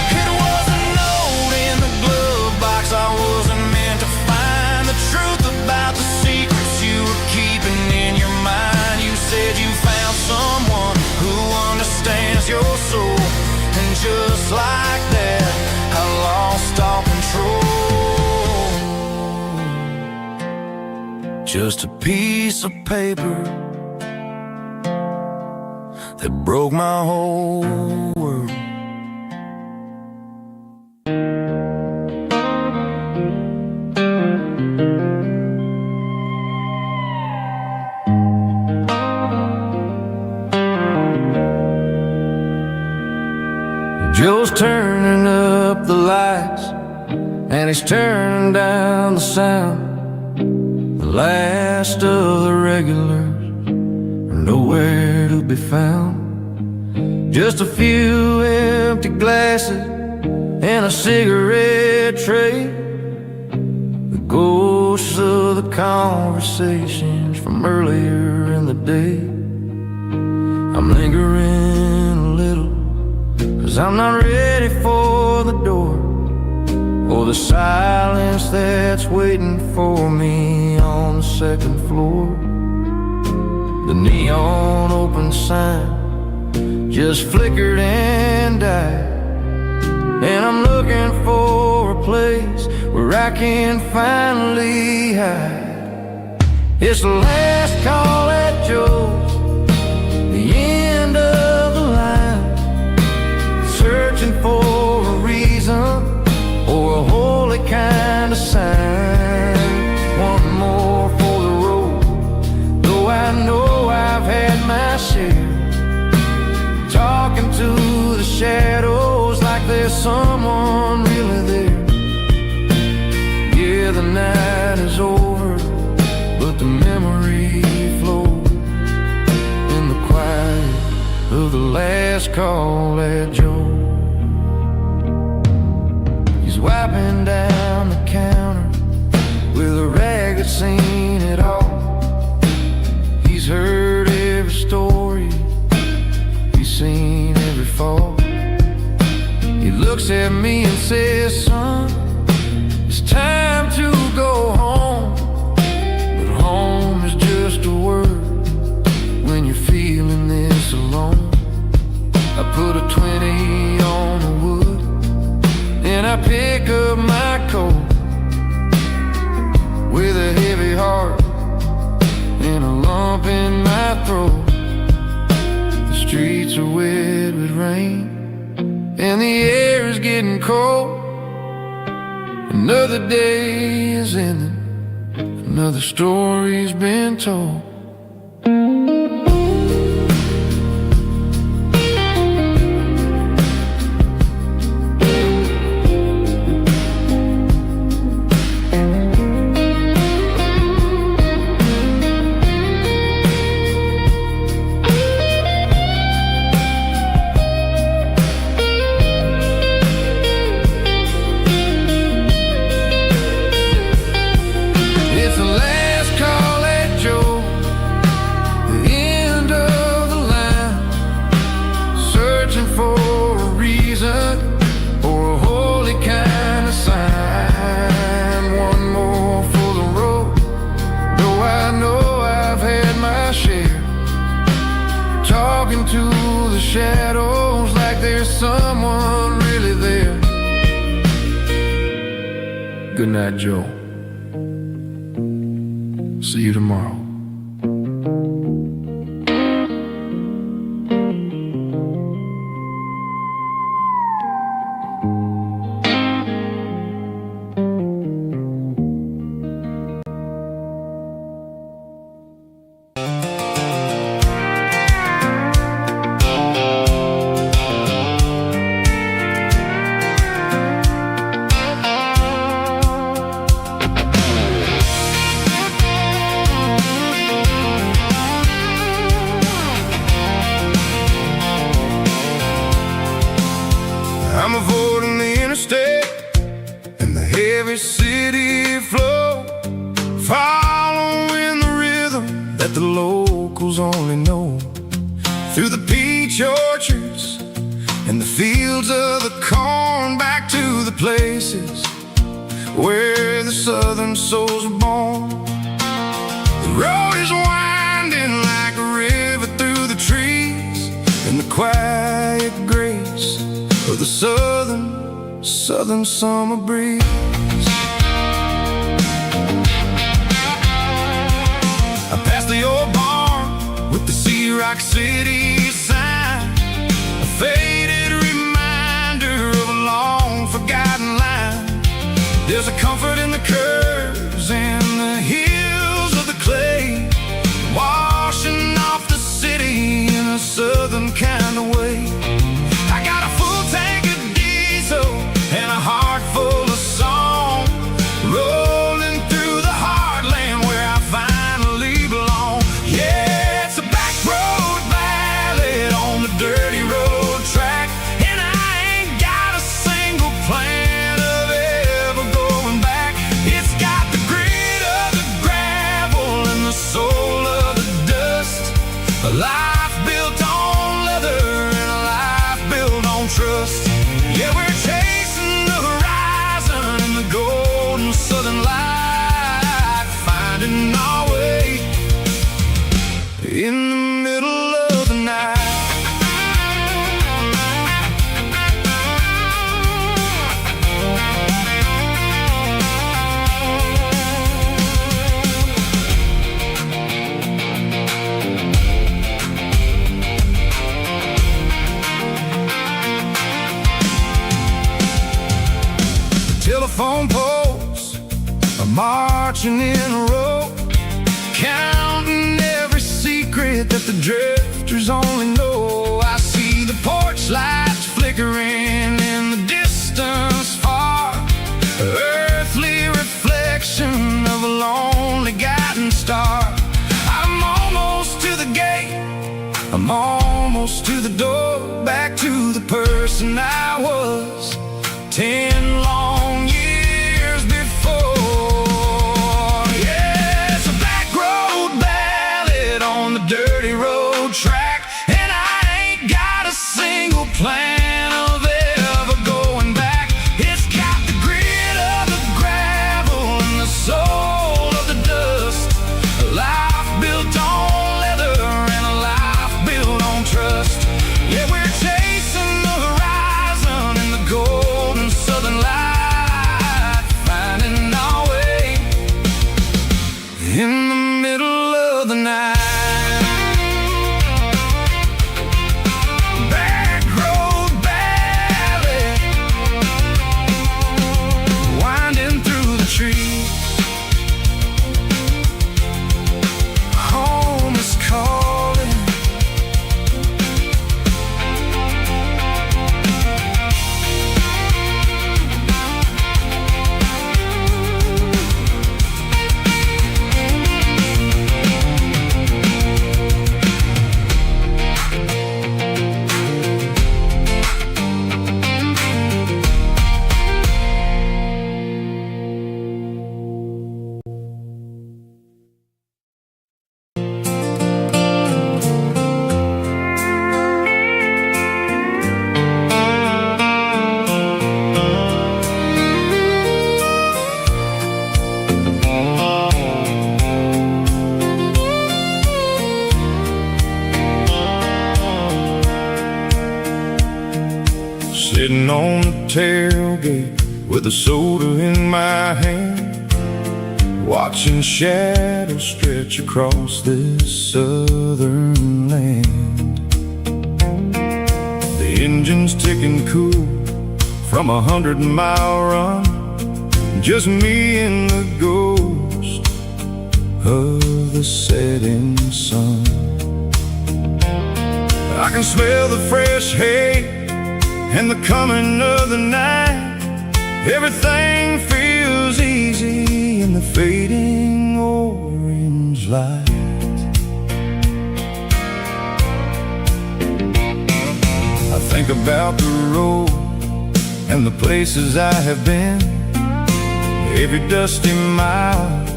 It was a note in the glove box I wasn't meant to find. The truth about the secrets you were keeping in your mind. You said you found just a piece of paper that broke my whole world. Joe's turning up the lights, and he's turning down the sound. The last of the regulars are nowhere to be found. Just a few empty glasses and a cigarette tray, the ghosts of the conversations from earlier in the day. I'm lingering a little, 'cause I'm not ready for the door, or the silence that's waiting for me on the second floor. The neon open sign just flickered and died, and I'm looking for a place where I can finally hide. It's the last call at Joe's, the end of the line, searching for a reason or a holy kind of sign. One more for the road, though I know I've had my share. Talking to the shadows like there's someone really there. Yeah, the night is over, but the memory flows in the quiet of the last call at Joe. He's wiping down the counter with a rag that's seen it all. He's heard every story, he's seen every fall. He looks at me and says, son, it's time to go home. But home is just a word when you're feeling this alone. I put a 20 on the wood, and I pick up my coat with a heavy heart and a lump in my throat. The streets are wet with rain, and the air is getting cold. Another day is ending, another story's been told. To the shadows like there's someone really there. Good night, Joe. See you tomorrow. I'm avoiding the interstate and the heavy city flow, following the rhythm that the locals only know. Through the peach orchards and the fields of the corn, back to the places where the southern souls were born. The road is winding like a river through the trees, and the quiet grace of the southern summer breeze. Rock City sign, a faded reminder of a long forgotten line. There's a comfort in the curves and the hills of the clay, washing off the city in a southern kind of way. I got a full tank of diesel and a heart full of song, rolling through the heartland where I finally belong. Yeah, it's a back road ballad on the dirty road track, and I ain't got a single plan of ever going back. It's got the grit of the gravel and the soul of the dust, a life built on leather and a life built on trust. Yeah, we're chasing the horizon in the golden southern light, finding our way in the middle of the night. Telephone poles are marching in a row, counting every secret that the drifters only know. I see the porch lights flickering in the distance far, earthly reflection of a lonely guiding star. I'm almost to the gate, I'm almost to the door, back to the person I was 10 long years before. Yeah, it's a back road ballad on the dirty road track, and I ain't got a single plan of ever going back. It's got the grit of the gravel and the soul of the dust, a life built on leather and a life built on trust. Yeah, we're chasing the horizon in the golden southern light, finding our way in the middle of the night. Back road ballad, winding through the trees. Home is calling. Sitting on the tailgate with a soda in my hand, watching shadows stretch across this southern land. The engine's ticking cool from 100-mile run, just me and the ghost of the setting sun. I can smell the fresh hay and the coming of the night. Everything feels easy in the fading orange light. I think about the road and the places I have been, every dusty mile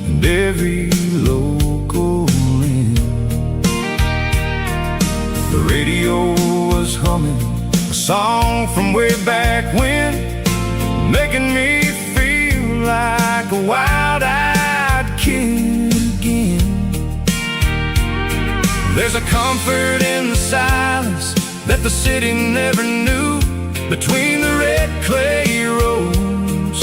and every local inn. The radio was humming a song from way back when, making me feel like a wild-eyed kid again. There's a comfort in the silence that the city never knew, between the red clay roads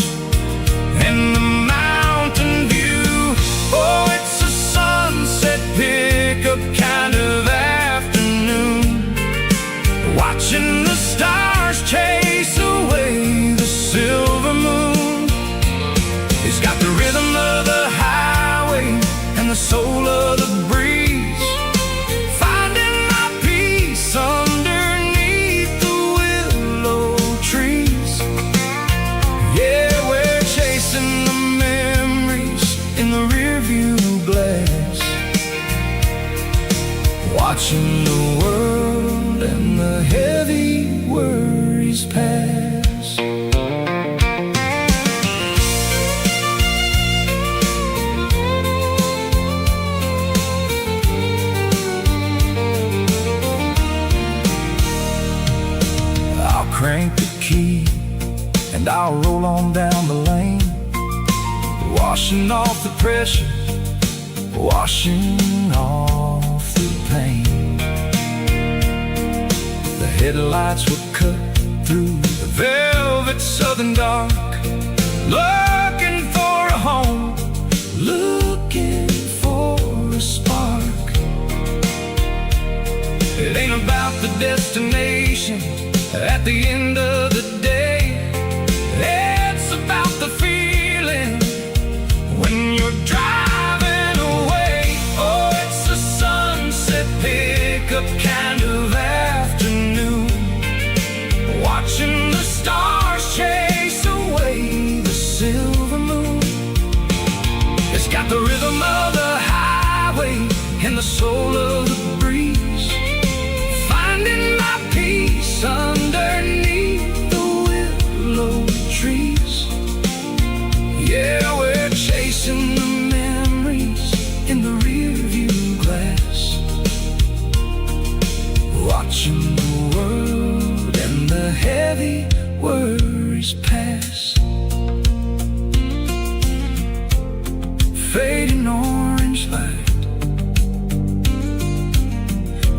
and the mountain view. Oh, it's a sunset pickup kind of watching the stars chase away the silver moon. It's got the rhythm of the highway and the soul of the breeze, finding my peace underneath the willow trees. Yeah, we're chasing the memories in the rearview glass, watching the world and the heavy worries pass. I'll crank the key and I'll roll on down the lane, washing off the pressure, washing off the pain. The headlights will cut through the velvet southern dark, looking for a home, looking for a spark. It ain't about the destination at the end of the day, it's about the feeling when you're driving away. Oh, it's a sunset pickup kind of afternoon, watching the stars chase away the silver moon. It's got the rhythm of the highway and the soul of the breeze, finding my peace underneath the willow trees. Yeah, we're chasing the memories in the rearview glass, watching the world and the heavy worries pass. Fading orange light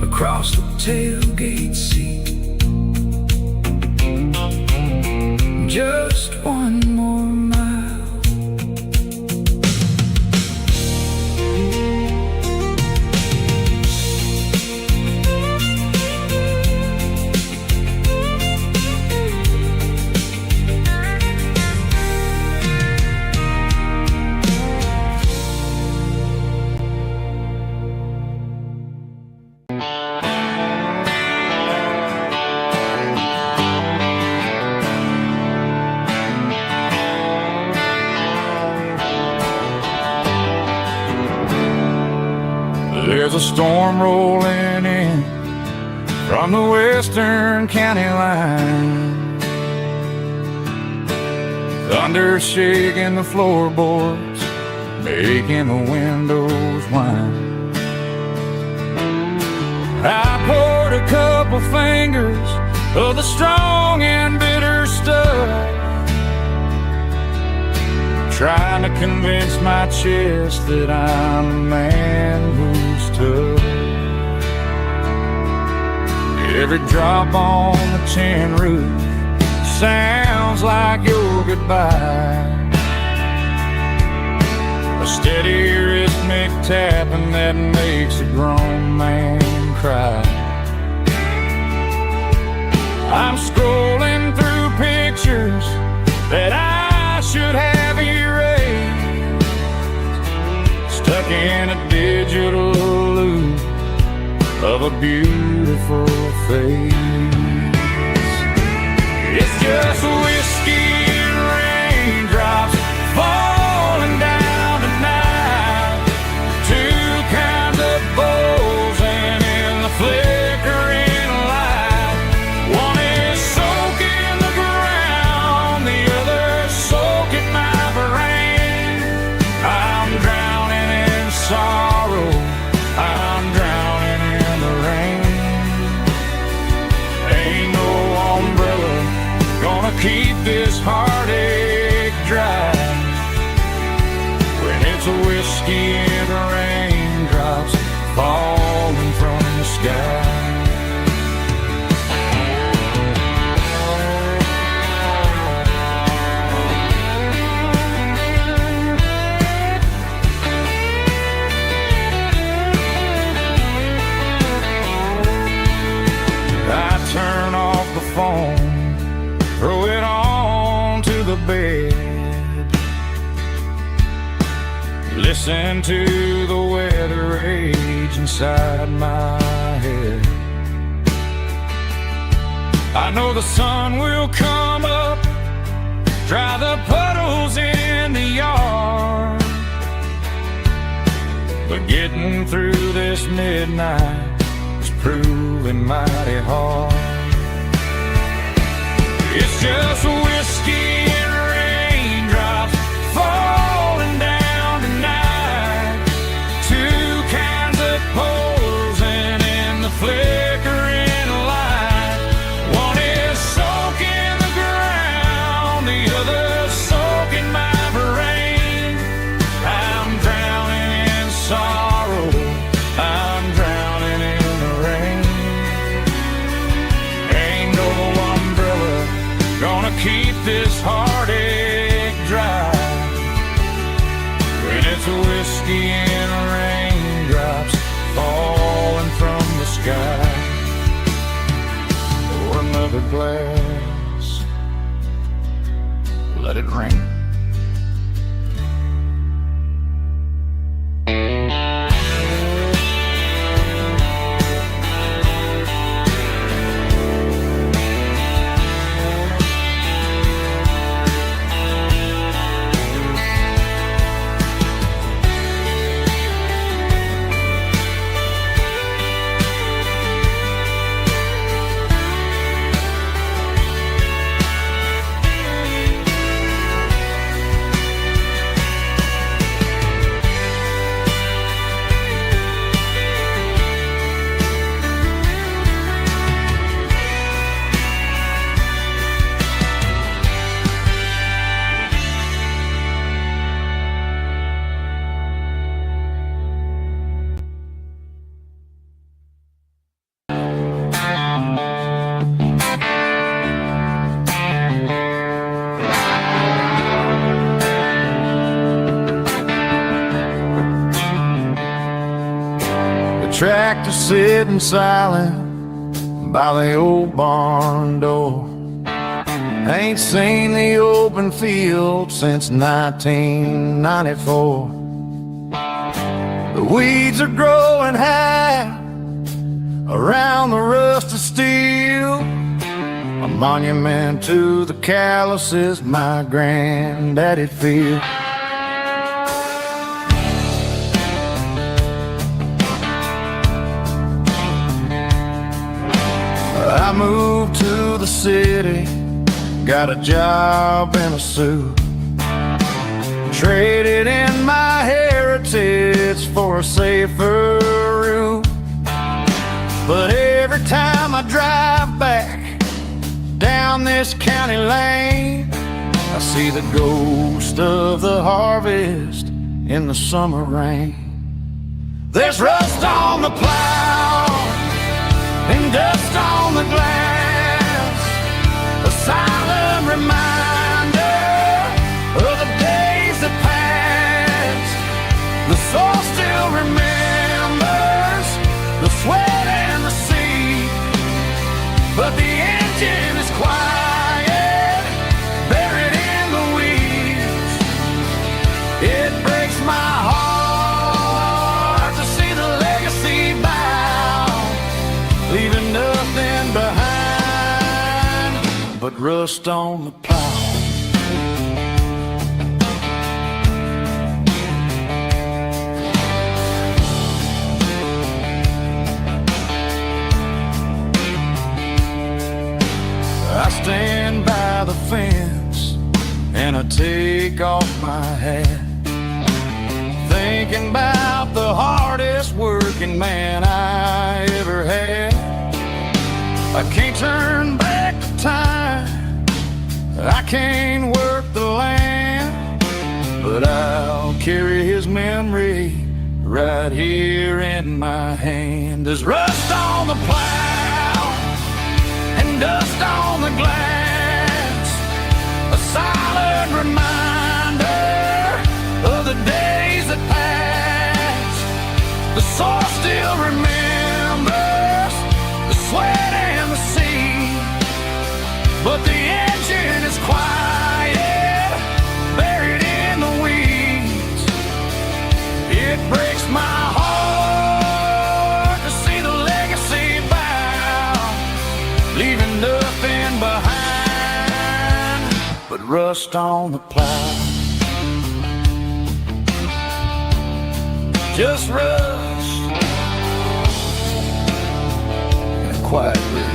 across the tailgate seat, just one more mile. There's a storm rolling in from the western county line, thunder shaking the floorboards, making the windows whine. I poured a couple fingers of the strong and bitter stuff, trying to convince my chest that I'm a man who's tough. Every drop on the tin roof sounds like your goodbye, a steady rhythmic tapping that makes a grown man cry. I'm scrolling through pictures that I should have erased, stuck in a digital loop of a beautiful face. It's just whiskey and raindrops falling down tonight, two kinds of bowls and in the flickering light. One is soaking the ground, the other soaking my brain. I'm drowning in sorrow, I'm drowning in the rain. Ain't no umbrella gonna keep this heartache dry when it's a whiskey and raindrops falling from the sky. I turn off the phone, throw it on to the bed, listen to the weather rage inside my head. I know the sun will come up, dry the puddles in the yard, but getting through this midnight is proving mighty hard. It's just whiskey and raindrops falling down tonight, two kinds of posing in the flickering light. One is soaking the ground, the other soaking my brain. I'm drowning in sorrow, I'm drowning in the rain. Ain't no umbrella gonna keep this heartache dry when it's whiskey and raindrops falling from the sky. Pour another glass, let it rain. Tractor sitting silent by the old barn door. Ain't seen the open field since 1994. The weeds are growing high around the rusted steel, a monument to the calluses my granddaddy feel. I moved to the city, got a job in a suit, traded in my heritage for a safer route. But every time I drive back down this county lane, I see the ghost of the harvest in the summer rain. There's rust on the plow and dust on the glass, a silent reminder of the days that passed. The soul still remembers the sweat and the sea, but the engine is quiet, buried in the weeds. It breaks my heart to see the legacy bow, leaving nothing behind but rust on the plow. I stand by the fence and I take off my hat, thinking about the hardest working man I ever had. I can't turn back the time, I can't work the land, but I'll carry his memory right here in my hand. There's rust on the plow and dust on the glass, a silent reminder of the days that passed. The soil still remembers the sweat and the sea, nothing behind but rust on the plow. Just rust and a quiet breeze.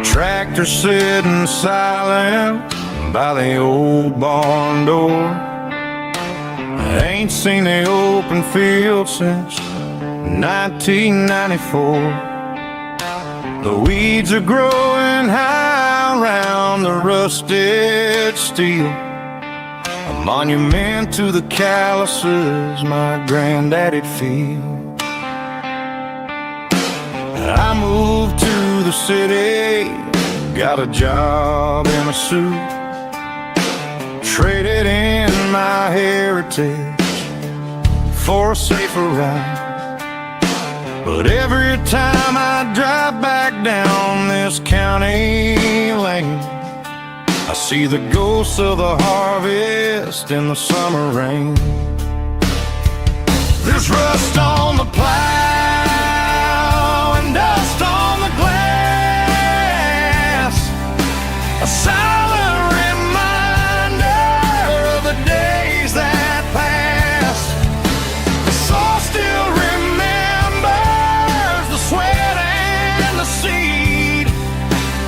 Tractor sitting silent by the old barn door. I ain't seen the open field since 1994. The weeds are growing high around the rusted steel, a monument to the calluses my granddaddy'd feel. I moved to the city, got a job in a suit, traded in my heritage for a safer ride. But every time I drive back down this county lane, I see the ghosts of the harvest in the summer rain. There's rust on the plow and dust on the glass, a silent reminder of the days that passed. The soul still remembers the sweat and the seed,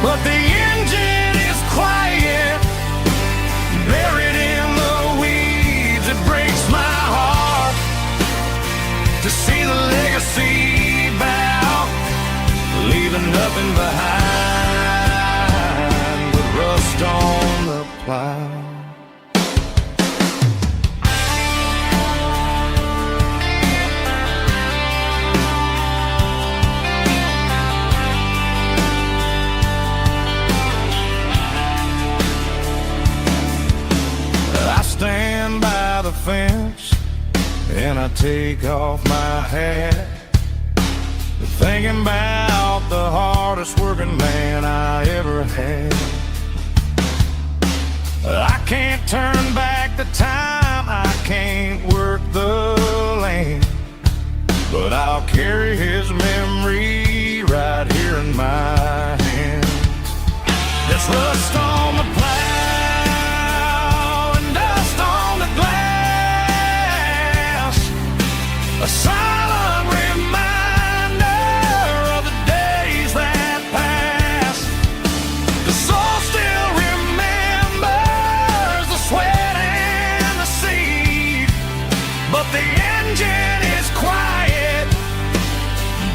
but the engine is quiet, buried in the weeds. It breaks my heart to see the legacy bow, leaving nothing behind but rust on the plow. I stand by the fence and I take off my hat, thinking about the hardest working man I ever had. I can't turn back the time, I can't work the land, but I'll carry his memory right here in my hands. There's rust on the plow and dust on the glass, a silent reminder of the days that passed. The soul still remembers the sweat and the seed, but the engine is quiet,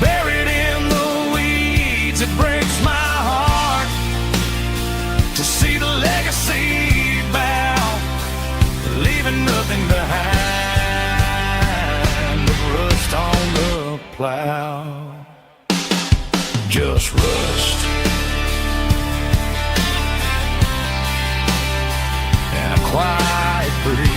buried in the weeds. It breaks my heart to see the legacy bow, leaving nothing behind but rust on the plow. Just rust and a quiet breeze.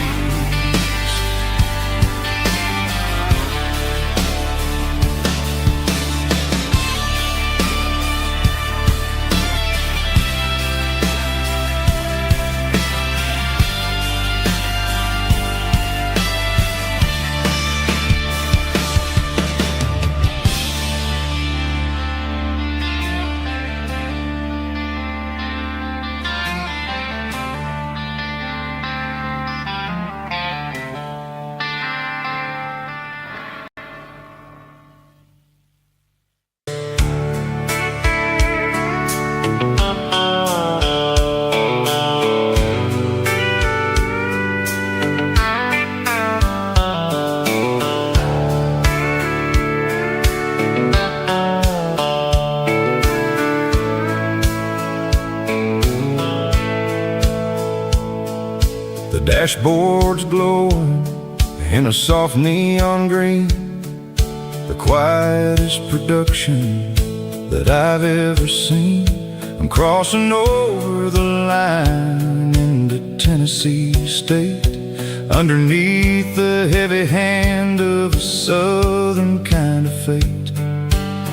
The dashboard's glowing in a soft neon green, the quietest production that I've ever seen. I'm crossing over the line into Tennessee State, underneath the heavy hand of a southern kind of fate.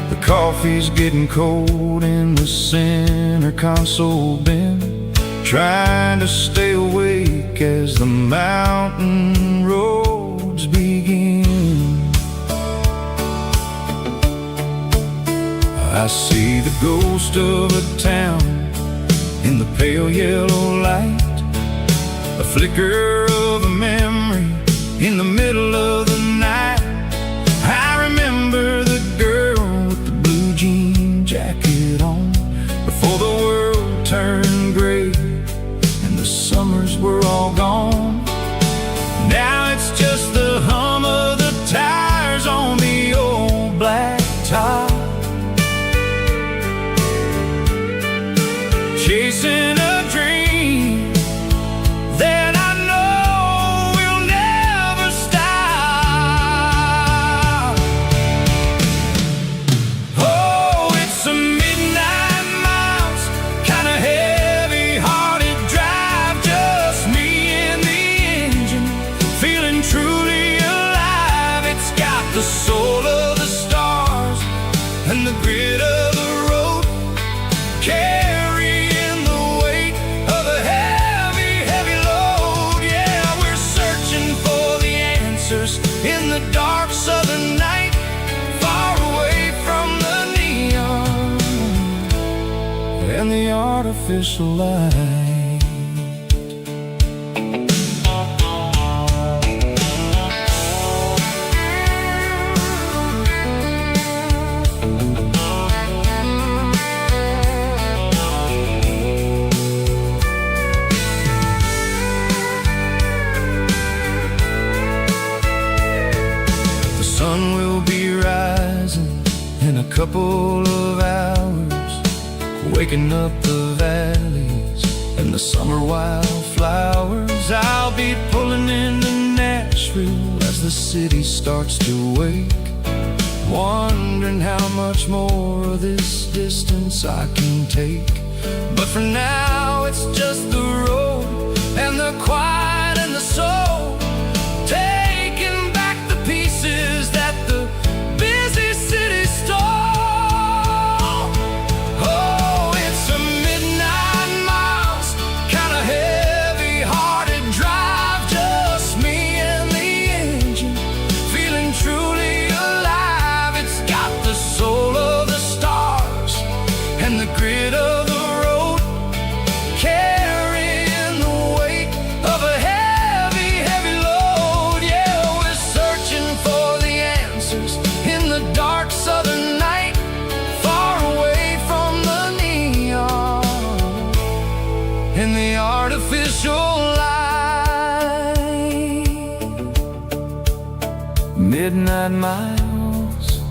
The coffee's getting cold in the center console bin, trying to stay awake as the mountain roads begin. I see the ghost of a town in the pale yellow light, a flicker of a memory in the middle of the night. I remember the girl with the blue jean jacket on, before the world turned gray and the summers were all gone. Now it's just the hum of the tires on the old black top, chasing a dream that I know will never stop. Oh, it's a midnight miles, kind of heavy-hearted drive, just me and the engine, feeling truly alive. It's got the soul of the stars and the grit of the road, carrying the weight of a heavy, heavy load. Yeah, we're searching for the answers in the dark southern night, far away from the neon and the artificial light. Couple of hours, waking up the valleys and the summer wildflowers. I'll be pulling into Nashville as the city starts to wake, wondering how much more of this distance I can take. But for now it's just the road and the quiet and the soul, taking back the pieces that the busy city stole. Midnight miles,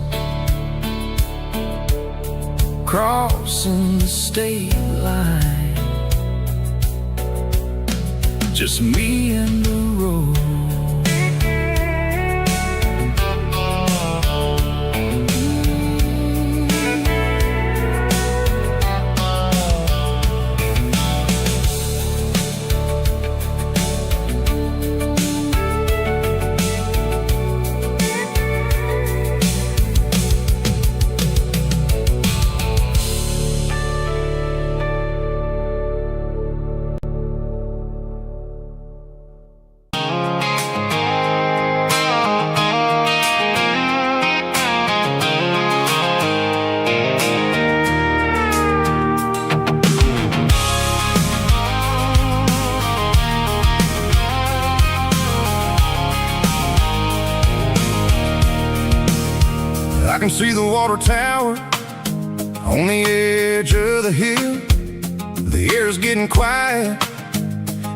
crossing the state line, just me and the road. I can see the water tower on the edge of the hill. The air's getting quiet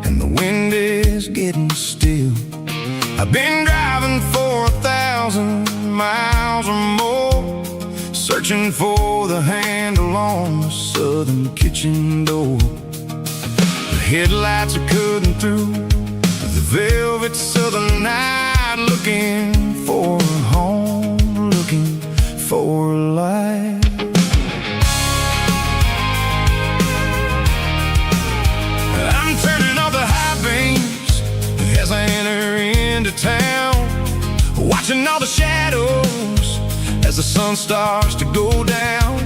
and the wind is getting still. I've been driving for 1,000 miles or more, searching for the handle on the southern kitchen door. The headlights are cutting through its southern night, looking for a home, looking for a life. I'm turning off the high beams as I enter into town, watching all the shadows as the sun starts to go down.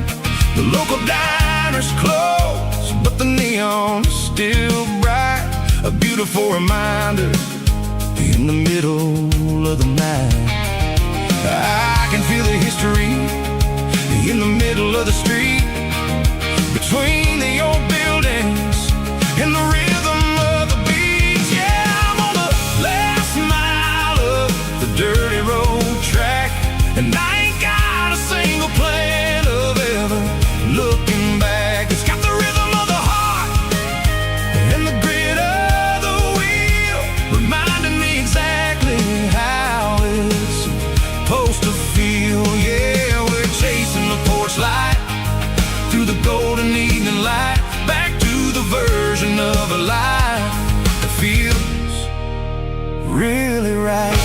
The local diner's closed, but the neon is still bright, a beautiful reminder in the middle of the night. I can feel the history in the middle of the street, between the old buildings and the rhythm of the beats. Yeah, I'm on the last mile of the dirty road track, and I ain't got a single plan of ever looking back. It's got the rhythm of the heart and the grit of the wheel, reminding me exactly how it's supposed to feel. Yeah, we're chasing the porch light through the golden evening light, back to the version of a life that feels really right.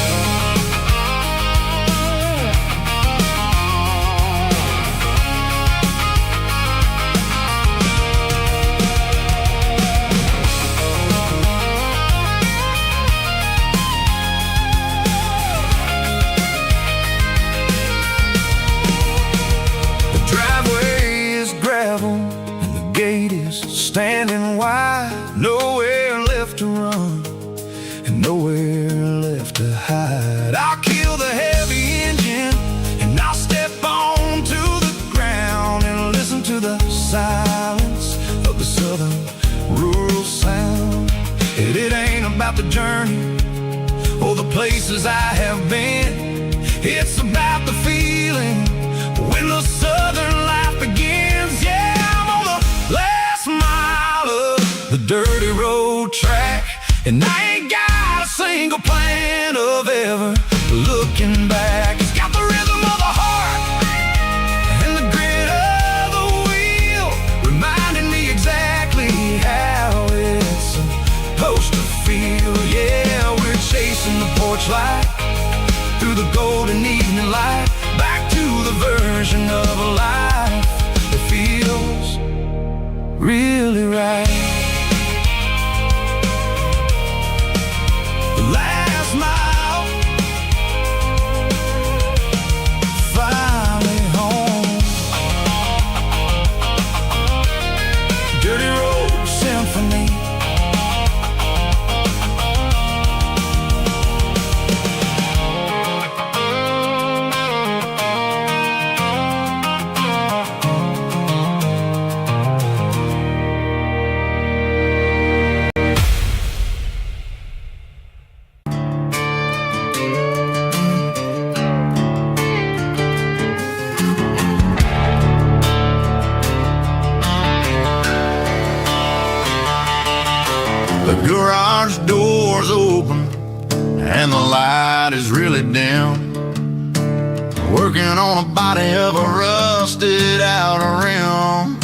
Standing wide, nowhere left to run and nowhere left to hide. I'll kill the heavy engine and I'll step onto the ground and listen to the silence of the southern rural sound. It ain't about the journey or the places I have been, it's about the feeling when the southern life begins. Yeah, I'm on the last mile of the dirty road track, and I ain't got a single plan of ever looking back. It's got the rhythm of the heart and the grit of the wheel, reminding me exactly how it's supposed to feel. Yeah, we're chasing the porch light through the golden evening light, back to the version of a life that feels really right. The last mile, finally home. Dirty Road Symphony. The garage door's open and the light is really dim. Working on a body of a rusted out rim,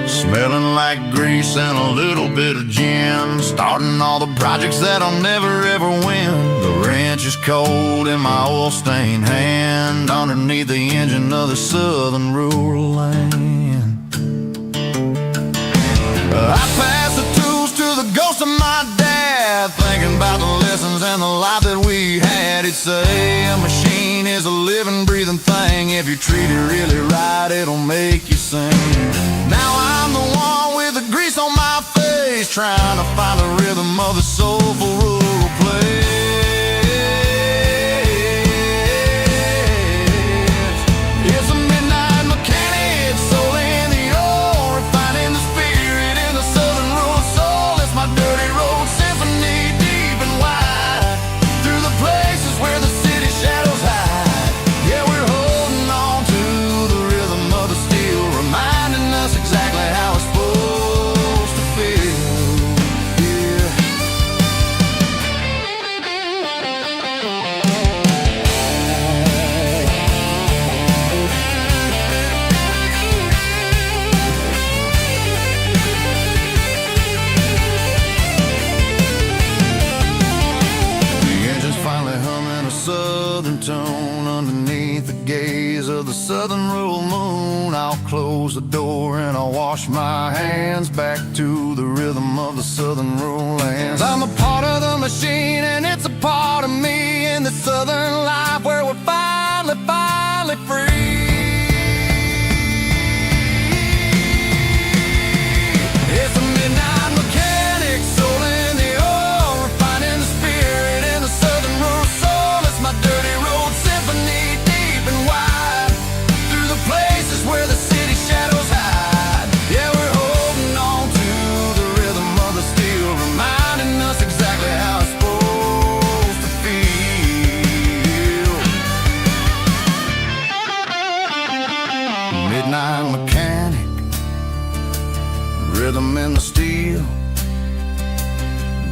smelling like grease and a little bit of gin. Starting all the projects that I'll never ever win. The wrench is cold in my oil-stained hand, underneath the engine of the southern rural land. I pass the tools to the ghost of my dad, thinking about the lessons and the life that we had. He'd say a machine is a living, breathing thing. If you treat it really right, it'll make you sing. Now I'm the one with the grease on my face, trying to find the rhythm of the soulful rural place. It's a midnight mechanic, soul in the ore, refining the spirit in the southern rural soul. It's my dirty road symphony, deep and wide, through the places where the city shadows hide. Yeah, we're holding on to the rhythm of the steel, reminding us exactly how it's supposed to feel. Yeah. southern rural moon, I'll close the door and I'll wash my hands back to the rhythm of the southern rural lands. I'm a part of the machine and it's a part of me in the southern life where we're finally free. It's a midnight mechanic, soul in the oil, refining the spirit in the southern rural soul. It's my dirty road symphony, deep and wide, through the places where the city shadows hide. Yeah, we're holding on to the rhythm of the steel, reminding us exactly how it's supposed to feel. Midnight mechanic, rhythm in the steel,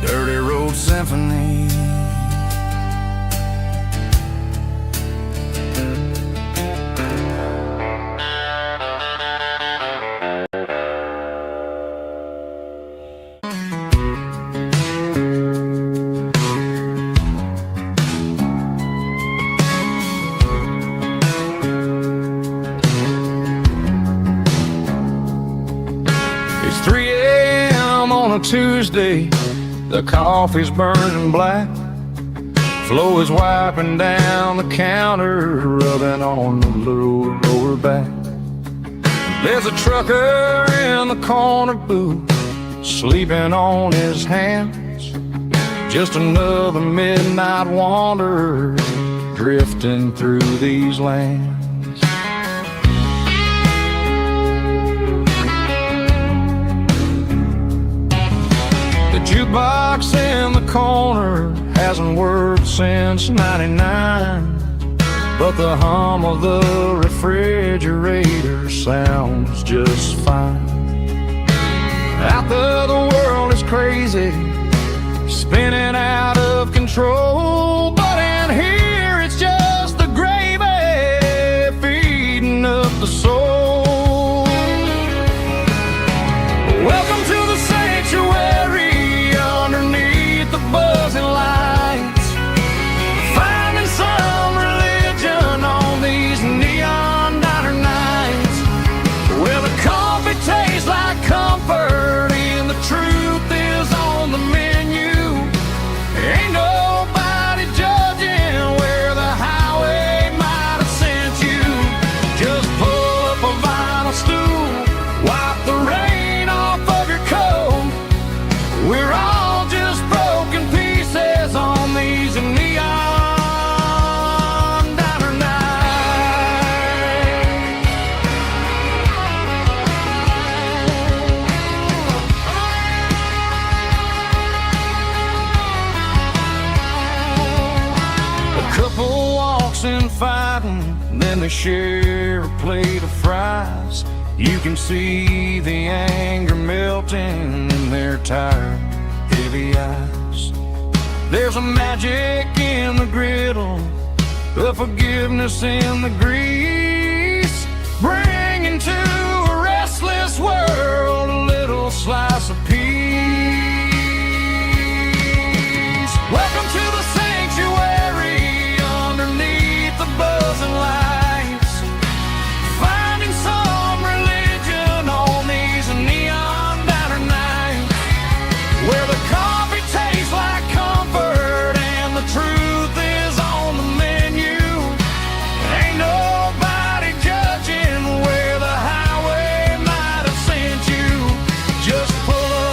dirty road symphony. It's 3 a.m. on a Tuesday, the coffee's burning black. Flo is wiping down the counter, rubbing on the little lower back. There's a trucker in the corner booth, sleeping on his hands. Just another midnight wanderer, drifting through these lands. The jukebox in the corner hasn't worked since '99, but the hum of the refrigerator sounds just fine. Out there the world is crazy, spinning out of control, but in here it's just the gravy feeding up the soul. Welcome to the sanctuary underneath the buzzing lights, finding some religion on these neon diner nights, where the coffee tastes like comfort and the truth is on the menu. Ain't nobody judging where the highway might have sent you. Just pull up a vinyl stool, wipe the rain off of your coat. We're all just broken pieces on these neon diner nights. A couple walks in fighting, then they share a plate of fries. You can see the anger melting in their tired, heavy eyes. There's a magic in the griddle, a forgiveness in the grease, bringing to a restless world a little slice of peace. Welcome to the sanctuary underneath the buzzing lights, finding some religion on these neon diner nights, where the coffee tastes like comfort and the truth is on the menu. Ain't nobody judging where the highway might have sent you. Just pull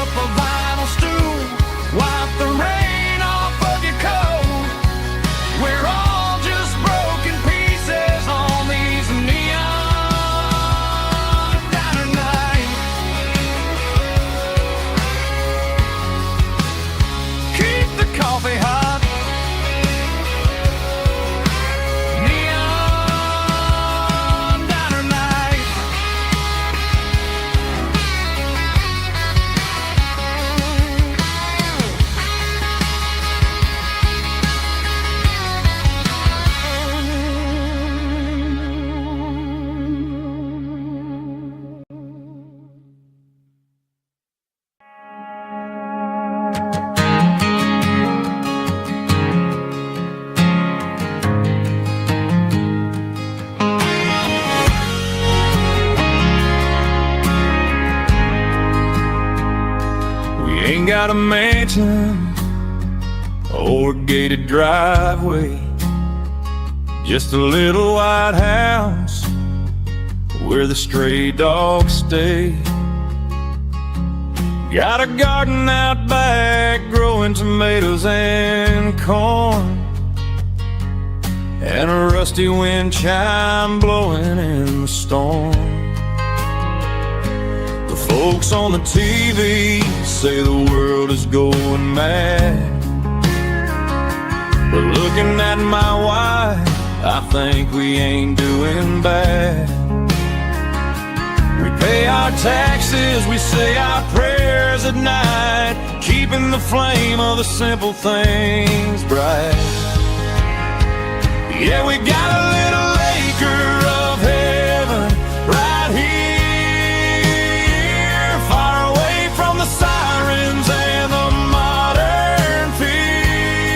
got a mansion or a gated driveway, just a little white house where the stray dogs stay. Got a garden out back growing tomatoes and corn, and a rusty wind chime blowing in the storm. The folks on the TV say the world is going mad, but looking at my wife, I think we ain't doing bad. We pay our taxes, we say our prayers at night, keeping the flame of the simple things bright. Yeah, we got a little acre of heaven right here, far away from the sirens and the modern fear,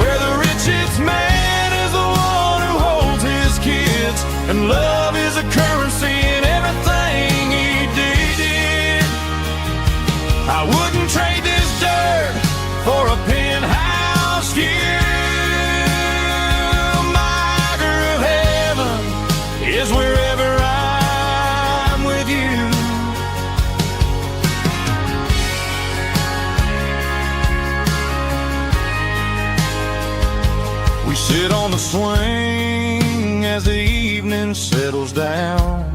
where the richest man is the one who holds his kids, and love is a currency in everything he did. I wouldn't trade this dirt for a penthouse view. Is wherever I'm with you. We sit on the swing as the evening settles down,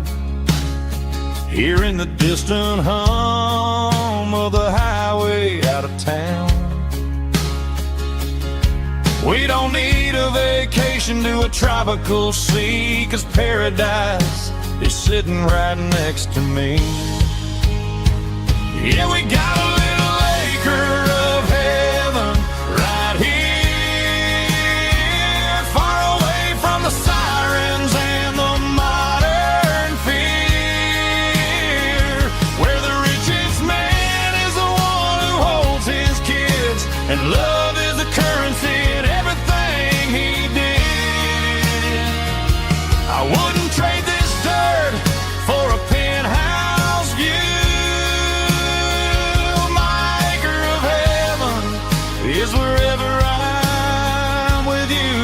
hearing the distant hum of the highway out of town. We don't need a vacation to a tropical sea, 'cause paradise is sitting right next to me. Yeah, we got a little acre of heaven right here, far away from the sirens and the modern fear, where the richest man is the one who holds his kids, and love is the currency in everything he did. I wouldn't trade this dirt for a penthouse view. My acre of heaven is wherever I'm with you,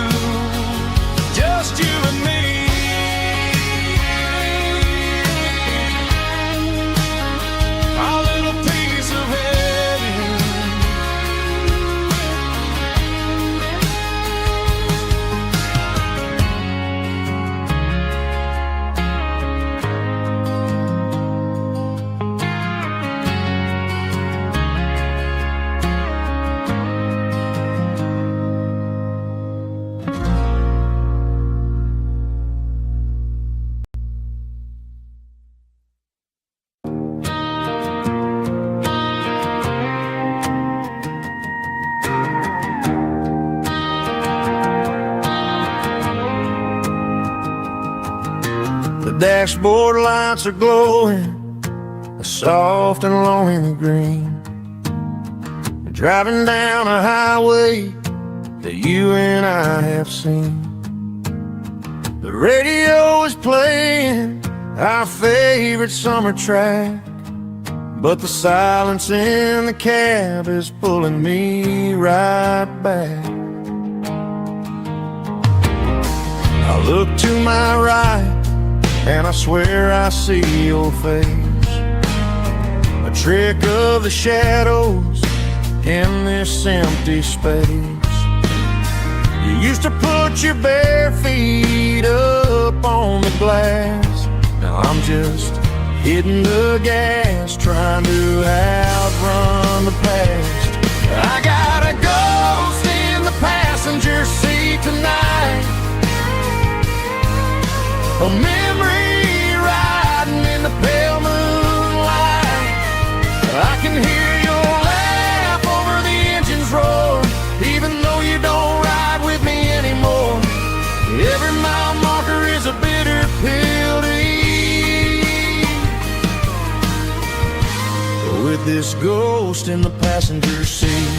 just you and me. Our little piece of heaven. The dashboard lights are glowing, a soft and lonely green. Driving down a highway that you and I have seen. The radio is playing our favorite summer track, but the silence in the cab is pulling me right back. I look to my right and I swear I see your face, a trick of the shadows in this empty space. You used to put your bare feet up on the glass. Now I'm just hitting the gas, trying to outrun the past. I got a ghost in the passenger seat tonight, a memory riding in the pale moonlight. I can hear your laugh over the engine's roar, even though you don't ride with me anymore. Every mile marker is a bitter pill to eat, with this ghost in the passenger seat.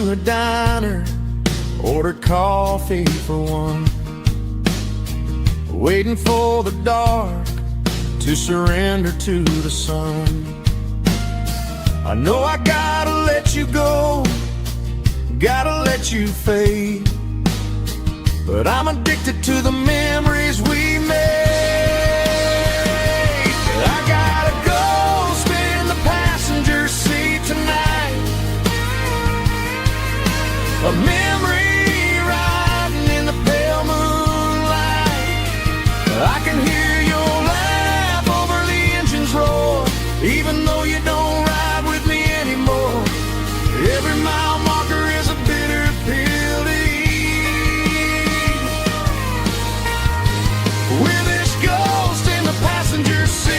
the diner, ordered coffee for one, waiting for the dark to surrender to the sun. I know I gotta let you go, gotta let you fade, but I'm addicted to the memories we made. I gotta go spin the passenger seat tonight, a memory riding in the pale moonlight. I can hear your laugh over the engine's roar, even though you don't ride with me anymore. Every mile marker is a bitter pill to eat. With this ghost in the passenger seat,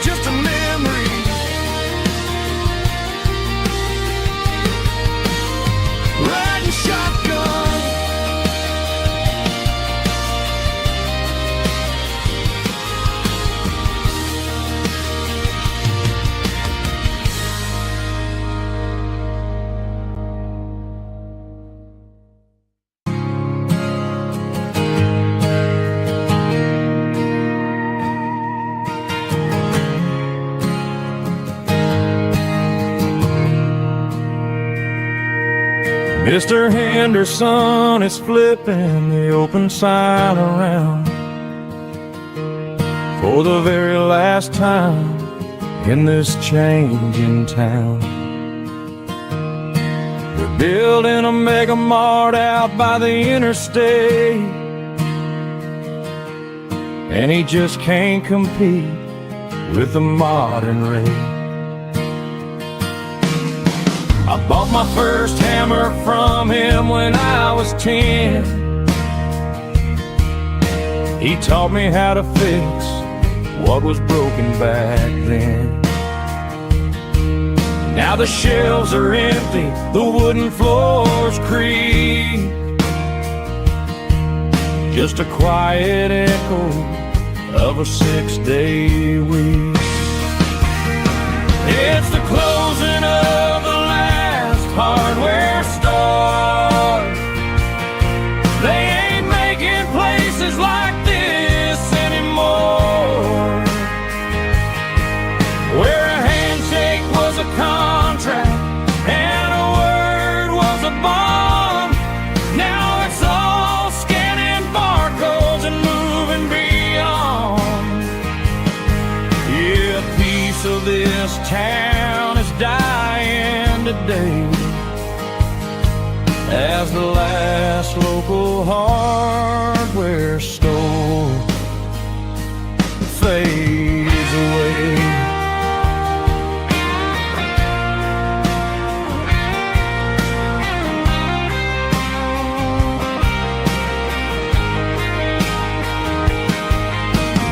just a memory, riding shotgun. Mr. Henderson is flipping the open sign around for the very last time in this changing town. They're building a mega mart out by the interstate, and he just can't compete with the modern rate. I bought my first hammer from him when I was 10. He taught me how to fix what was broken back then. Now the shelves are empty, the wooden floors creak, just a quiet echo of a 6-day week. It's the closing of the hardware store. They ain't making places like this anymore, where a handshake was a contract and a word was a bond. Now it's all scanning barcodes and moving beyond. Yeah, a piece of this town is dying today, as the last local hardware store fades away.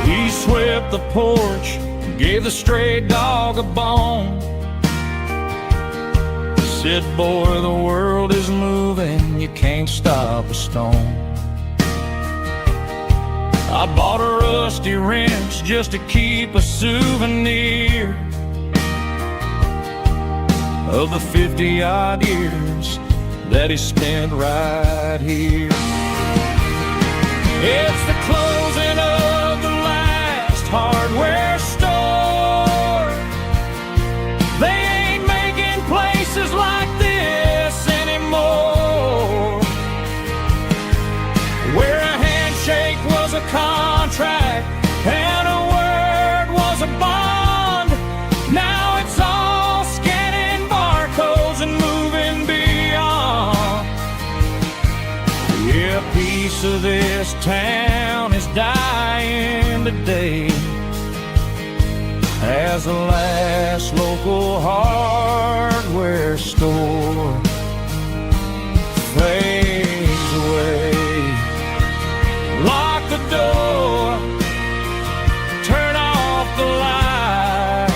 He swept the porch, gave the stray dog a bone, said, boy, the world is moving, you can't stop a stone. I bought a rusty wrench just to keep a souvenir of the 50-odd years that he spent right here. It's the closing of the last hardware store. They ain't making places like this anymore, where a handshake was a contract and a word was a bond. Now it's all scanning barcodes and moving beyond. Yeah, a piece of this town is dying today, as the last local hardware store fades away. Lock the door, turn off the light.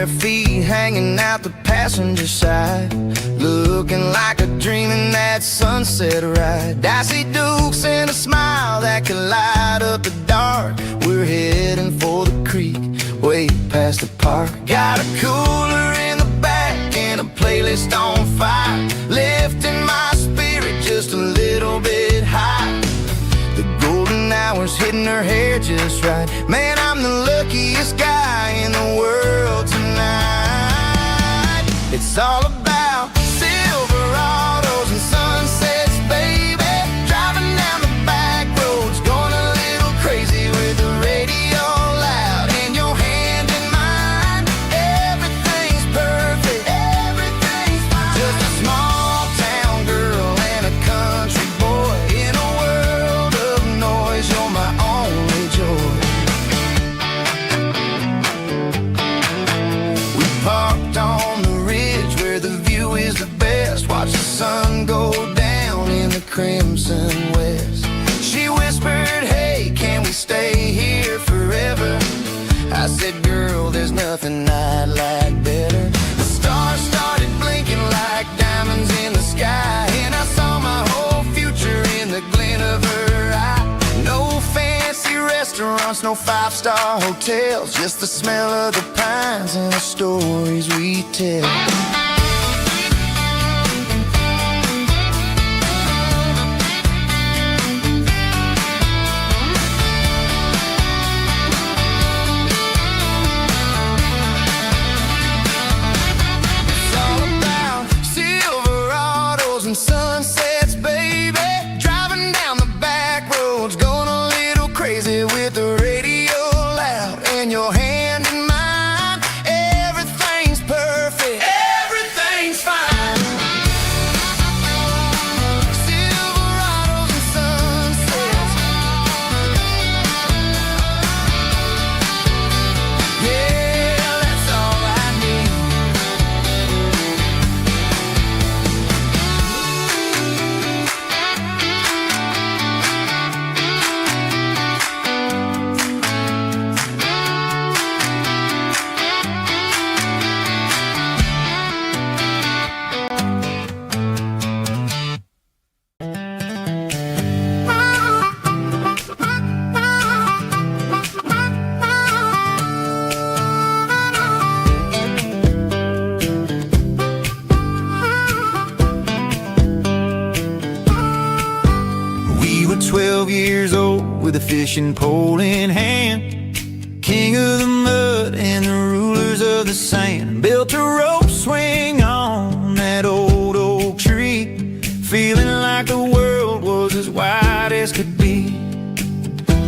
bare feet hanging out the passenger side, looking like a dream in that sunset ride. I see Dukes and a smile that could light up the dark. We're heading for the creek, way past the park. Got a cooler in the back and a playlist on fire, lifting my spirit just a little bit high. The golden hours hitting her hair just right. Man, I'm the luckiest guy in the world tonight. It's all about Silverados and sunsets, baby. Driving down the back roads, going a little crazy with the radio loud and your hand in mine. Everything's perfect, everything's fine. Just a small town girl and a country boy in a world of noise. You're my only joy. We parked on the ridge where the view is the best. Watch the sun go down in the crimson west. She whispered, hey, can we stay here forever? I said, girl, there's nothing I'd like better. The stars started blinking like diamonds in the sky, and I saw my whole future in the glint of her eye. No fancy restaurants, no five-star hotels, just the smell of the pines and the stories we tell. It's all about Silverados and sunsets, baby. Driving down the back roads, going a little crazy with the radio loud and your hand in mine. Everything's perfect, everything's fine. Silverados and sunsets, yeah, that's all I need. We were 12 years old with a fishing pole in hand, king of the mud and the rulers of the sand. Built a rope swing on that old oak tree, feeling like the world was as wide as could be.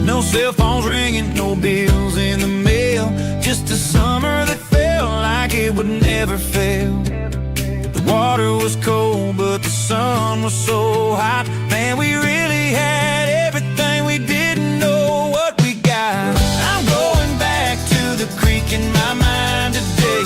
No cell phones ringing, no bills in the mail, just a summer that felt like it would never fail. The water was cold, but the sun was so hot. Man, we really had everything, we didn't know what we got. I'm going back to the creek in my mind today,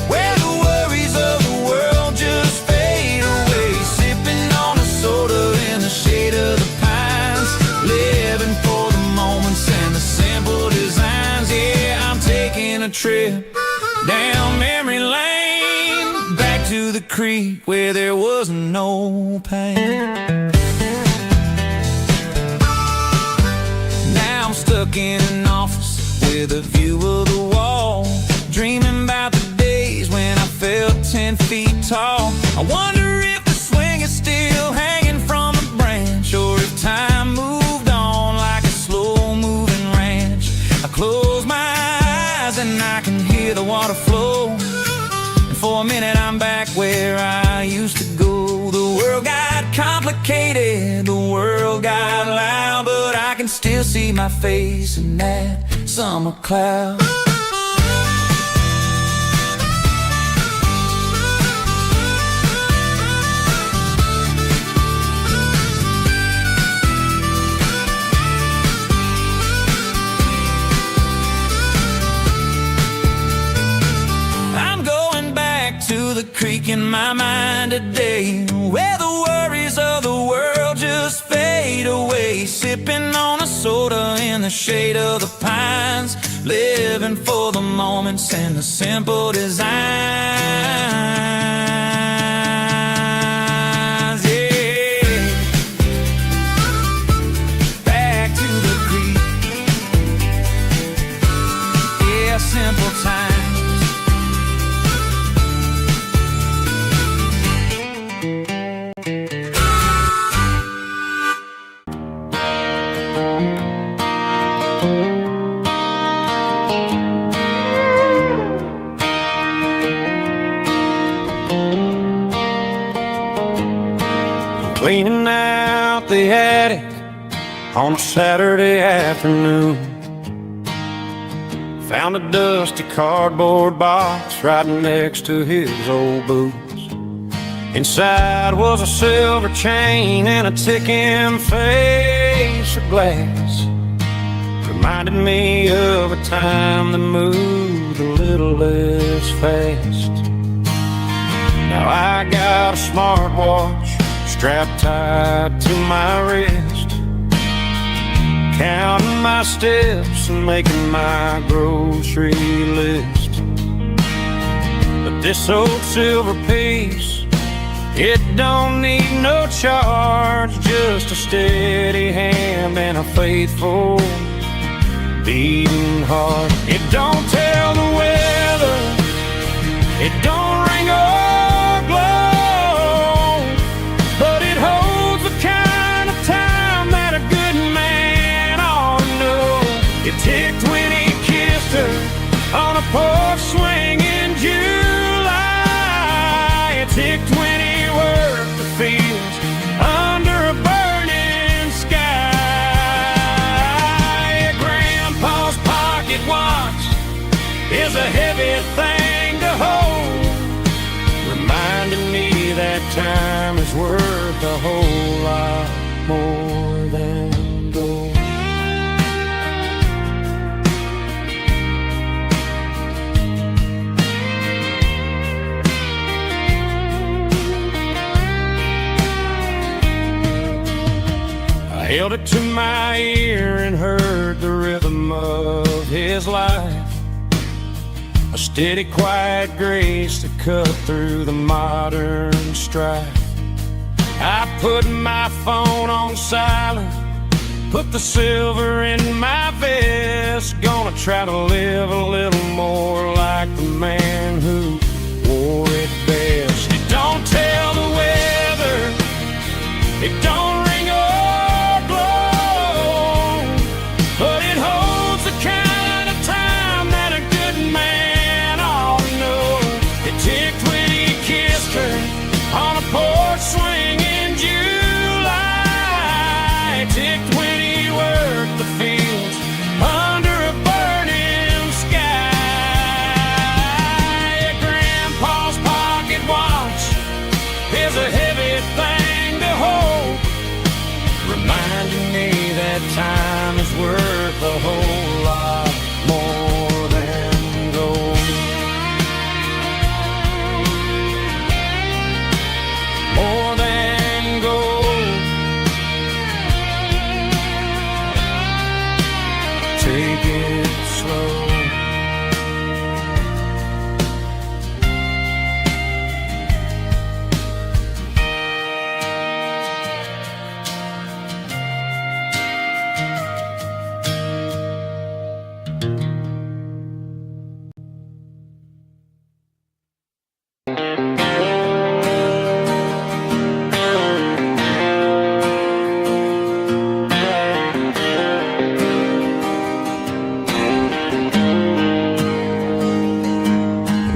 where the worries of the world just fade away. Sipping on a soda in the shade of the pines, living for the moments and the simple designs. Yeah, I'm taking a trip down memory lane, back to the creek where there was no pain. Now I'm stuck in an office with a view of the wall, dreaming about the days when I felt 10 feet tall. I wonder if the swing is still hanging from a branch, or if time moved on like a slow-moving ranch. I close my eyes and I can hear the water flow, and for a minute I'm back where I used to go. The world got complicated, the world got loud, but I can still see my face in that summer cloud. I'm going back to the creek in my mind today, where the worries of the world just fade away. Sipping on a soda in the shade of the pines, living for the moments and the simple designs. Yeah, back to the creek. Yeah, simple times. Cleaning out the attic on a Saturday afternoon. Found a dusty cardboard box right next to his old boots. Inside was a silver chain and a ticking face of glass. Reminded me of a time that moved a little less fast. Now I got a smartwatch strapped tight to my wrist, counting my steps and making my grocery list. But this old silver piece, it don't need no charge, just a steady hand and a faithful beating heart. It don't tell the weather, it don't ring or glow, but it holds the kind of time that a good man ought to know. It ticked when he kissed her on a porch swing in July. It ticked when he worked the fields under a burning sky. Grandpa's pocket watch is a heavy thing to hold, reminding me that time is worth a whole lot more than gold. I held it to my ear and heard the rhythm of his life, a steady, quiet grace that cut through the modern strife. I put my phone on silent, put the silver in my vest. Gonna try to live a little more like the man who wore it best. It don't tell the weather, it don't ring or blow, but it holds the kind of time that a good man ought to know. It ticked when he kissed her on a porch swing in July. It ticked when he worked the fields under a burning sky. Grandpa's pocket watch is a heavy thing to hold, reminding me that time is worth a whole lot more than gold. More than gold. Take it slow.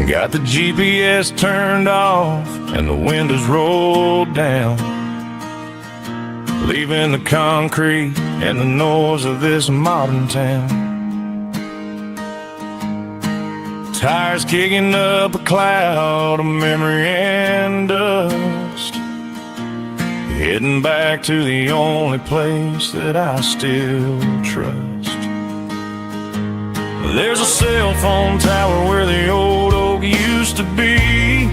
Got the GPS turned off and the windows rolled down, leaving the concrete and the noise of this modern town. Tires kicking up a cloud of memory and dust, heading back to the only place that I still trust. There's a cell phone tower where the old oak used to be,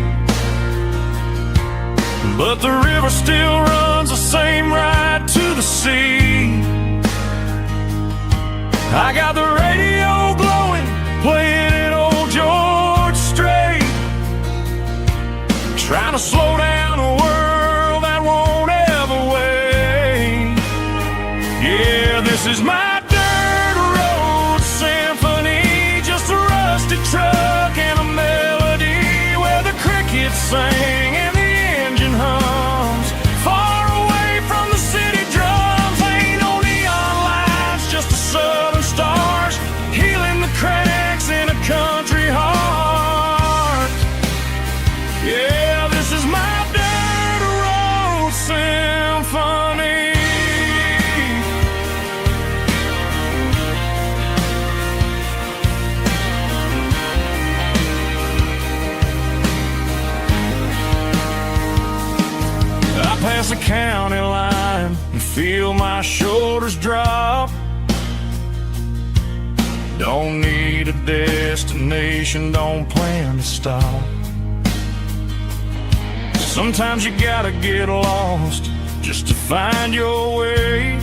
but the river still runs the same right to the sea. I got the radio glowing Yeah, this is my dirt road symphony, just a rusty truck and a melody where the crickets sing and the engine hums. Far away from the city drums, ain't no neon lights, just the southern stars healing the cracks in a country heart. Yeah, this is my dirt road symphony. I pass the county line and feel my shoulders drop. Don't need a destination, don't plan to stop. Sometimes you gotta get lost just to find your way,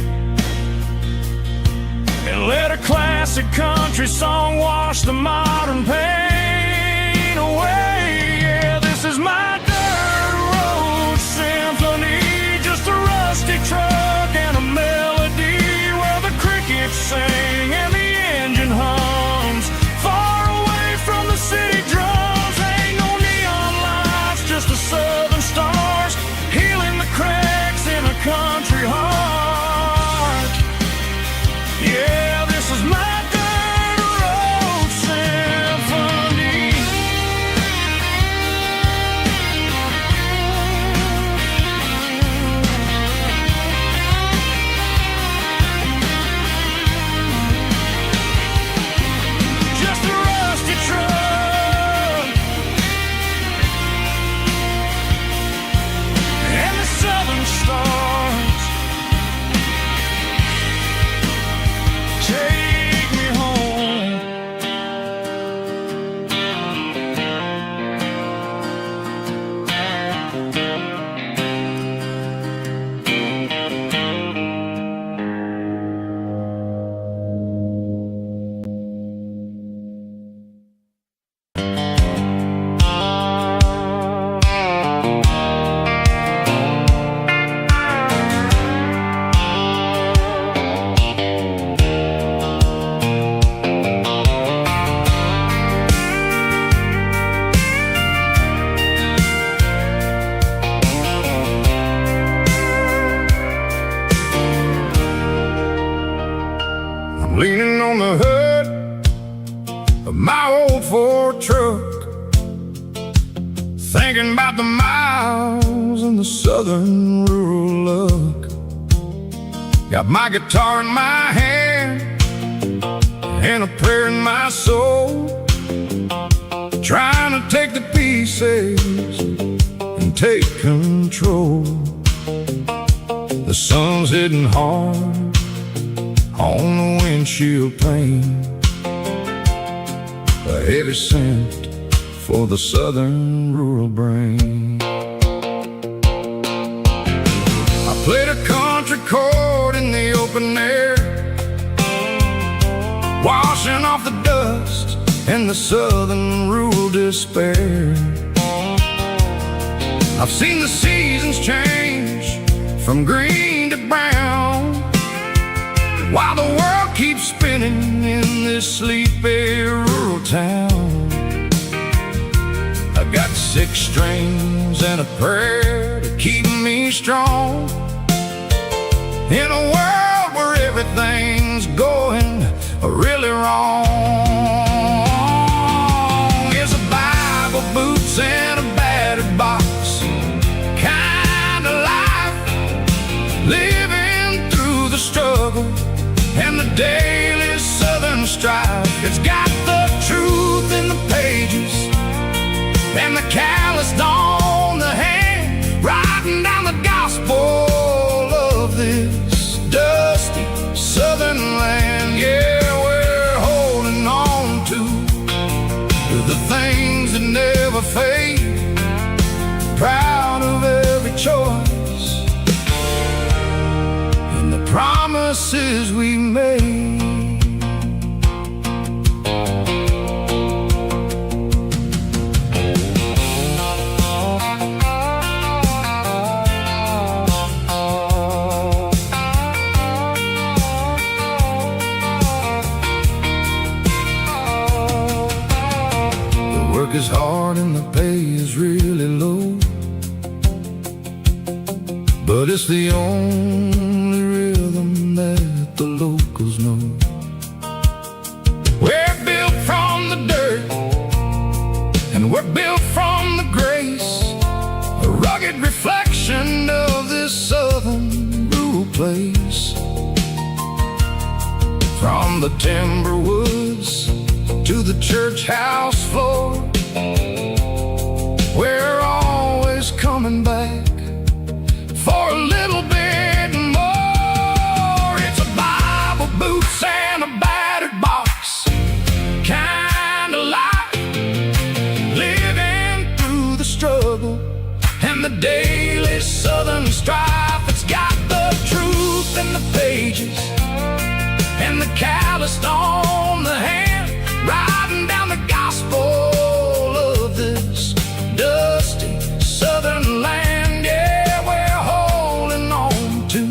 and let a classic country song wash the modern pain away. Yeah, this is my dirt road symphony, just a rusty truck and a melody where the crickets sing and the engine hums. Far away from the city drums, ain't no neon lights, just the southern stars healing the cracks in a country heart. Yeah, this is my dirt road symphony. Just a rusty truck and the southern stars take me home. I'm leaning on the hood of my old Ford truck, thinking about the miles and the southern rural look. Got my guitar in my hand and a prayer in my soul, trying to take the pieces and take control. The sun's hitting hard on the windshield pane, a heavy scent for the southern rural brain. I played a country chord in the open air, washing off the dust and the southern rural despair. I've seen the seasons change from green to brown, while the world keeps spinning in this sleepy rural town. I got 6 strings and a prayer to keep me strong in a world where everything's going really wrong. It's a Bible, boots, and a battered box kind of life, living through the struggle and the daily southern strife. It's got the truth in the pages and the calloused on the hand, writing down the gospel of this dusty southern land. Yeah, we're holding on to the things that never fade, proud of every choice and the promises we made. hard and the pay is really low, but it's the only rhythm that the locals know. We're built from the dirt, and we're built from the grace, a rugged reflection of this southern rural place. From the timber woods to the church house floor, we're always coming back for a little bit more. It's a Bible, boots, and a battered box kind of life, living through the struggle and the daily southern strife. It's got the truth in the pages and the calloused on the hand, riding down the gospel of this dusty southern land. Yeah, we're holding on to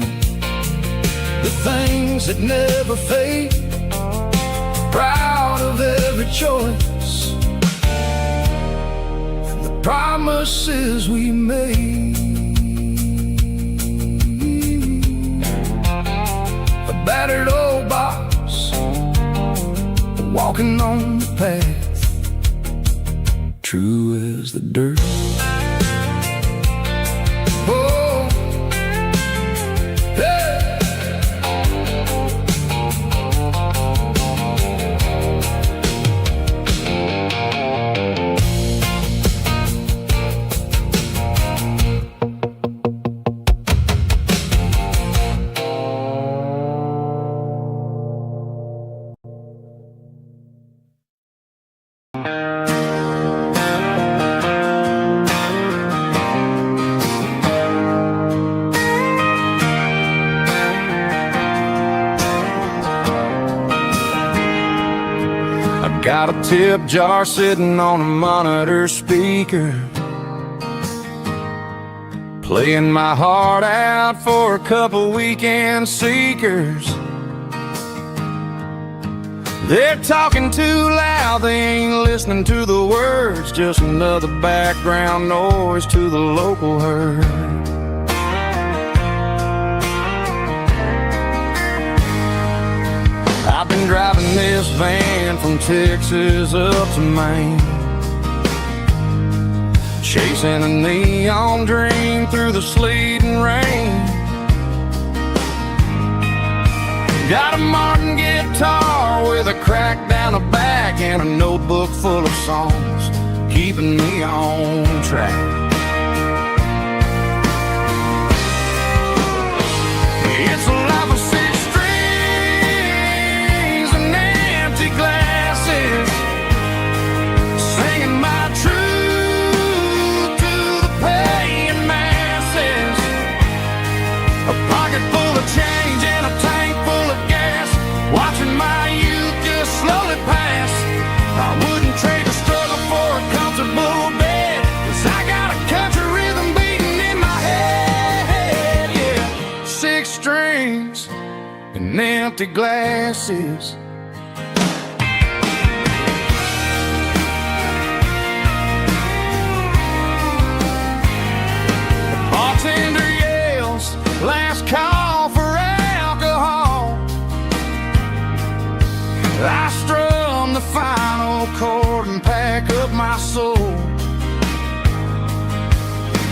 the things that never fade, proud of every choice and the promises we made. A battered old box, walking on the path, true as the dirt. Oh, hey. Got a tip jar sitting on a monitor speaker, playing my heart out for a couple weekend seekers. They're talking too loud, they ain't listening to the words, just another background noise to the local herd. I've been driving this van from Texas up to Maine, chasing a neon dream through the sleet and rain. Got a Martin guitar with a crack down the back and a notebook full of songs, keeping me on track. It's a life of six strings and empty glasses, singing my truth to the paying masses. A pocket full of change and a tank full of gas, watching my youth just slowly pass. I wouldn't trade the struggle for a comfortable bed, 'cause I got a country rhythm beating in my head. Yeah, six strings and empty glasses. The bartender yells, last call for alcohol. I strum the final chord and pack up my soul.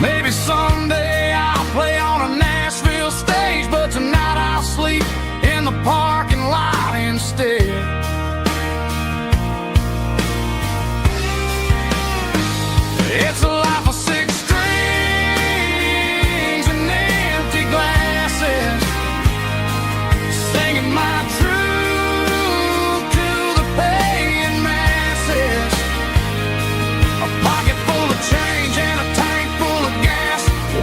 Maybe someday I'll play on a Nashville stage, but tonight I'll sleep in the parking lot instead. It's a life of six strings and empty glasses, singing my truth to the paying masses. A pocket full of change and a tank full of gas,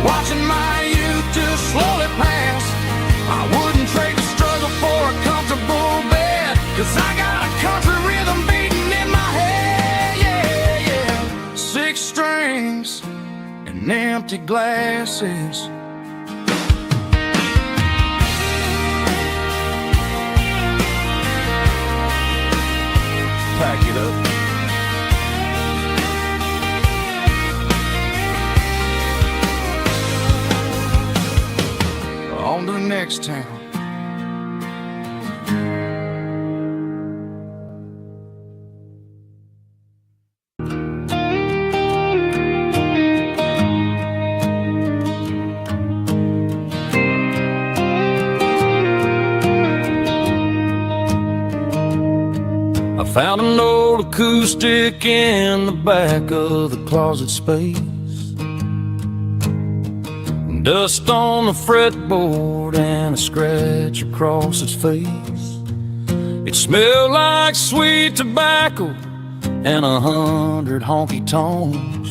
watching my youth just slowly pass. I wouldn't trade the struggle for a comfortable bed, 'cause I got a country rhythm beating in my head. Yeah, yeah. Six strings and empty glasses. Pack it up. Found an old acoustic in the back of the closet space. Dust on the fretboard and a scratch across its face. It smelled like sweet tobacco and 100 honky tonks.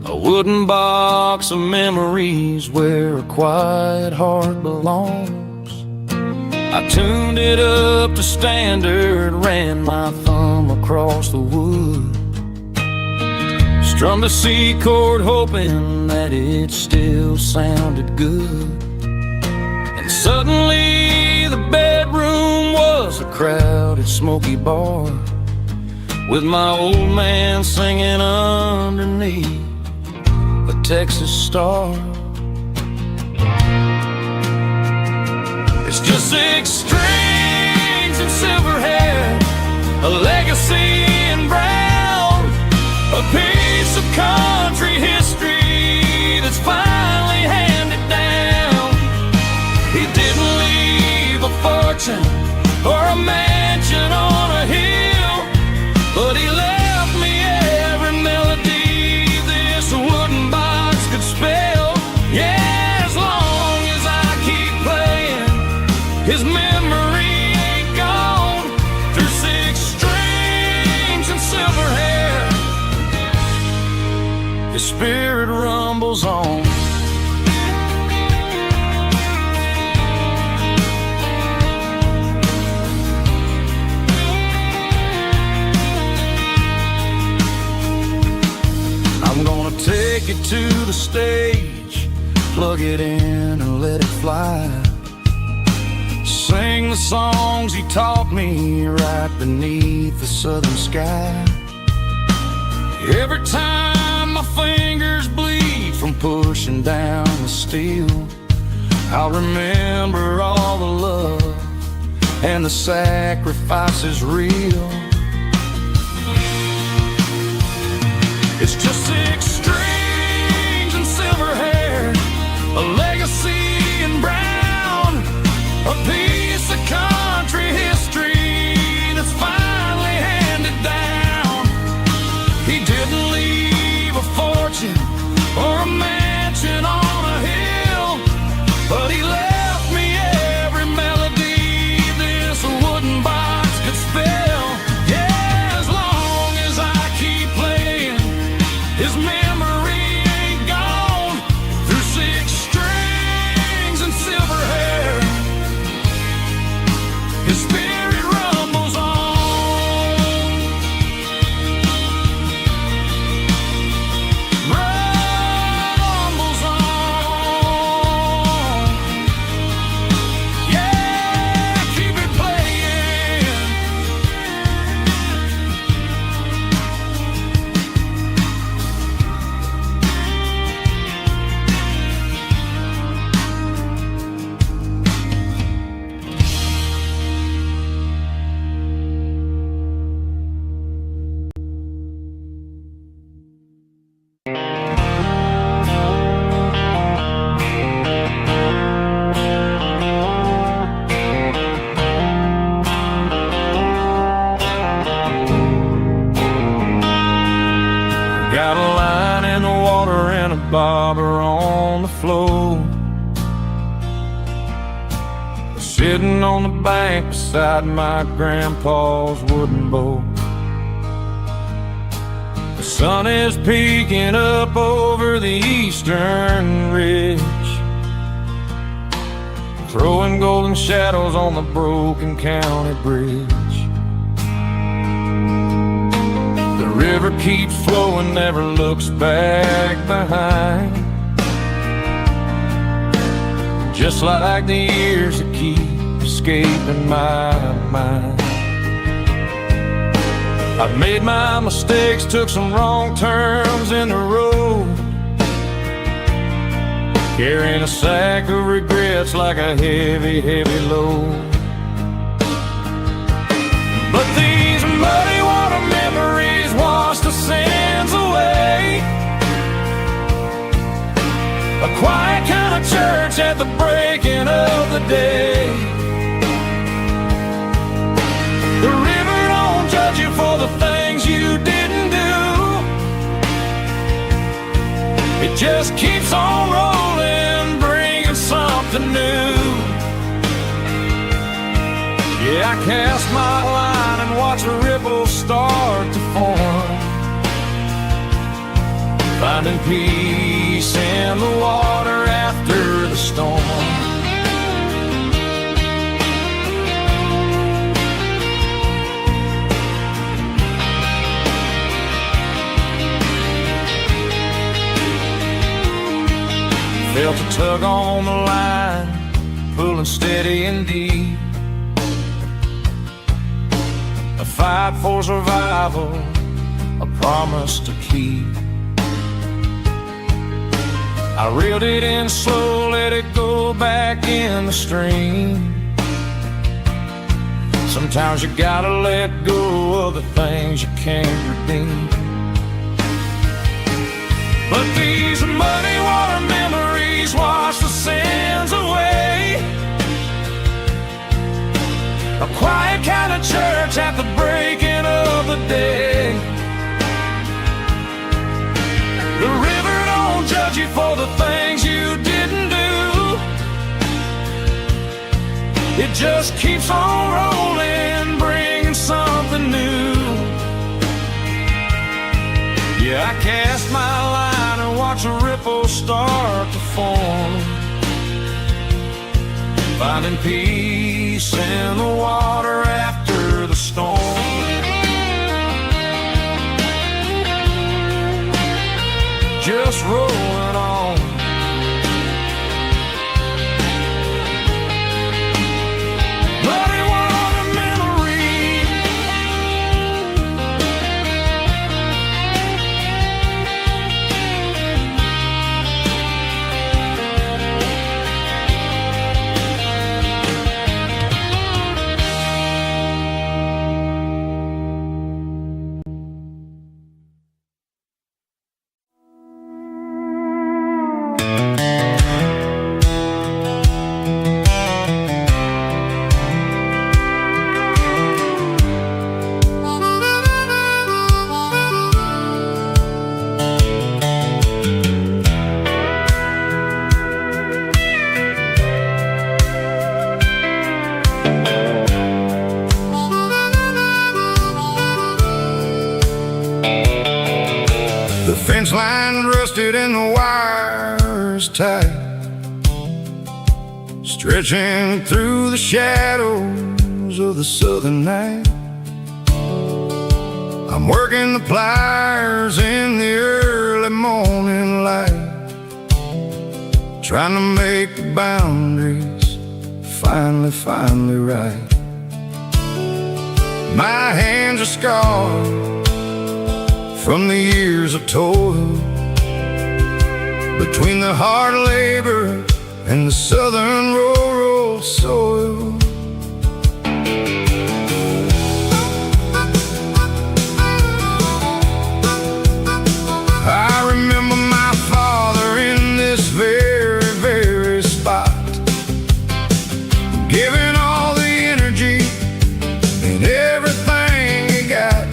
A wooden box of memories where a quiet heart belongs. I tuned it up to standard, ran my thumb across the wood. Strummed a C chord hoping that it still sounded good. And suddenly the bedroom was a crowded smoky bar, with my old man singing underneath the Texas star. It's just 6 strings and silver hair, a legacy in brown, a piece of country history that's finally handed down. He didn't leave a fortune or a mansion on a hill, but he left me every melody this wooden box could spell. Yeah, as long as I keep playing, his memory ain't gone. Through 6 strings and silver hair, his spirit rumbles on. I'm gonna take it to the stage, plug it in and let it fly. Sing the songs he taught me right beneath the southern sky. Every time my fingers bleed from pushing down the steel, I'll remember all the love and the sacrifices real. It's just 6 strings and silver hair, a legacy in brown, a piece of country history that's finally handed down. He didn't leave a fortune or a mansion on a hill, but he left me every melody this wooden box could spell. Yeah, as long as I keep playing, his memory ain't gone. Through 6 strings and silver hair, his spirit rumbles on. Rumbles on. Yeah, keep it playing. Got a line in the water and a bobber on the floor, sitting on the bank beside my grandpa's wooden boat. The sun is peeking up over the eastern ridge, throwing golden shadows on the broken county bridge. The river keeps flowing, never looks back behind, just like the years that keep escaping my mind. I've made my mistakes, took some wrong turns in the road, carrying a sack of regrets like a heavy, heavy load. But these muddy water memories wash the sins away. A quiet kind of church at the breaking of the day. The river don't just keeps on rolling, bringing something new. Yeah, I cast my line and watch a ripple start to form, finding peace in the water after the storm. Felt a tug on the line, pulling steady and deep. A fight for survival, a promise to keep. I reeled it in slow, let it go back in the stream. Sometimes you gotta let go of the things you can't redeem. But these muddy water memories wash the sins away. A quiet kind of church at the breaking of the day. The river don't judge you for the things you didn't do. It just keeps on rolling, bringing something new. Yeah, I cast my line and watch a ripple start to form, finding peace in the water after the storm. Just rolling on. Muddy water memory. Fence line rusted and the wires tight, stretching through the shadows of the southern night. I'm working the pliers in the early morning light, trying to make the boundaries finally right. My hands are scarred from the years of toil, between the hard labor and the southern rural soil. I remember my father in this very spot, giving all the energy and everything he got.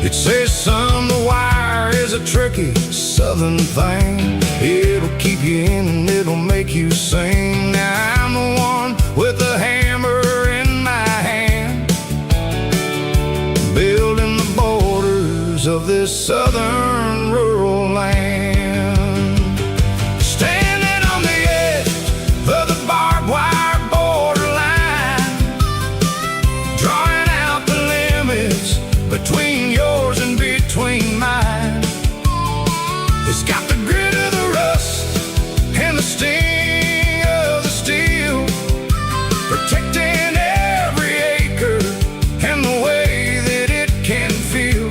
It says, son, the wire is a tricky southern thing. It'll keep you in and it'll make you sing. Now I'm the one with the hammer in my hand, building the borders of this southern rural land. Standing on the edge of the barbed wire borderline, drawing out the limits between yours and between mine. It's got the grit of the rust and the sting of the steel, protecting every acre and the way that it can feel.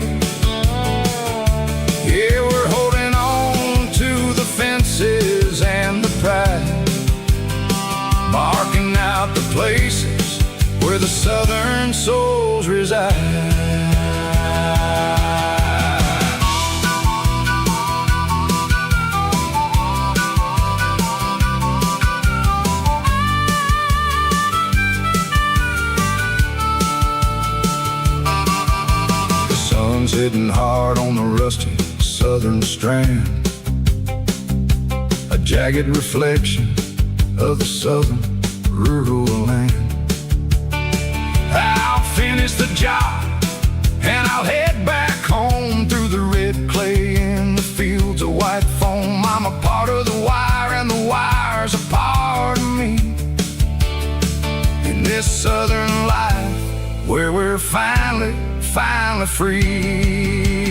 Yeah, we're holding on to the fences and the pride, marking out the places where the southern souls reside. Hitting hard on the rusty southern strand, jagged reflection of the southern rural land. I'll finish the job and I'll head back home through the red clay in the fields of white foam. I'm a part of the wire and the wire's a part of me. In this southern life where we're finally free.